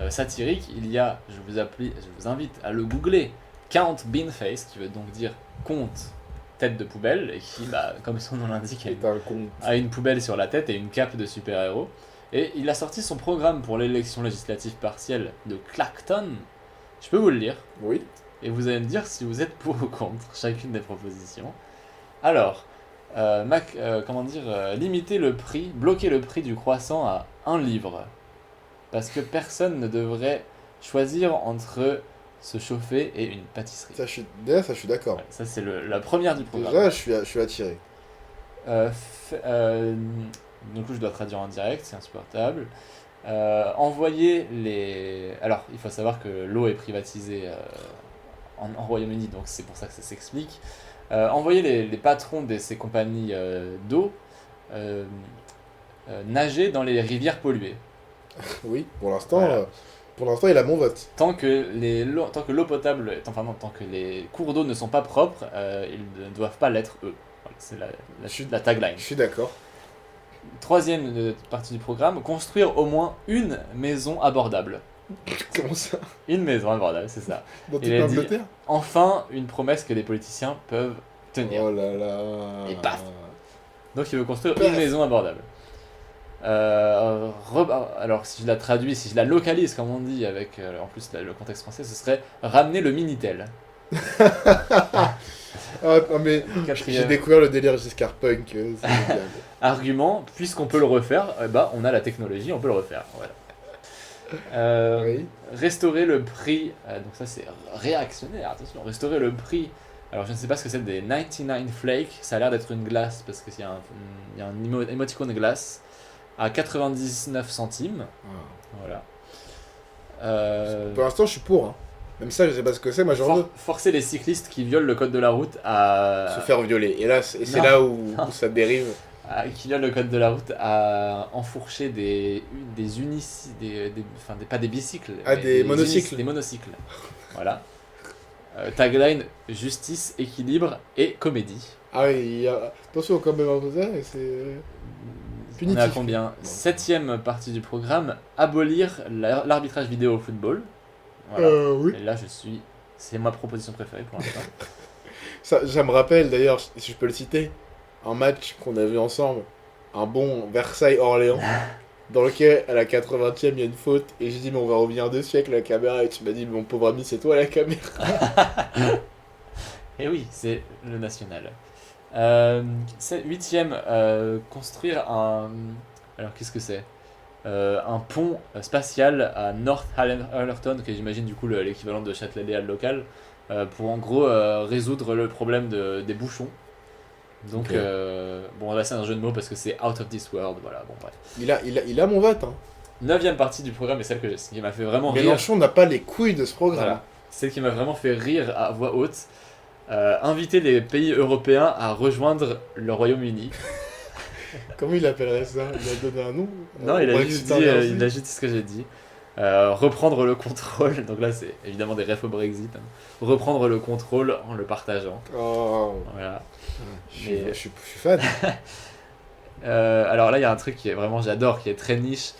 satiriques, il y a, je vous invite à le googler, Count Beanface, qui veut donc dire compte tête de poubelle, et qui, comme son nom l'indique, C'est un con. a une poubelle sur la tête et une cape de super-héros. Et il a sorti son programme pour l'élection législative partielle de Clacton. Je peux vous le lire, Oui. et vous allez me dire si vous êtes pour ou contre chacune des propositions. Alors, limiter le prix, bloquer le prix du croissant à 1 livre. Parce que personne ne devrait choisir entre se chauffer et une pâtisserie. Déjà, ça, je suis d'accord. Ouais, ça, c'est la première du programme. Déjà, je suis attiré. Du coup, je dois traduire en direct, c'est insupportable. Envoyer les... Alors, il faut savoir que l'eau est privatisée en Royaume-Uni, donc c'est pour ça que ça s'explique. Envoyer les patrons de ces compagnies d'eau nager dans les rivières polluées. Oui, pour l'instant, Voilà. il a mon vote. Tant que l'eau potable, tant que les cours d'eau ne sont pas propres, ils ne doivent pas l'être eux. Voilà, c'est la tagline. Je suis d'accord. Troisième partie du programme, construire au moins une maison abordable. Comment ça? Une maison abordable, c'est ça. Dans toute Il a dit- l'Angleterre? Enfin, une promesse que les politiciens peuvent tenir. Oh là là. Et paf. Donc il veut construire Paf. une maison abordable. Alors si je la traduis, si je la localise comme on dit avec en plus le contexte français, ce serait ramener le Minitel. Ah, non, mais j'ai Quatrième découvert le délire Giscard Punk. C'est génial. argument, puisqu'on peut le refaire, on a la technologie, on peut le refaire. Voilà. Oui. Restaurer le prix, donc ça c'est réactionnaire, attention, restaurer le prix. Alors je ne sais pas ce que c'est des 99 Flakes, ça a l'air d'être une glace parce qu'il y a un émoticône glace à 99 centimes. Voilà. Pour l'instant, je suis pour. Hein. Même ça, je sais pas ce que c'est, moi j'en veux. Forcer les cyclistes qui violent le code de la route à... Se faire violer. Et là, c'est Non. là où ça dérive. qui violent le code de la route à enfourcher pas des bicycles. Ah, mais des monocycles. Des monocycles. Voilà. Tagline, justice, équilibre et comédie. Ah oui, attention quand même à ça, c'est On punitif. est à combien? 7ème partie du programme, abolir l'arbitrage vidéo au football. Voilà. Oui. Et là, c'est ma proposition préférée pour l'instant. Ça me rappelle d'ailleurs, si je peux le citer, un match qu'on a vu ensemble, un bon Versailles-Orléans, dans lequel à la 80e il y a une faute, et j'ai dit mais on va revenir dessus avec la caméra, et tu m'as dit mon pauvre ami c'est toi la caméra. Et oui, c'est le national. 8ème, construire un... Alors qu'est-ce que c'est un pont spatial à North Allerton, que j'imagine du coup l'équivalent de Châtelet-Léal local, pour en gros résoudre le problème des bouchons. Donc, Ok. bon là c'est un jeu de mots parce que c'est out of this world, voilà, bon bref. Il a mon vote. Hein. 9ème partie du programme, et celle qui m'a fait vraiment rire, Mélenchon n'a pas les couilles de ce programme. voilà, celle qui m'a vraiment fait rire à voix haute, inviter les pays européens à rejoindre le Royaume-Uni. Comment il appellerait ça? Il a donné un nom? Non, il a Brexit juste Energy. il a juste dit ce que j'ai dit. Reprendre le contrôle, donc là c'est évidemment des refs au Brexit. Hein. Reprendre le contrôle en le partageant. Oh, Voilà. je suis fan. Alors là il y a un truc qui est vraiment j'adore, qui est très niche.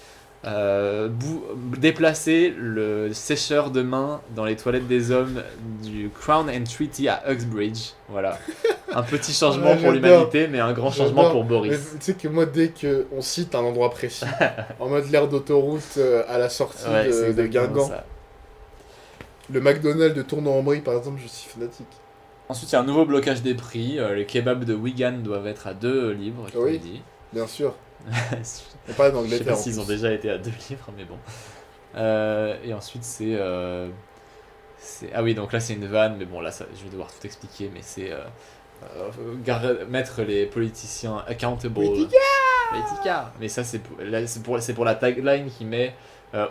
Déplacer le sécheur de main dans les toilettes des hommes du Crown and Treaty à Uxbridge. Voilà. Un petit changement Ouais, pour j'adore. l'humanité, mais un grand changement J'adore. pour Mais Boris. tu sais que moi, dès qu'on cite un endroit précis, en mode l'aire d'autoroute à la sortie Ouais, c'est de exactement Guingamp, ça. le McDonald's de Tournon-en-Brie par exemple, je suis fanatique. Ensuite, il y a un nouveau blocage des prix. Les kebabs de Wigan doivent être à 2 livres, je Oui. te dit. Bien sûr. Je On parle sais d'Angleterre. pas en s'ils ont plus. déjà été à 2 livres, mais bon. Et ensuite, ah oui, donc là, c'est une vanne, mais bon, là, je vais devoir tout expliquer, mais c'est mettre les politiciens accountable. Politica. Mais ça, c'est pour la tagline qui met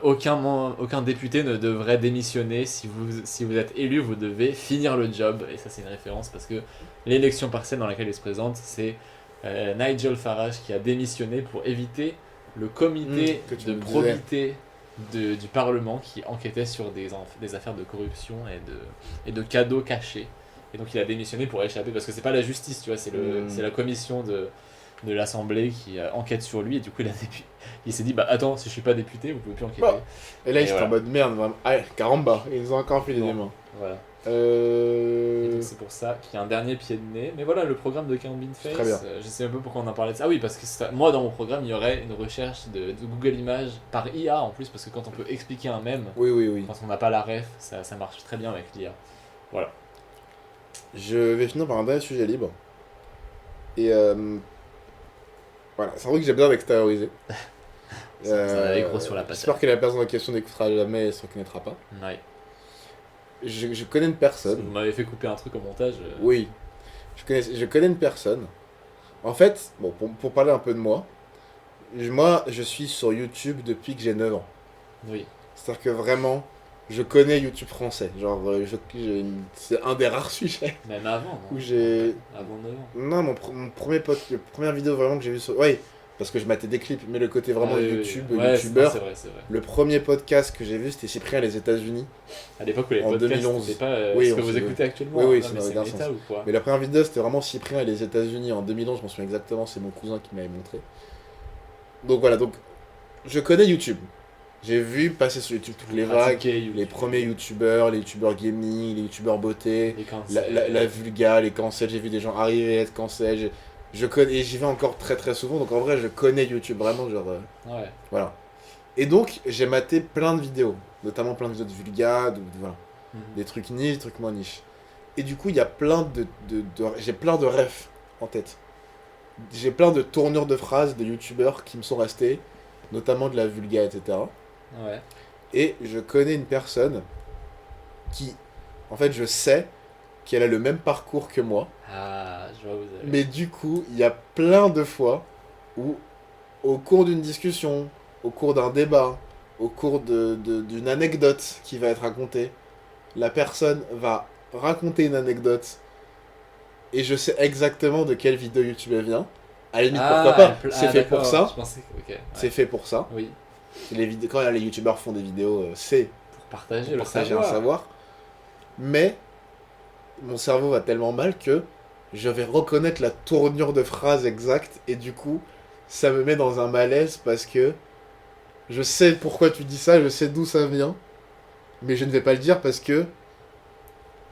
aucun député ne devrait démissionner. Si vous êtes élu, vous devez finir le job. Et ça, c'est une référence parce que l'élection partielle dans laquelle il se présente, c'est Nigel Farage qui a démissionné pour éviter le comité que tu de nous disais. probité du Parlement qui enquêtait sur des affaires de corruption et de cadeaux cachés. Et donc il a démissionné pour échapper, parce que c'est pas la justice, tu vois, c'est la commission de l'Assemblée qui enquête sur lui, et du coup il s'est dit, bah attends, si je suis pas député, vous pouvez plus enquêter. Bah, Et là, Et ils sont voilà. en mode merde, vraiment. Ah, caramba, ils nous ont encore filé Non. des mains. Voilà. Et donc Euh... c'est pour ça qu'il y a un dernier pied de nez. Mais voilà, le programme de Count Face, Très bien. je sais un peu pourquoi on en parlait de ça. Ah oui, parce que moi dans mon programme, il y aurait une recherche de Google Images par IA en plus, parce que quand on peut expliquer un mème, Oui. quand on n'a pas la ref, ça marche très bien avec l'IA. Voilà. Je vais finir par un dernier sujet libre. Et voilà, c'est un truc que j'ai besoin d'extérioriser. Ça allait gros sur la patate. J'espère que la personne en question n'écoutera jamais et se reconnaîtra pas. Ouais. Je connais une Vous personne. m'avez fait couper un truc au montage. Oui. Je connais une personne. En fait, bon, pour parler un peu de moi, je suis sur YouTube depuis que j'ai 9 ans. Oui. C'est-à-dire que vraiment, je connais YouTube français. Genre, c'est un des rares sujets Même avant, non où j'ai... Avant 9 ans. Non, mon premier la première vidéo vraiment que j'ai vue sur... Oui, parce que je matais des clips, mais le côté vraiment Ah oui, oui, YouTube, oui. Ouais, YouTubeur. c'est vrai. Le premier podcast que j'ai vu, c'était Cyprien les États-Unis. À l'époque où les En podcasts, 2011. c'était pas Oui, ce on que vous s'est- écoutez actuellement. Oui, Non, ça mais n'a c'est aucun méta sens. ou quoi. Mais la première vidéo, c'était vraiment Cyprien et les États-Unis en 2011, je m'en souviens exactement, c'est mon cousin qui m'avait montré. Donc voilà, donc je connais YouTube. J'ai vu passer sur YouTube toutes les vagues, Pratiquer YouTube. les premiers YouTubeurs, les YouTubeurs gaming, les YouTubeurs beauté, Les cancels. la vulga, les cancels, j'ai vu des gens arriver, être cancel, je connais, et j'y vais encore très très souvent, donc en vrai je connais YouTube vraiment, genre, Ouais. voilà. Et donc j'ai maté plein de vidéos, notamment plein de vidéos de vulga, voilà. Mhm. Des trucs niches, des trucs moins niches. Et du coup, il y a plein j'ai plein de refs en tête. J'ai plein de tournures de phrases de youtubeurs qui me sont restés, notamment de la vulga, etc. Ouais. Et je connais une personne qui, en fait, je sais qu'elle a le même parcours que moi. Ah, je vois où vous allez. Mais du coup, il y a plein de fois où, au cours d'une discussion, au cours d'un débat, au cours d'une anecdote qui va être racontée, la personne va raconter une anecdote et je sais exactement de quelle vidéo YouTube elle vient. À la limite, pourquoi pas, c'est fait pour ça. Je pensais que... ok, ouais. C'est fait pour ça. Oui, Quand les youtubeurs font des vidéos, c'est pour partager pour le partager savoir. un savoir. Mais mon cerveau va tellement mal que je vais reconnaître la tournure de phrase exacte et du coup, ça me met dans un malaise parce que je sais pourquoi tu dis ça, je sais d'où ça vient, mais je ne vais pas le dire parce que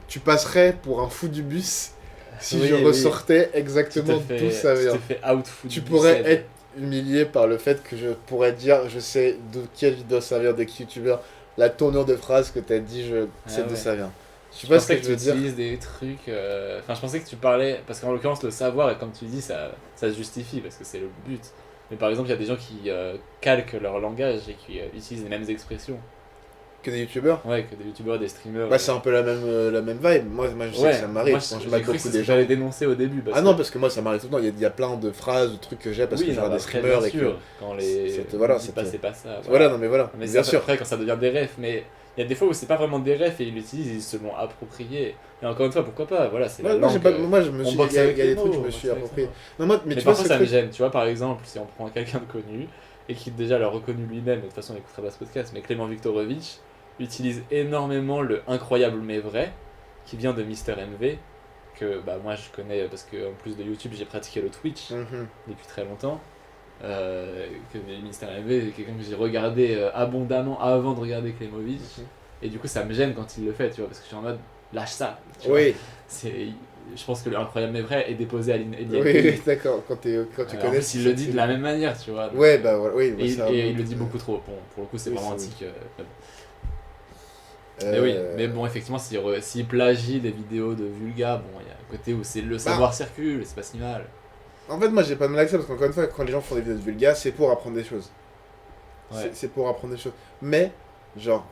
tu passerais pour un fou du bus si Oui, je oui. exactement Tu t'es d'où ça Tu vient. t'es fait outfoot. Tu du pourrais Ced. être humilié par le fait que je pourrais dire je sais de quelle vidéo ça vient, de qui youtubeur, la tournure de phrase que t'as dit, je sais Ah d'où ouais. ça vient. Je sais Je pas ce pensais que que je veux tu dire. utilises des trucs. Enfin, je pensais que tu parlais. Parce qu'en l'occurrence, le savoir, et comme tu dis, ça se justifie parce que c'est le but. Mais par exemple, il y a des gens qui calquent leur langage et qui utilisent les mêmes expressions. Que des youtubeurs. Ouais, que des youtubeurs, des streamers. Bah, c'est un peu la même vibe. Moi je sais que ça m'arrive moi, quand je j'ai mate cru que beaucoup c'est ce des que gens. j'allais dénoncer au début. Parce Ah non, que... parce que moi ça m'arrive tout le temps. Il y a plein de phrases, de trucs que j'ai parce oui, que je regarde des après, streamers bien et que. sûr, quand les. C'était- voilà, on dit pas, c'était- c'est pas ça. Voilà, non mais voilà. Mais Bien ça, sûr. après, quand ça devient des refs, mais il y a des fois où c'est pas vraiment des refs et ils l'utilisent, ils se l'ont approprié. Et encore une fois, pourquoi pas, voilà, c'est la Ouais, moi, langue. moi je me on suis boxe il y a avec des les trucs que mots, je me on suis boxe avec approprié. les mots. Non, moi, mais Mais tu vois parfois ce ça me truc. gêne, tu vois, par exemple, si on prend quelqu'un de connu et qui déjà l'a reconnu lui-même, et de toute façon il écoutera pas ce podcast, mais Clément Viktorovitch utilise énormément le incroyable mais vrai qui vient de Mister MV, que bah, moi je connais parce que en plus de YouTube j'ai pratiqué le Twitch Mhm. depuis très longtemps. Que Mister MV est quelqu'un que j'ai regardé abondamment avant de regarder Klemovic, et du coup ça me gêne quand il le fait, tu vois, parce que je suis en mode lâche ça, tu vois. Oui, Je pense que le incroyable mais vrai est déposé à oui, oui, d'accord. Quand tu en connais. plus, il le dit de la même manière, tu vois. Ouais, bah voilà, oui. Et, bah, ça, et il le dit beaucoup trop. Bon, pour le coup, c'est Oui, vraiment ça, antique. Mais oui, euh, mais bon, effectivement, s'il plagie des vidéos de Vulga, bon, il y a un côté où c'est le savoir circule, et c'est pas si mal. En fait, moi j'ai pas de mal avec ça parce qu'encore une fois, quand les gens font des vidéos de vulga, c'est pour apprendre des choses. Ouais. C'est pour apprendre des choses. Mais, genre,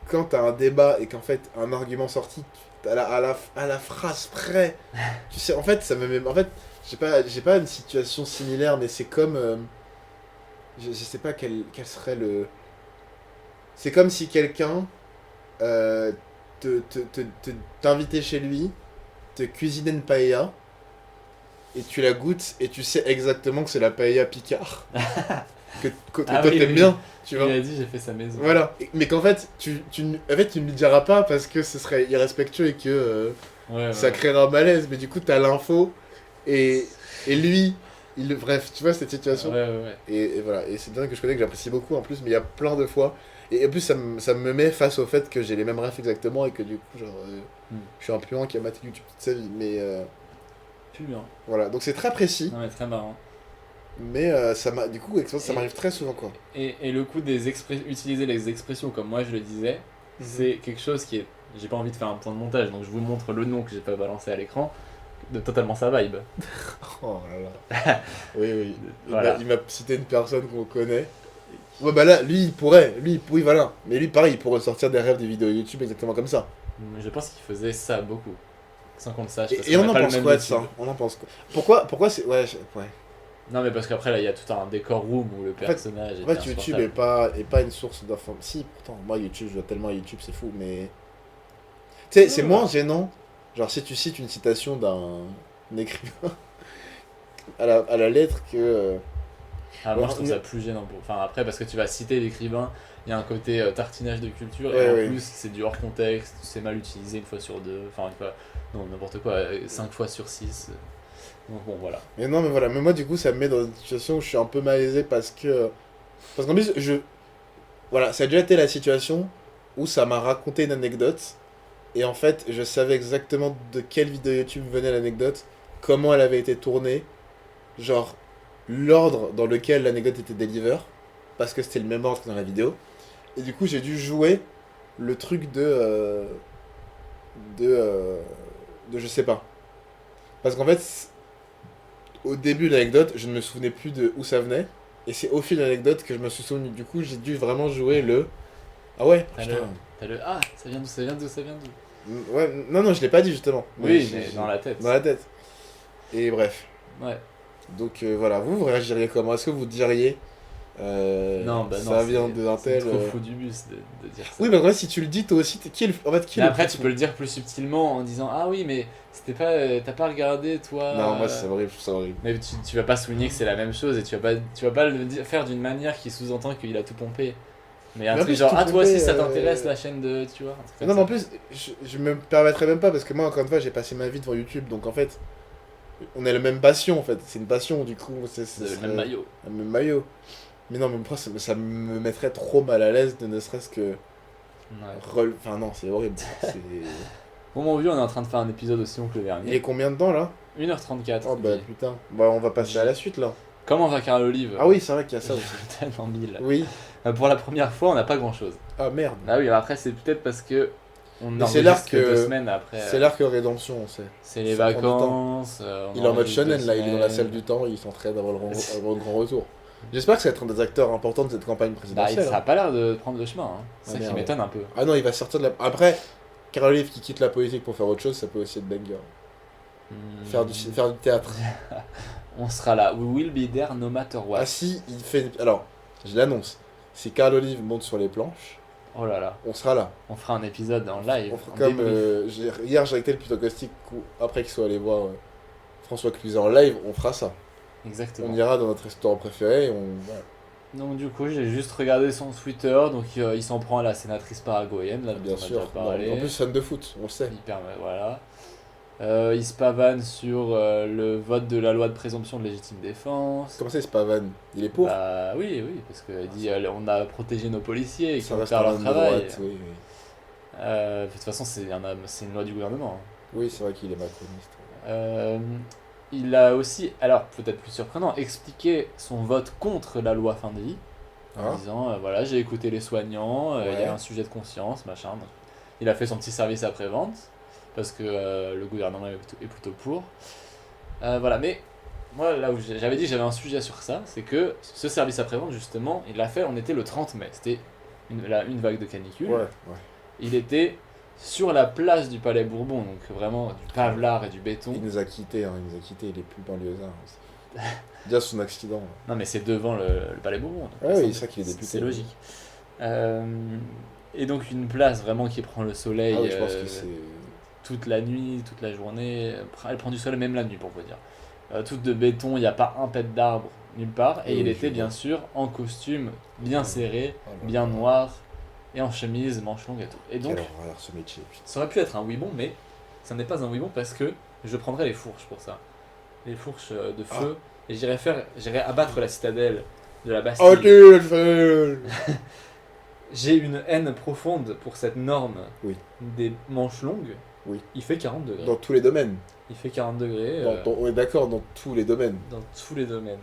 quand t'as un débat et qu'en fait, un argument sorti, à la phrase près, tu sais, en fait, ça me met. En fait, j'ai pas une situation similaire, mais c'est comme. Je sais pas quel serait le. C'est comme si quelqu'un t'invitait chez lui, te cuisinait une paella, et tu la goûtes et tu sais exactement que c'est la paella Picard. que Ah toi oui, t'aimes oui. bien, tu vois. Il a dit j'ai fait sa maison. Voilà. Mais qu'en fait, tu ne lui diras pas parce que ce serait irrespectueux et que Ouais, ça créera un malaise. Mais du coup, t'as l'info et lui, bref, tu vois cette situation. Ouais. Et voilà. Et c'est bien que je connais, que j'apprécie beaucoup en plus, mais il y a plein de fois. Et en plus, ça me met face au fait que j'ai les mêmes refs exactement et que du coup, genre, je suis un puant qui a maté YouTube toute sa vie. Mais Puant. voilà. Donc c'est très précis. Non, mais très marrant. Mais du coup, ça m'arrive très souvent, quoi. Et le coup utiliser les expressions comme moi je le disais, c'est quelque chose qui est. J'ai pas envie de faire un point de montage, donc je vous montre le nom que j'ai pas balancé à l'écran, de totalement sa vibe. Oh là là. Oui. Voilà. Il m'a cité une personne qu'on connaît. Ouais, bah là, lui, il pourrait. Oui, voilà. Mais lui, pareil, il pourrait sortir des rêves des vidéos YouTube exactement comme ça. Je pense qu'il faisait ça beaucoup. Sans qu'on le sache. parce Et qu'on on a en pas le pense même quoi de YouTube. ça? On en pense quoi? Pourquoi c'est. Ouais. Non, mais parce qu'après, là, il y a tout un décor room où le fait- personnage est En fait, YouTube insupportable. est pas une source d'information. Si, pourtant, moi, YouTube, je vois tellement à YouTube, c'est fou, mais. Tu sais, c'est moins gênant. Genre, si tu cites une citation d'un écrivain à la lettre que. Ah, moi, Ouais, je trouve ça plus gênant. Enfin, après, parce que tu vas citer l'écrivain, il y a un côté tartinage de culture, Ouais, et en ouais. plus, c'est du hors contexte, c'est mal utilisé une fois sur deux, enfin, une fois, non, n'importe quoi, 5 fois sur 6. Donc, bon, voilà. Mais non, mais voilà. Mais moi, du coup, ça me met dans une situation où je suis un peu malaisé parce que. Parce qu'en plus, voilà, ça a déjà été la situation où ça m'a raconté une anecdote. Et en fait, je savais exactement de quelle vidéo YouTube venait l'anecdote, comment elle avait été tournée, genre l'ordre dans lequel l'anecdote était deliver, parce que c'était le même ordre que dans la vidéo. Et du coup, j'ai dû jouer le truc de je sais pas. Parce qu'en fait, au début de l'anecdote, je ne me souvenais plus de où ça venait. Et c'est au fil de l'anecdote que je me suis souvenu. Du coup, j'ai dû vraiment jouer le. Ah ouais, T'as putain. Ah, ça vient d'où. Ouais, non, je l'ai pas dit justement. Oui, j'ai- mais dans la tête. Dans la tête. Et bref. Ouais. Donc voilà, vous réagiriez comment? Est-ce que vous diriez Non, bah non, ça vient d'un c'est tel. trop fou du bus de dire ça. Oui, mais en vrai, si tu le dis, toi aussi, qui est le. En fait, qui est Mais le après, plus- tu peux le dire plus subtilement en disant ah oui, mais c'était pas, t'as pas regardé toi. Non, moi, c'est horrible, je trouve ça horrible. Mais tu vas pas souligner que c'est la même chose et tu vas pas faire d'une manière qui sous-entend qu'il a tout pompé. Mais un Mais en truc plus, genre tout ah toi pompé, aussi ça t'intéresse la chaîne de tu vois. Un truc comme Non, mais ça. en plus, je me permettrais même pas parce que moi, encore une fois, j'ai passé ma vie devant YouTube, donc en fait, on a la même passion en fait. C'est une passion, du coup. C'est le même maillot. Le même maillot. Mais non, mais moi, ça me mettrait trop mal à l'aise de ne serait-ce que. Ouais. Enfin, non, c'est horrible. Bon, mon vieux, on est en train de faire un épisode aussi long que le Il dernier. est combien de temps là? 1h34. Oh bah putain. Bah, on va passer à la suite là. Comment va Carl Olive? Ah oui, c'est vrai qu'il y a ça aussi. Tellement mille. Oui. Pour la première fois, on n'a pas grand chose. Ah merde. Ah oui, après, c'est peut-être parce que on Mais c'est l'arc, enregistre que 2 semaines après. C'est l'arc rédemption, on sait. C'est les ça prend du temps. vacances. Il est en mode enregistre shonen 2 là, il est dans la semaines. salle du temps, il s'entraîne avant le grand retour. J'espère que ça va être un des acteurs importants de cette campagne Bah, présidentielle. ça a hein. pas l'air de prendre le chemin. Hein. C'est Ah, ça qui merde. m'étonne un peu. Ah non, il va sortir de la. Après, Carl Olive qui quitte la politique pour faire autre chose, ça peut aussi être banger. Faire du théâtre. On sera là. We will be there no matter what. Ah si, il fait. Alors, je l'annonce. Si Carl Olive monte sur les planches, Oh là là. on sera là. On fera un épisode en live. On fera en comme. débrief. Hier, j'ai été le plutôt caustique. Après qu'il soit allé voir François Cluzet en live, on fera ça. Exactement. On ira dans notre restaurant préféré et on. Voilà. Donc du coup, j'ai juste regardé son Twitter, donc il s'en prend à la sénatrice paraguayenne, là, dont Bien on a sûr. déjà parlé. En plus, fan de foot, on le sait. Hyper, voilà. Il se pavane sur le vote de la loi de présomption de légitime défense. Comment ça, c'est pas van? Il est pour? Bah oui, parce qu'il dit on a protégé nos policiers et qu'ils Ça vont reste faire un leur homme de travail. droite, oui, oui. De toute façon, c'est une loi du gouvernement. hein. Oui, c'est vrai qu'il est macroniste. Il a aussi, alors peut-être plus surprenant, expliqué son vote contre la loi fin de vie. En Ah. disant voilà, j'ai écouté les soignants, il y Ouais. a un sujet de conscience, machin. Donc, il a fait son petit service après-vente parce que le gouvernement est plutôt pour. Voilà, mais moi là où j'avais dit que j'avais un sujet sur ça, c'est que ce service après-vente justement, il l'a fait, on était le 30 mai, c'était une vague de canicule. Ouais. Il était sur la place du Palais Bourbon, donc vraiment du pavelard et du béton. Il nous a quittés, il est plus banlieusard. Déjà son accident. Non mais c'est devant le Palais Bourbon. donc Ouais, ça, oui, c'est ça qu'il est député. C'est logique. Et donc une place vraiment qui prend le soleil Ah oui, je pense que c'est. toute la nuit, toute la journée. Elle prend du soleil même la nuit pour vous dire. Toute de béton, il n'y a pas un pet d'arbre nulle part. Et Oui, il je était vois. bien sûr en costume bien serré, Oh là bien là. noir, et en chemise, manche longue et tout. Et donc Quelle horreur ce métier, putain. ça aurait pu être un oui bon, mais ça n'est pas un oui bon parce que je prendrais les fourches pour ça. Les fourches de feu. Et j'irais abattre la citadelle de la Bastille. Oh, tu fais. J'ai une haine profonde pour cette norme Oui. des manches longues. Oui. Il fait 40 degrés. Dans tous les domaines. Il fait 40 degrés On est d'accord, dans tous les domaines. dans tous les domaines.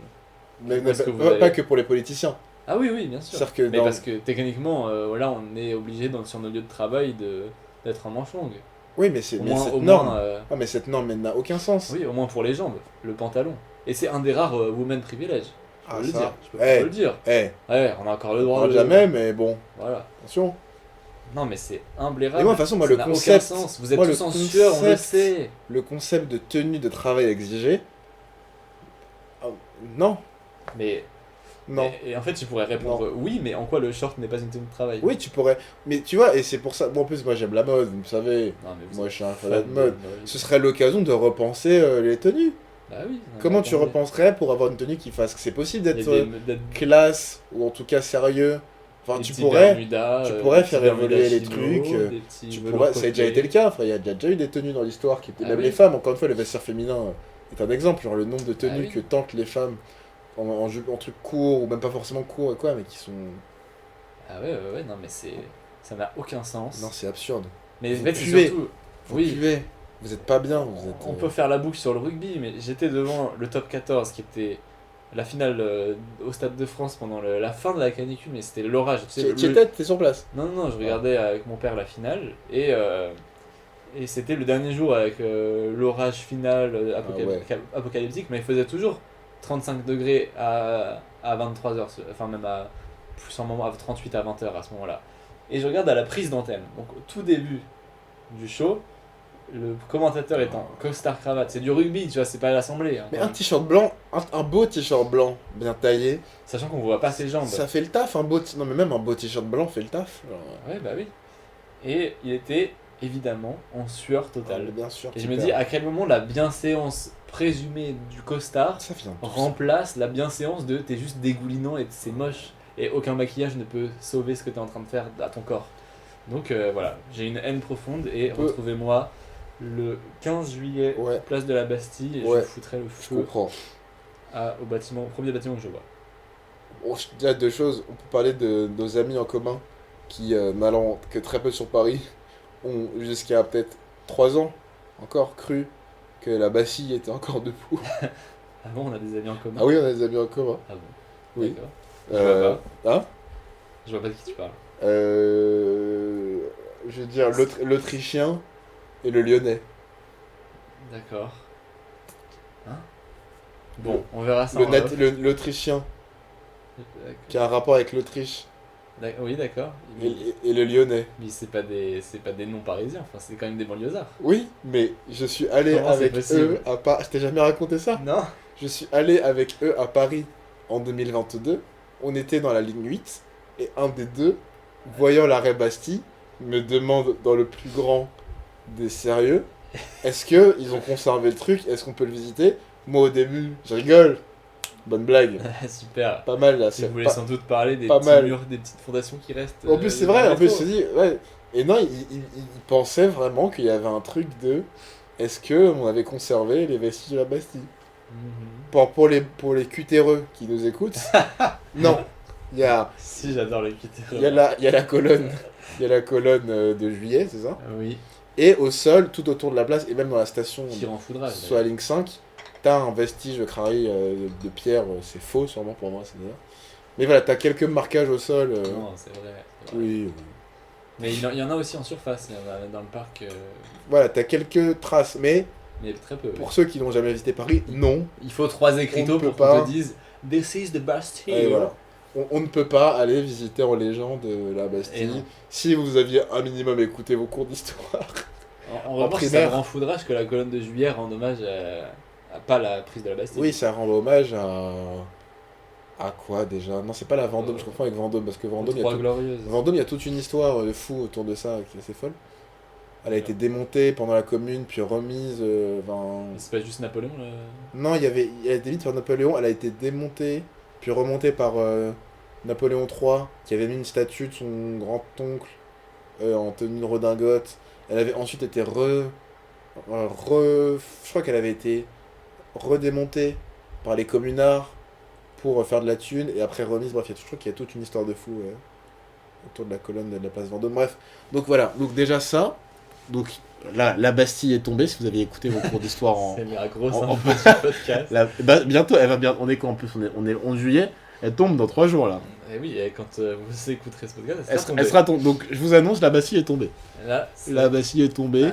Mais Où est-ce que vous pas allez que pour les politiciens. Ah oui, oui, bien sûr. C'est-à-dire que Mais dans- parce que techniquement, là, on est obligé sur nos lieux de travail d'être en manche longue. Oui, mais, c'est, Au mais moins, cette au norme. moins, Ah, mais cette norme, elle n'a aucun sens. oui, au moins pour les jambes, le pantalon. Et c'est un des rares women privilèges. Je peux Ah, le ça. dire. Je peux Eh. le dire. Eh, Ouais, on a encore le on droit parle de jamais, mais bon, Voilà. attention. Non, mais c'est imblairable. Et moi, de toute façon, moi, Ça le n'a concept- aucun sens. Vous êtes moi, tous le en sueur, on le concept- sait. Le concept de tenue de travail exigée. Non, Mais non. Et en fait, tu pourrais répondre oui, mais en quoi le short n'est pas une tenue de travail? Oui, tu pourrais. Mais tu vois, et c'est pour ça. Bon, en plus, moi, j'aime la mode, vous le savez. Non, mais vous Moi, êtes je suis un fan fan de mode. Noël. Ce serait l'occasion de repenser les tenues. Bah oui. non, Comment mais tu attendez. repenserais pour avoir une tenue qui fasse que c'est possible Il y a d'être d'être classe ou en tout cas sérieux. Enfin, des tu petits pourrais. Bermudas, tu pourrais des faire petits Bermudas évoluer les chino, trucs, des petits Tu velours pourrais, ça a déjà côtelés. été le cas, enfin, il y a déjà eu des tenues dans l'histoire qui étaient. Ah Même oui. les femmes, encore une fois, le vestiaire féminin est un exemple. Genre le nombre de tenues Ah oui. que tentent les femmes en trucs courts ou même pas forcément courts et quoi, mais qui sont. Ah ouais, non, mais ça n'a aucun sens. Non, c'est absurde. mais en vous fait, c'est puez. surtout. Vous Oui, puez. Vous êtes pas bien, vous êtes. on peut faire la boucle sur le rugby, mais j'étais devant le top 14 qui était la finale au Stade de France pendant la fin de la canicule, mais c'était l'orage. Tu sais, Tu étais, t'es sur place. Non, je regardais avec mon père la finale et c'était le dernier jour avec l'orage final apocalyptique, mais il faisait toujours 35 degrés à 23h, enfin même à plus un moment à 38 à 20h à ce moment-là. Et je regarde à la prise d'antenne, donc au tout début du show, le commentateur est en costard cravate. C'est du rugby, tu vois, c'est pas l'assemblée. Hein, Mais quand un même. t-shirt blanc, un beau t-shirt blanc, bien taillé, Sachant qu'on voit pas ses jambes. ça fait le taf, un beau non mais même un beau t-shirt blanc fait le taf. Genre, Ouais, bah oui. Et il était évidemment en sueur totale. bien sûr. Et je tu me perds. dis à quel moment la bienséance présumée du costard Ça vient d'où, ça remplace la bienséance de t'es juste dégoulinant et c'est moche et aucun maquillage ne peut sauver ce que t'es en train de faire à ton corps. Donc voilà, j'ai une haine profonde et peu. retrouvez-moi le 15 juillet, Ouais. place de la Bastille, et Ouais. je foutrai le Je feu comprends. au premier bâtiment que je vois. Bon, je dis à deux choses. On peut parler de nos amis en commun qui, n'allant que très peu sur Paris, ont jusqu'à peut-être 3 ans encore cru que la Bastille était encore debout. Ah bon, on a des amis en commun. Ah oui, on a des amis en commun. Ah bon. Oui. D'accord. Je vois Hein Je vois pas de qui tu parles. Je veux dire l'Autrichien et le Lyonnais. D'accord. Hein Bon, on verra ça. L'Autrichien D'accord. qui a un rapport avec l'Autriche Oui, d'accord. et le Lyonnais. Mais c'est pas des noms parisiens, enfin c'est quand même des banlieusards. Oui, mais je suis allé Comment c'est avec possible eux à Paris. Je t'ai jamais raconté ça? Non. Je suis allé avec eux à Paris en 2022. On était dans la ligne 8 et un des deux, voyant l'arrêt Bastille, me demande dans le plus grand des sérieux, est-ce que ils ont conservé le truc? Est-ce qu'on peut le visiter? Moi au début, je rigole. Bonne blague. Super. Pas mal là. Tu c'est voulais pas- sans doute parler des pas petits mal. murs, des petites fondations qui restent. En plus, c'est dans vrai, le en plus, je métro. me dis, ouais. Et non, il pensait vraiment qu'il y avait un truc de. Est-ce que on avait conservé les vestiges de la Bastille? Mhm. Pour les cutéreux qui nous écoutent, non. Il y a, Si, j'adore les quitter. il y a la colonne, il y a la colonne de juillet, c'est ça? Oui, Et au sol, tout autour de la place, et même dans la station, qui rend foudrage. sur la ligne 5, t'as un vestige de crari de pierre, c'est faux sûrement pour moi, c'est d'ailleurs. Mais voilà, t'as quelques marquages au sol. Non, c'est vrai. c'est vrai. Oui, oui. Mais il y en a aussi en surface, il y en a dans le parc, Voilà, t'as quelques traces, mais mais très peu. pour ceux qui n'ont jamais visité Paris, non. Il faut 3 On écriteaux ne peut pour qu'on pas. te dise This is the Bastille. Et voilà. On ne peut pas aller visiter en légende la Et Bastille non. si vous aviez un minimum écouté vos cours d'histoire. En revanche, ça primaire. rend foudrage que la colonne de juillet rend hommage à pas la prise de la Bastille. Oui, ça rend hommage à. À quoi déjà? Non, c'est pas la Vendôme, je confonds avec Vendôme, parce que Aux Vendôme, Trois Glorieuses. Vendôme, il y a toute une histoire de fou autour de ça qui est assez folle. Elle a été démontée pendant la Commune, puis remise. C'est pas juste Napoléon le... Non, elle a été mise par Napoléon, elle a été démontée, puis remontée par Napoléon III, qui avait mis une statue de son grand-oncle en tenue de redingote. Elle avait ensuite été je crois qu'elle avait été redémontée par les communards pour faire de la thune, et après remise. Bref, je crois qu'il y a toute une histoire de fou autour de la colonne de la place Vendôme. Bref, donc voilà, donc déjà ça. Donc là, la Bastille est tombée, si vous aviez écouté vos cours d'histoire en... C'est la grosse en- info du podcast. bientôt, elle va bien. On est quoi en plus? On est le 11 juillet, elle tombe dans 3 jours là. Et oui, et quand vous écouterez ce podcast, Elle sera tombée. Donc je vous annonce, la Bastille est tombée. Là, c'est- La Bastille est tombée.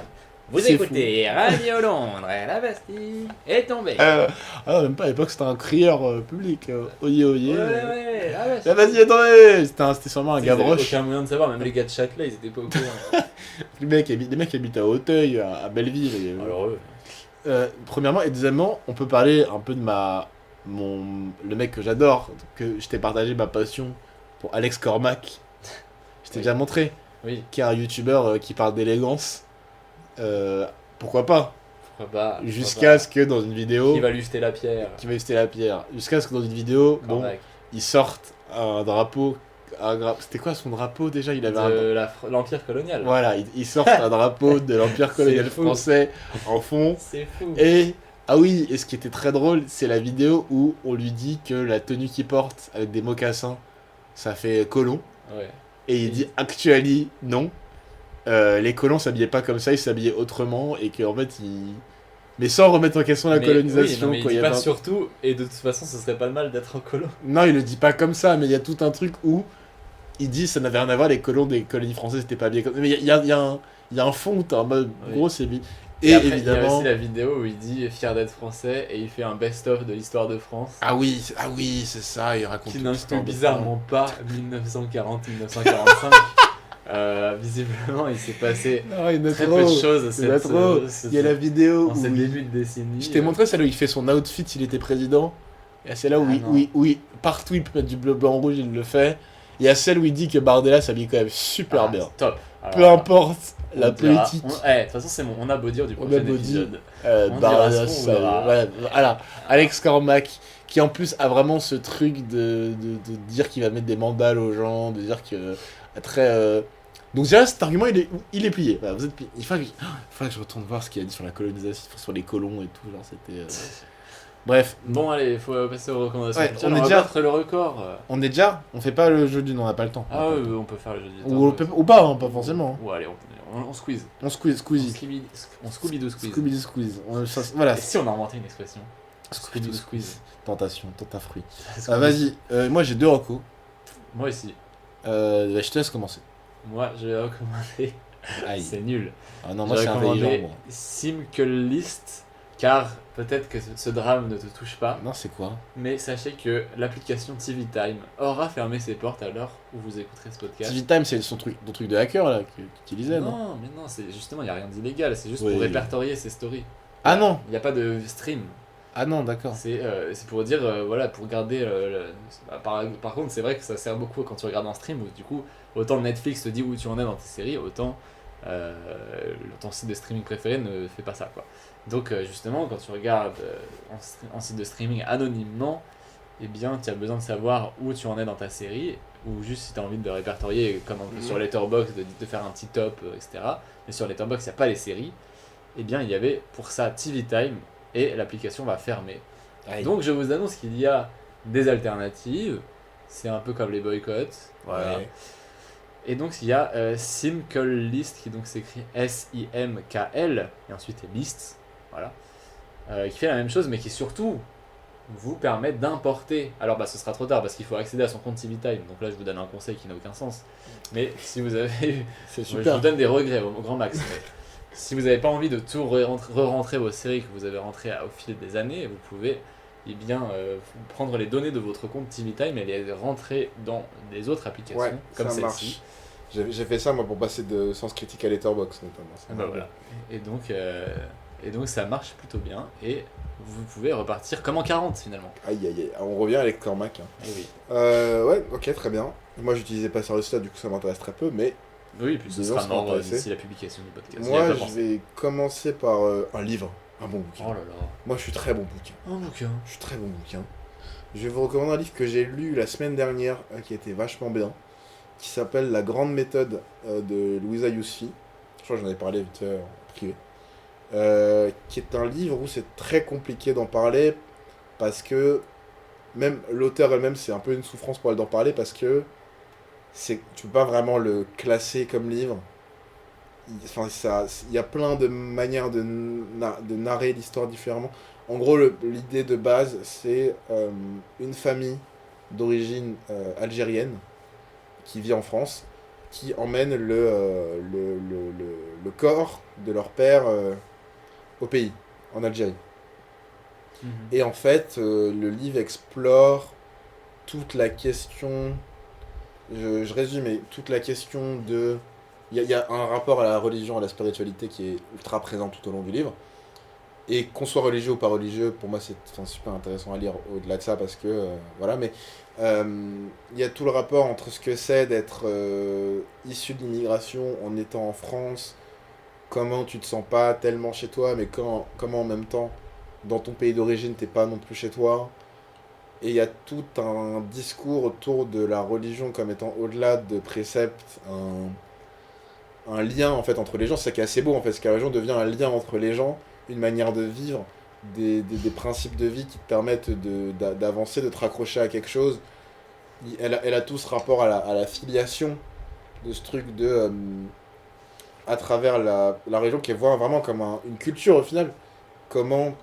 Vous c'est écoutez Radio Londres, la Bastille est tombée. Ah non, même pas à l'époque, c'était un crieur public. Oyez, oyez. Ouais, la Bastille. La Bastille est tombée. C'était sûrement un Ils avaient Gavroche. aucun moyen de savoir, même les gars de Châtelet, ils étaient pas au courant. Les mecs qui habitent à Auteuil, à Belleville. et- Alors eux. Premièrement, et deuxièmement, on peut parler un peu de le mec que j'adore, que je t'ai partagé ma passion pour Alex Cormac. Je t'ai Oui. déjà montré. Oui, Qui est un youtubeur qui parle d'élégance. Pourquoi pas? pourquoi pas. Jusqu'à ce que dans une vidéo. Qui va lui jeter la pierre. Qui va jeter la pierre. Jusqu'à ce que dans une vidéo, bon, Cormac. il sorte un drapeau. C'était quoi son drapeau déjà? Il avait un. De l'Empire colonial. Voilà, il sort un drapeau de l'Empire colonial C'est fou. français en fond. C'est fou. Et. Ah oui, et ce qui était très drôle, c'est la vidéo où on lui dit que la tenue qu'il porte avec des mocassins, ça fait colon. Ouais. Et il dit actually non. Les colons s'habillaient pas comme ça, ils s'habillaient autrement. Et qu'en fait, mais sans remettre en question la Mais- colonisation. oui, non, mais il quoi, dit y pas avait un- surtout, et de toute façon, ce serait pas le mal d'être en colon. Non, il le dit pas comme ça, mais il y a tout un truc où il dit ça n'avait rien à voir, les colons des colonies françaises c'était pas bien comme ça. Mais il y a un fond où t'es en mode Oui. gros, c'est bien. Et Et après, il y a évidemment. aussi la vidéo où il dit fier d'être français et il fait un best-of de l'histoire de France. Ah oui, c'est ça, il raconte Qui toute n'inclut l'histoire de bizarrement pas 1940-1945. Visiblement, il s'est passé Non, il y en a très trop. peu de choses Il y en a trop. Il y a la vidéo en où ce début de décennie. je t'ai montré celle où il fait son outfit s'il était président. Il y a celle-là où, Ah non. partout il peut mettre du bleu, blanc, rouge, il le fait. Il y a celle où il dit que Bardella s'habille quand même super Ah, bien. c'est top. Alors, Peu importe on la dira- politique. De toute façon, c'est on a beau dire du On a prochain beau dire. épisode. On Bardella, dira ce qu'on ça, voudra. ouais, voilà. Alex Cormac, qui en plus a vraiment ce truc de dire qu'il va mettre des mandales aux gens, de dire que. Très. Donc, déjà, cet argument il est plié. Voilà, vous êtes plié. Il faudrait que je retourne voir ce qu'il a dit sur la colonisation, sur les colons et tout. Genre, c'était. Bref, Bon, allez, il faut passer aux recommandations. Ouais, Tiens, on on est va déjà- battre le record. on est déjà. On fait pas le jeu du nom, on n'a pas le temps. Ah ouais, on peut faire le jeu du Ou, ou pas, hein, pas forcément. Ou allez, on squeeze. On squeeze, Squeezie. On Scooby-Doo squeeze. Scooby-Doo squeeze. Voilà. Et si on a inventé une expression Scooby-Doo squeeze. squeeze. Tentation, tente à fruit. Scooby- Vas-y, moi j'ai 2 recos. Moi aussi. Je te laisse commencer. Moi, je vais recommander. Aïe. C'est nul. Ah non, moi J'ai c'est recommandé intelligent. Moi. Simcle List, car peut-être que ce drame ne te touche pas, Non, c'est quoi? mais sachez que l'application TV Time aura fermé ses portes à l'heure où vous écouterez ce podcast. TV Time, c'est ton truc de hacker là, que tu utilisais, non? Non, mais non, c'est justement, il n'y a rien d'illégal, c'est juste Oui. pour répertorier ses stories. Ah non. Il n'y a pas de stream. Ah non, d'accord. C'est pour dire, voilà, pour garder. Par contre, c'est vrai que ça sert beaucoup quand tu regardes en stream, où du coup, autant Netflix te dit où tu en es dans tes séries, autant ton site de streaming préféré ne fait pas ça, quoi. Donc, justement, quand tu regardes en site de streaming anonymement, eh bien, tu as besoin de savoir où tu en es dans ta série, ou juste si tu as envie de répertorier, comme un peu sur Letterboxd, de faire un petit top, etc. Mais sur Letterboxd, il n'y a pas les séries. Eh bien, il y avait pour ça TV Time, et l'application va fermer. Aïe. Donc je vous annonce qu'il y a des alternatives, c'est un peu comme les boycotts. Voilà. Ouais. Et donc il y a Simcle List, qui donc s'écrit S-I-M-K-L, et ensuite List, voilà, qui fait la même chose, mais qui surtout vous permet d'importer. Alors ce sera trop tard, parce qu'il faut accéder à son compte TV Time, donc là je vous donne un conseil qui n'a aucun sens. Mais si vous avez eu... C'est Je super. vous donne des regrets au grand max. Mais si vous n'avez pas envie de tout re-rentrer vos séries que vous avez rentrées au fil des années, vous pouvez prendre les données de votre compte TV Time et les rentrer dans les autres applications, Ouais, comme ça celle-ci. marche. J'ai fait ça moi pour passer de Sens Critique à Letterboxd notamment. Ah bah voilà. Et donc ça marche plutôt bien et vous pouvez repartir comme en 40 finalement. Aïe aïe aïe. On revient avec Cormac. Hein. Et oui. Ouais, ok, très bien. Moi j'utilisais pas Star du coup ça m'intéresse très peu, mais Oui, puis ce Des gens sera sont mort intéressés. d'ici la publication du podcast. J'y moi avais pas je pensé. vais commencer par un livre, un bon bouquin. Oh là là. Moi je suis très bon bouquin. Un bouquin. Je suis très bon bouquin. Je vais vous recommander un livre que j'ai lu la semaine dernière, qui était vachement bien, qui s'appelle La Grande Méthode de Louisa Yousfi. Je crois que j'en avais parlé vite fait en privé. Qui est un livre où c'est très compliqué d'en parler, parce que même l'auteur elle-même, c'est un peu une souffrance pour elle d'en parler, parce que tu peux pas vraiment le classer comme livre. Il y a plein de manières de narrer l'histoire différemment. En gros, l'idée de base, c'est une famille d'origine algérienne qui vit en France, qui emmène le corps de leur père au pays, en Algérie. Et en fait, le livre explore toute la question, je résume, mais toute la question de... Il y a un rapport à la religion, à la spiritualité qui est ultra présent tout au long du livre. Et qu'on soit religieux ou pas religieux, pour moi c'est super intéressant à lire au-delà de ça, parce que voilà, mais il y a tout le rapport entre ce que c'est d'être issu de l'immigration en étant en France, comment tu te sens pas tellement chez toi, mais comment en même temps dans ton pays d'origine t'es pas non plus chez toi. Et il y a tout un discours autour de la religion comme étant au-delà de préceptes, un lien en fait entre les gens. C'est ça qui est assez beau en fait, parce que la religion devient un lien entre les gens, une manière de vivre, des principes de vie qui te permettent d'avancer, de te raccrocher à quelque chose. Elle a tout ce rapport à la filiation, de ce truc de à travers la religion, qui est voir vraiment comme une culture au final. Comment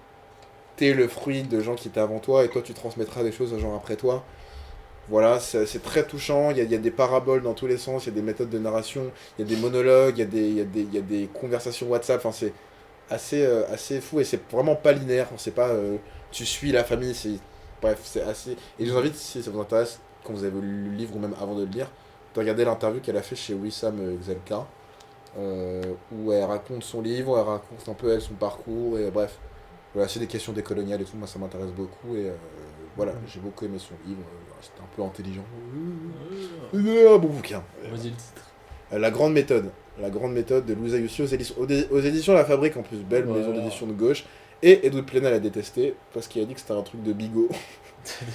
t'es le fruit de gens qui étaient avant toi et toi tu transmettras des choses aux gens après toi. Voilà, c'est très touchant, il y a des paraboles dans tous les sens, il y a des méthodes de narration, il y a des monologues, il y a des conversations WhatsApp, enfin c'est assez fou et c'est vraiment pas linéaire, c'est pas tu suis la famille, bref, c'est assez... Et je vous invite, si ça vous intéresse, quand vous avez lu le livre ou même avant de le lire, de regarder l'interview qu'elle a fait chez Wissam Gzelka, où elle raconte son livre, elle raconte un peu elle son parcours, et bref. Voilà, c'est des questions décoloniales et tout, moi ça m'intéresse beaucoup, et voilà, j'ai beaucoup aimé son livre, c'était un peu intelligent. Un bon bouquin. Vas-y le titre. La grande méthode de Louisa Youssi aux éditions La Fabrique, en plus, belle maison d'édition de gauche. Et Edouard Plenel a détesté parce qu'il a dit que c'était un truc de bigot.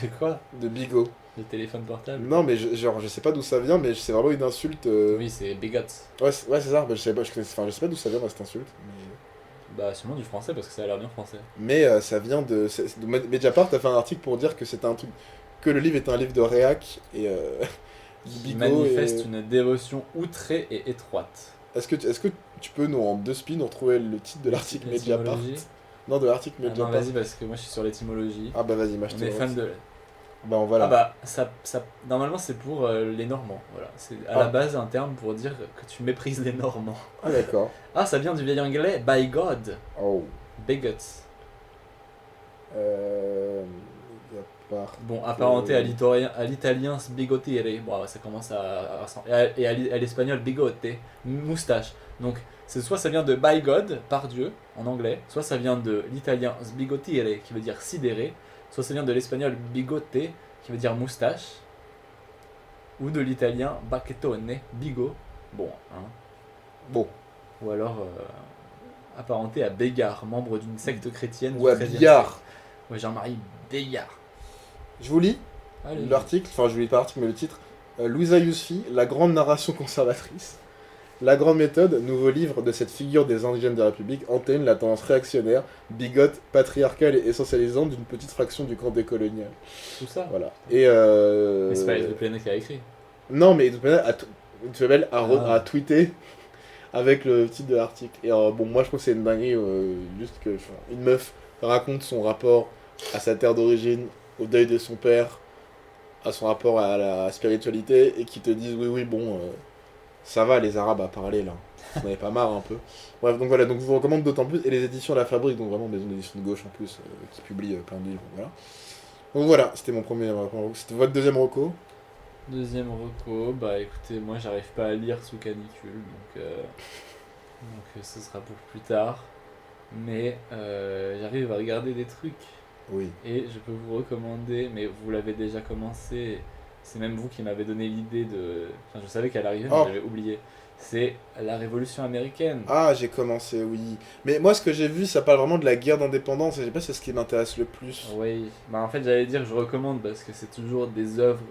De quoi? De bigot. Le téléphone portable? Non, mais je sais pas d'où ça vient, mais c'est vraiment une insulte. Oui, c'est bigots. Ouais, c'est ça, je sais pas d'où ça vient, cette insulte. Bah, sûrement du français parce que ça a l'air bien français. Mais ça vient de. Mediapart a fait un article pour dire que c'était un truc. Que le livre est un livre de réac et. Qui manifeste une dévotion outrée et étroite. Est-ce que tu peux, en 2 spins, nous retrouver le titre de l'article Mediapart? Non, de l'article Mediapart. Non, vas-y, parce que moi je suis sur l'étymologie. Ah bah vas-y, moi je te On est fan de. Bah voilà. Ah bah, ça, normalement c'est pour les Normands, voilà. C'est à la base un terme pour dire que tu méprises les Normands. Ah d'accord. Ah, ça vient du vieil anglais, by God. Oh. Bigots. Mediapart. Bon, apparenté à l'italien sbigotire. Bon, ça commence à ressembler. Et à l'espagnol bigote, moustache. Donc, c'est soit ça vient de by God, par Dieu, en anglais, soit ça vient de l'italien sbigotire, qui veut dire sidéré, soit ça vient de l'espagnol bigote, qui veut dire moustache, ou de l'italien bacchettone, bigot, bon, hein. Bon. Ou alors apparenté à Bégard, membre d'une secte chrétienne. Ou à Billard. Ouais, Jean-Marie Bégard. Je vous lis Allez. l'article, enfin je vous lis pas l'article mais le titre. Louisa Youssi, la grande narration conservatrice. La grande méthode, nouveau livre de cette figure des indigènes de la République, antenne la tendance réactionnaire, bigote, patriarcale et essentialisante d'une petite fraction du camp décolonial. Tout ça. Voilà. Et Mais c'est pas Edouard Plenel qui a écrit. Non, mais Edouard Plenel a tweeté avec le titre de l'article. Et bon, moi je trouve que c'est une dinguerie, juste que une meuf raconte son rapport à sa terre d'origine, au deuil de son père, à son rapport à la spiritualité, et qui te disent oui, bon, ça va les Arabes à parler là, vous n'avez pas marre un peu. Bref, donc voilà, donc je vous recommande d'autant plus, et les éditions La Fabrique, donc vraiment maison d'édition de gauche en plus, qui publie plein de livres, voilà. Donc voilà, c'était mon premier reco. C'était votre deuxième reco? Deuxième reco, bah écoutez, moi j'arrive pas à lire sous canicule, donc ce sera pour plus tard. Mais j'arrive à regarder des trucs. Oui. Et je peux vous recommander, mais vous l'avez déjà commencé, c'est même vous qui m'avez donné l'idée de... Enfin, je savais qu'elle arrivait, mais j'avais oublié. C'est la Révolution américaine. Ah, j'ai commencé, oui. Mais moi, ce que j'ai vu, ça parle vraiment de la guerre d'indépendance, et je sais pas si c'est ce qui m'intéresse le plus. Oui, bah en fait, j'allais dire que je recommande parce que c'est toujours des œuvres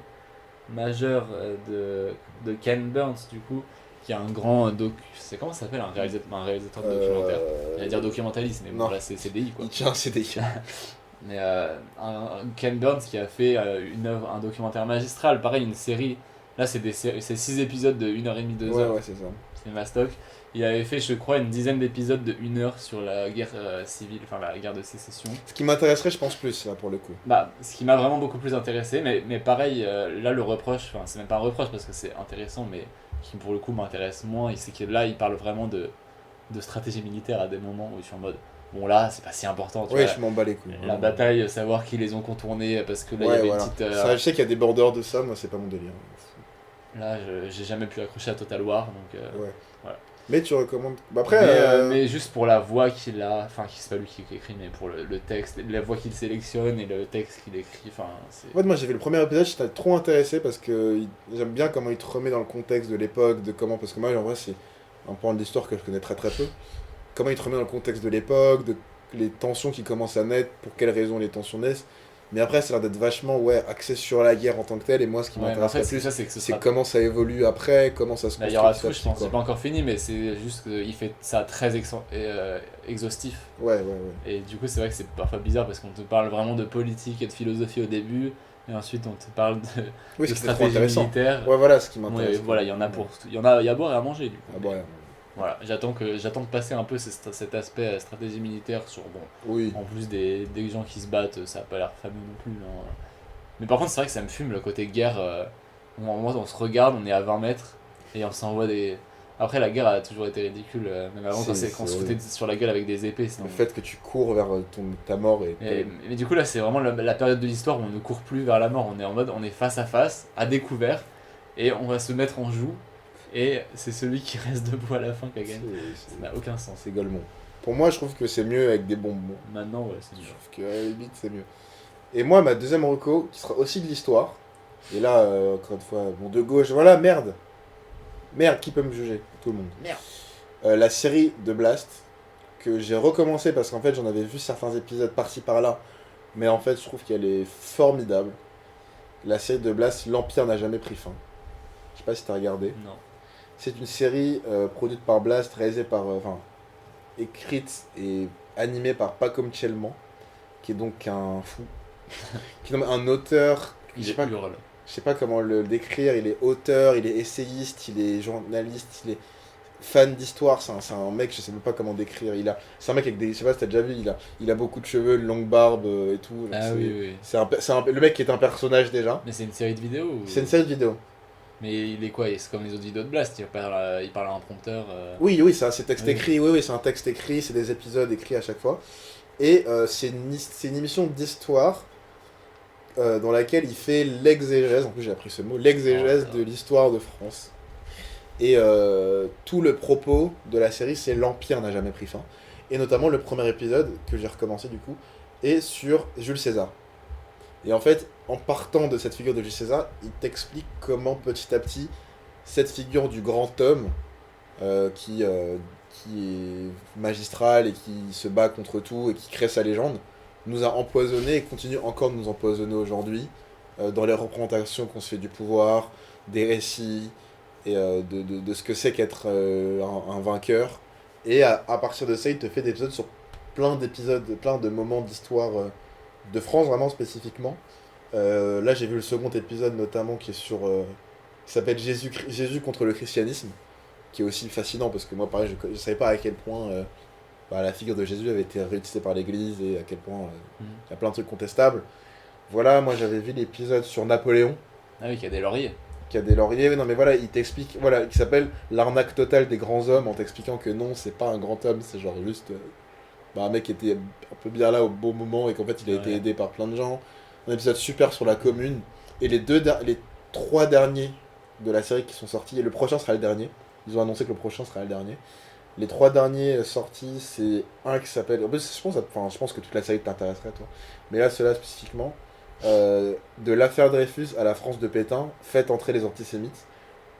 majeures de Ken Burns, du coup, qui est un grand c'est comment ça s'appelle, un réalisateur de documentaire. J'allais dire documentaliste, mais bon, non. là, c'est CDI, quoi. Il tient un CDI. Mais Ken Burns qui a fait un documentaire magistral, pareil, une série. Là, c'est 6 épisodes de 1h30, 2h. Ouais, c'est ça. C'est mastoc. Il avait fait, je crois, une dizaine d'épisodes de 1 heure sur la guerre civile, enfin la guerre de sécession. Ce qui m'intéresserait, je pense, plus, là, pour le coup. Bah, ce qui m'a vraiment beaucoup plus intéressé, mais pareil, là, le reproche, enfin, c'est même pas un reproche parce que c'est intéressant, mais qui pour le coup m'intéresse moins, c'est que là, il parle vraiment de stratégie militaire à des moments où je suis en mode. Bon là c'est pas si important, tu vois, je m'en bats les couilles. La bataille, savoir qui les ont contournés, parce que là il y avait une petite... Ça, je sais qu'il y a des bordeurs de ça, moi c'est pas mon délire. Là j'ai jamais pu accrocher à Total War, donc ouais. Voilà. Mais tu recommandes... Bah, après... mais juste pour la voix qu'il a, enfin c'est pas lui qui écrit, mais pour le texte, la voix qu'il sélectionne et le texte qu'il écrit, enfin c'est... En fait moi j'ai vu le premier épisode, j'étais trop intéressé parce que j'aime bien comment il te remet dans le contexte de l'époque, de comment... Parce que moi en vrai c'est un point de l'histoire que je connais très très peu. Comment il te remet dans le contexte de l'époque, de les tensions qui commencent à naître, pour quelles raisons les tensions naissent. Mais après, ça a l'air d'être vachement axé sur la guerre en tant que telle, et moi ce qui m'intéresse en fait, plus, c'est comment ça évolue après, comment ça se construit. Il y aura tout, je pense, c'est pas encore fini, mais c'est juste qu'il fait ça très exhaustif. Ouais. Et du coup, c'est vrai que c'est parfois bizarre parce qu'on te parle vraiment de politique et de philosophie au début, et ensuite on te parle de stratégie militaire. Ouais, voilà ce qui m'intéresse. Ouais, voilà, il y en a pour il y a à boire et à manger, du coup. À boire et à manger. Voilà, j'attends de passer un peu cet aspect stratégie militaire sur, en plus des gens qui se battent, ça a pas l'air fameux non plus. Hein. Mais par contre, c'est vrai que ça me fume le côté guerre. Moi, on se regarde, on est à 20 mètres et on s'envoie des... Après, la guerre a toujours été ridicule, même avant quand on se foutait sur la gueule avec des épées. Sinon... Le fait que tu cours vers ta mort mais du coup, là, c'est vraiment la période de l'histoire où on ne court plus vers la mort, on est en mode, on est face à face, à découvert. et on va se mettre en joue, et c'est celui qui reste debout à la fin qui a gagné. Ça n'a aucun sens. C'est Golemont. Pour moi, je trouve que c'est mieux avec des bonbons. Maintenant, ouais, c'est Je dur. trouve qu'à la limite, c'est mieux. Et moi, ma deuxième reco, qui sera aussi de l'histoire. Et là, encore une fois, bon, de gauche, voilà, merde. Merde, qui peut me juger? Tout le monde. Merde. La série de Blast, que j'ai recommencé parce qu'en fait, j'en avais vu certains épisodes par-ci par-là. Mais en fait, je trouve qu'elle est formidable. La série de Blast, L'Empire n'a jamais pris fin. Je sais pas si t'as regardé. Non. C'est une série produite par Blast, réalisée par... écrite et animée par Paco Mchelman, qui est donc un fou. Qui est un auteur... Il Je sais pas, hurle. je sais pas comment le décrire, il est auteur, il est essayiste, il est journaliste, il est fan d'histoire, c'est un mec, je sais même pas comment décrire, c'est un mec avec des, je sais pas si t'as déjà vu, il a beaucoup de cheveux, une longue barbe et tout. Donc Ah c'est, oui. le mec qui est un personnage déjà. Mais c'est une série de vidéos ou... C'est une série de vidéos. Mais il est quoi? C'est comme les autres vidéos de Blast, il parle à un prompteur. Oui, c'est texte Oui. écrit, oui, c'est un texte écrit, c'est des épisodes écrits à chaque fois. Et c'est une émission d'histoire dans laquelle il fait l'exégèse, en plus j'ai appris ce mot, l'exégèse Oh là là. de l'histoire de France. Et tout le propos de la série, c'est l'Empire n'a jamais pris fin. Et notamment le premier épisode, que j'ai recommencé du coup, est sur Jules César. Et en fait, en partant de cette figure de Jules César, il t'explique comment petit à petit, cette figure du grand homme, qui est magistral et qui se bat contre tout et qui crée sa légende, nous a empoisonnés et continue encore de nous empoisonner aujourd'hui, dans les représentations qu'on se fait du pouvoir, des récits, et de ce que c'est qu'être un vainqueur. Et à partir de ça, il te fait des épisodes sur plein de moments d'histoire de France, vraiment spécifiquement. Là, j'ai vu le second épisode notamment qui est sur... qui s'appelle Jésus contre le christianisme, qui est aussi fascinant parce que moi, pareil, je savais pas à quel point la figure de Jésus avait été réutilisée par l'Église et à quel point il y a plein de trucs contestables. Voilà, moi j'avais vu l'épisode sur Napoléon, Ah oui, qui a des lauriers. qui a des lauriers. Non mais voilà, il t'explique, voilà, qui s'appelle l'arnaque totale des grands hommes, en t'expliquant que non, c'est pas un grand homme, c'est genre juste un mec qui était un peu bien là au bon moment et qu'en fait il a été aidé par plein de gens. Un épisode super sur la commune. Et les 3 derniers de la série qui sont sortis, et le prochain sera le dernier. Ils ont annoncé que le prochain sera le dernier. Les 3 derniers sortis, c'est un qui s'appelle... En plus, je pense que toute la série t'intéresserait, toi. Mais là, celui-là spécifiquement, de l'affaire Dreyfus à la France de Pétain, faites entrer les antisémites,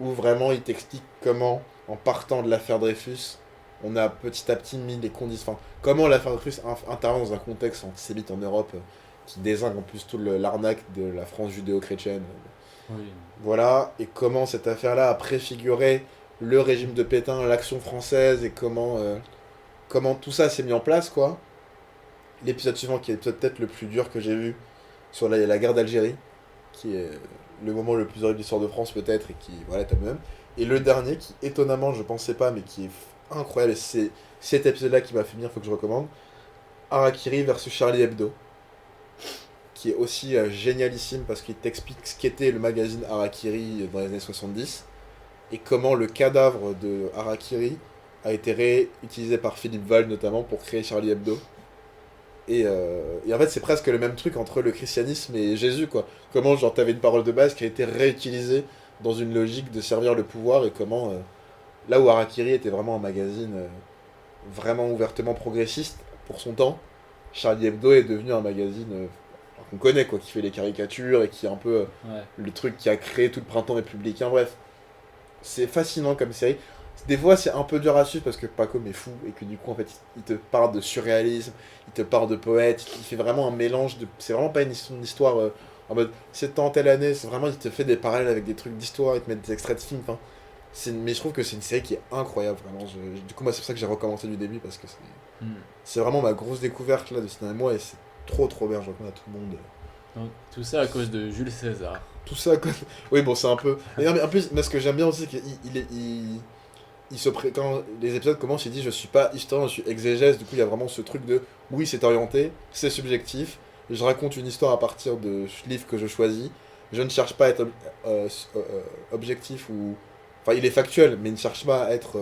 où vraiment il t'explique comment, en partant de l'affaire Dreyfus, on a petit à petit mis des conditions... Enfin, comment l'affaire Dreyfus intervient dans un contexte antisémite en Europe, qui désigne en plus tout l'arnaque de la France judéo-chrétienne. Oui. Voilà, et comment cette affaire-là a préfiguré le régime de Pétain, l'action française, et comment tout ça s'est mis en place, quoi. L'épisode suivant, qui est peut-être le plus dur que j'ai vu, sur la guerre d'Algérie, qui est le moment le plus horrible de l'histoire de France, peut-être, et qui, voilà, t'as même. Et le dernier, qui, étonnamment, je pensais pas, mais qui est incroyable, et c'est cet épisode-là qui m'a fait venir, faut que je recommande, Harakiri versus Charlie Hebdo, qui est aussi génialissime, parce qu'il t'explique ce qu'était le magazine Harakiri dans les années 70, et comment le cadavre de Harakiri a été réutilisé par Philippe Val notamment pour créer Charlie Hebdo. Et en fait c'est presque le même truc entre le christianisme et Jésus, quoi. Comment genre t'avais une parole de base qui a été réutilisée dans une logique de servir le pouvoir, et comment là où Harakiri était vraiment un magazine vraiment ouvertement progressiste pour son temps, Charlie Hebdo est devenu un magazine qu'on connaît, quoi, qui fait les caricatures et qui est un peu le truc qui a créé tout le printemps républicain. Bref, c'est fascinant comme série. Des fois c'est un peu dur à suivre parce que Paco est fou et que du coup en fait il te parle de surréalisme, il te parle de poète, il fait vraiment un mélange de... C'est vraiment pas une histoire en mode c'est en telle année, c'est vraiment il te fait des parallèles avec des trucs d'histoire, il te met des extraits de films, enfin... Mais je trouve que c'est une série qui est incroyable vraiment. Du coup moi c'est pour ça que j'ai recommencé du début, parce que c'est vraiment ma grosse découverte là de ces derniers mois, et c'est trop bien, je recommande à tout le monde. Donc, tout ça à cause de Jules César. Tout ça à cause... Oui bon c'est un peu... Mais en plus, mais ce que j'aime bien aussi, c'est qu'il quand les épisodes commencent, il dit je suis pas historien, je suis exégèse. Du coup il y a vraiment ce truc de oui c'est orienté, c'est subjectif, je raconte une histoire à partir de livres que je choisis, je ne cherche pas à être objectif ou... Enfin il est factuel, mais il ne cherche pas à être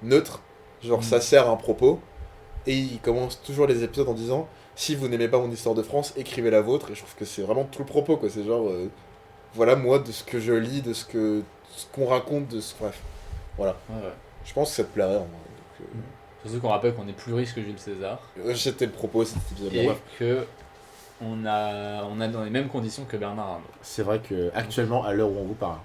neutre, genre ça sert à un propos. Et il commence toujours les épisodes en disant si vous n'aimez pas mon histoire de France, écrivez la vôtre. Et je trouve que c'est vraiment tout le propos, quoi. C'est genre voilà, moi, de ce que je lis, de ce qu'on raconte, bref. Voilà. Ouais. Je pense que ça te plairait, en vrai. Surtout qu'on rappelle qu'on est plus riche que Jules César. C'était le propos de cet épisode. Et Bref. que on a dans les mêmes conditions que Bernard Arnault. C'est vrai que actuellement, à l'heure où on vous parle.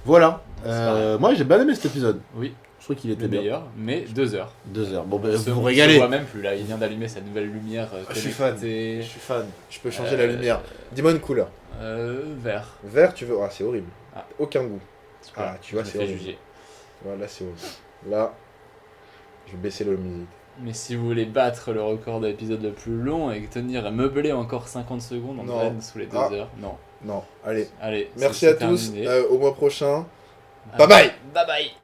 Voilà. C'est pareil. Moi, j'ai bien aimé cet épisode. Oui, Je trouve qu'il était le bien. meilleur, mais 2 heures. 2 heures. Bon, On ben, se- vous vous on régalez. se voit même plus là, il vient d'allumer sa nouvelle lumière Je suis fan. connectée. Je suis fan. Je peux changer la lumière. Dis-moi une couleur. Vert. Vert, tu veux. Ah, c'est horrible. Ah. Aucun goût. Super. Ah, tu vois, Je me c'est fais horrible. juger. Voilà, c'est horrible. Là, je vais baisser la musique. Mais si vous voulez battre le record de l'épisode le plus long et tenir et meubler encore 50 secondes en Non. graine sous les 2 Ah. heures, non. Non, allez. Allez, Merci c'est à tous. terminé. Au mois prochain. Bye bye. Bye bye.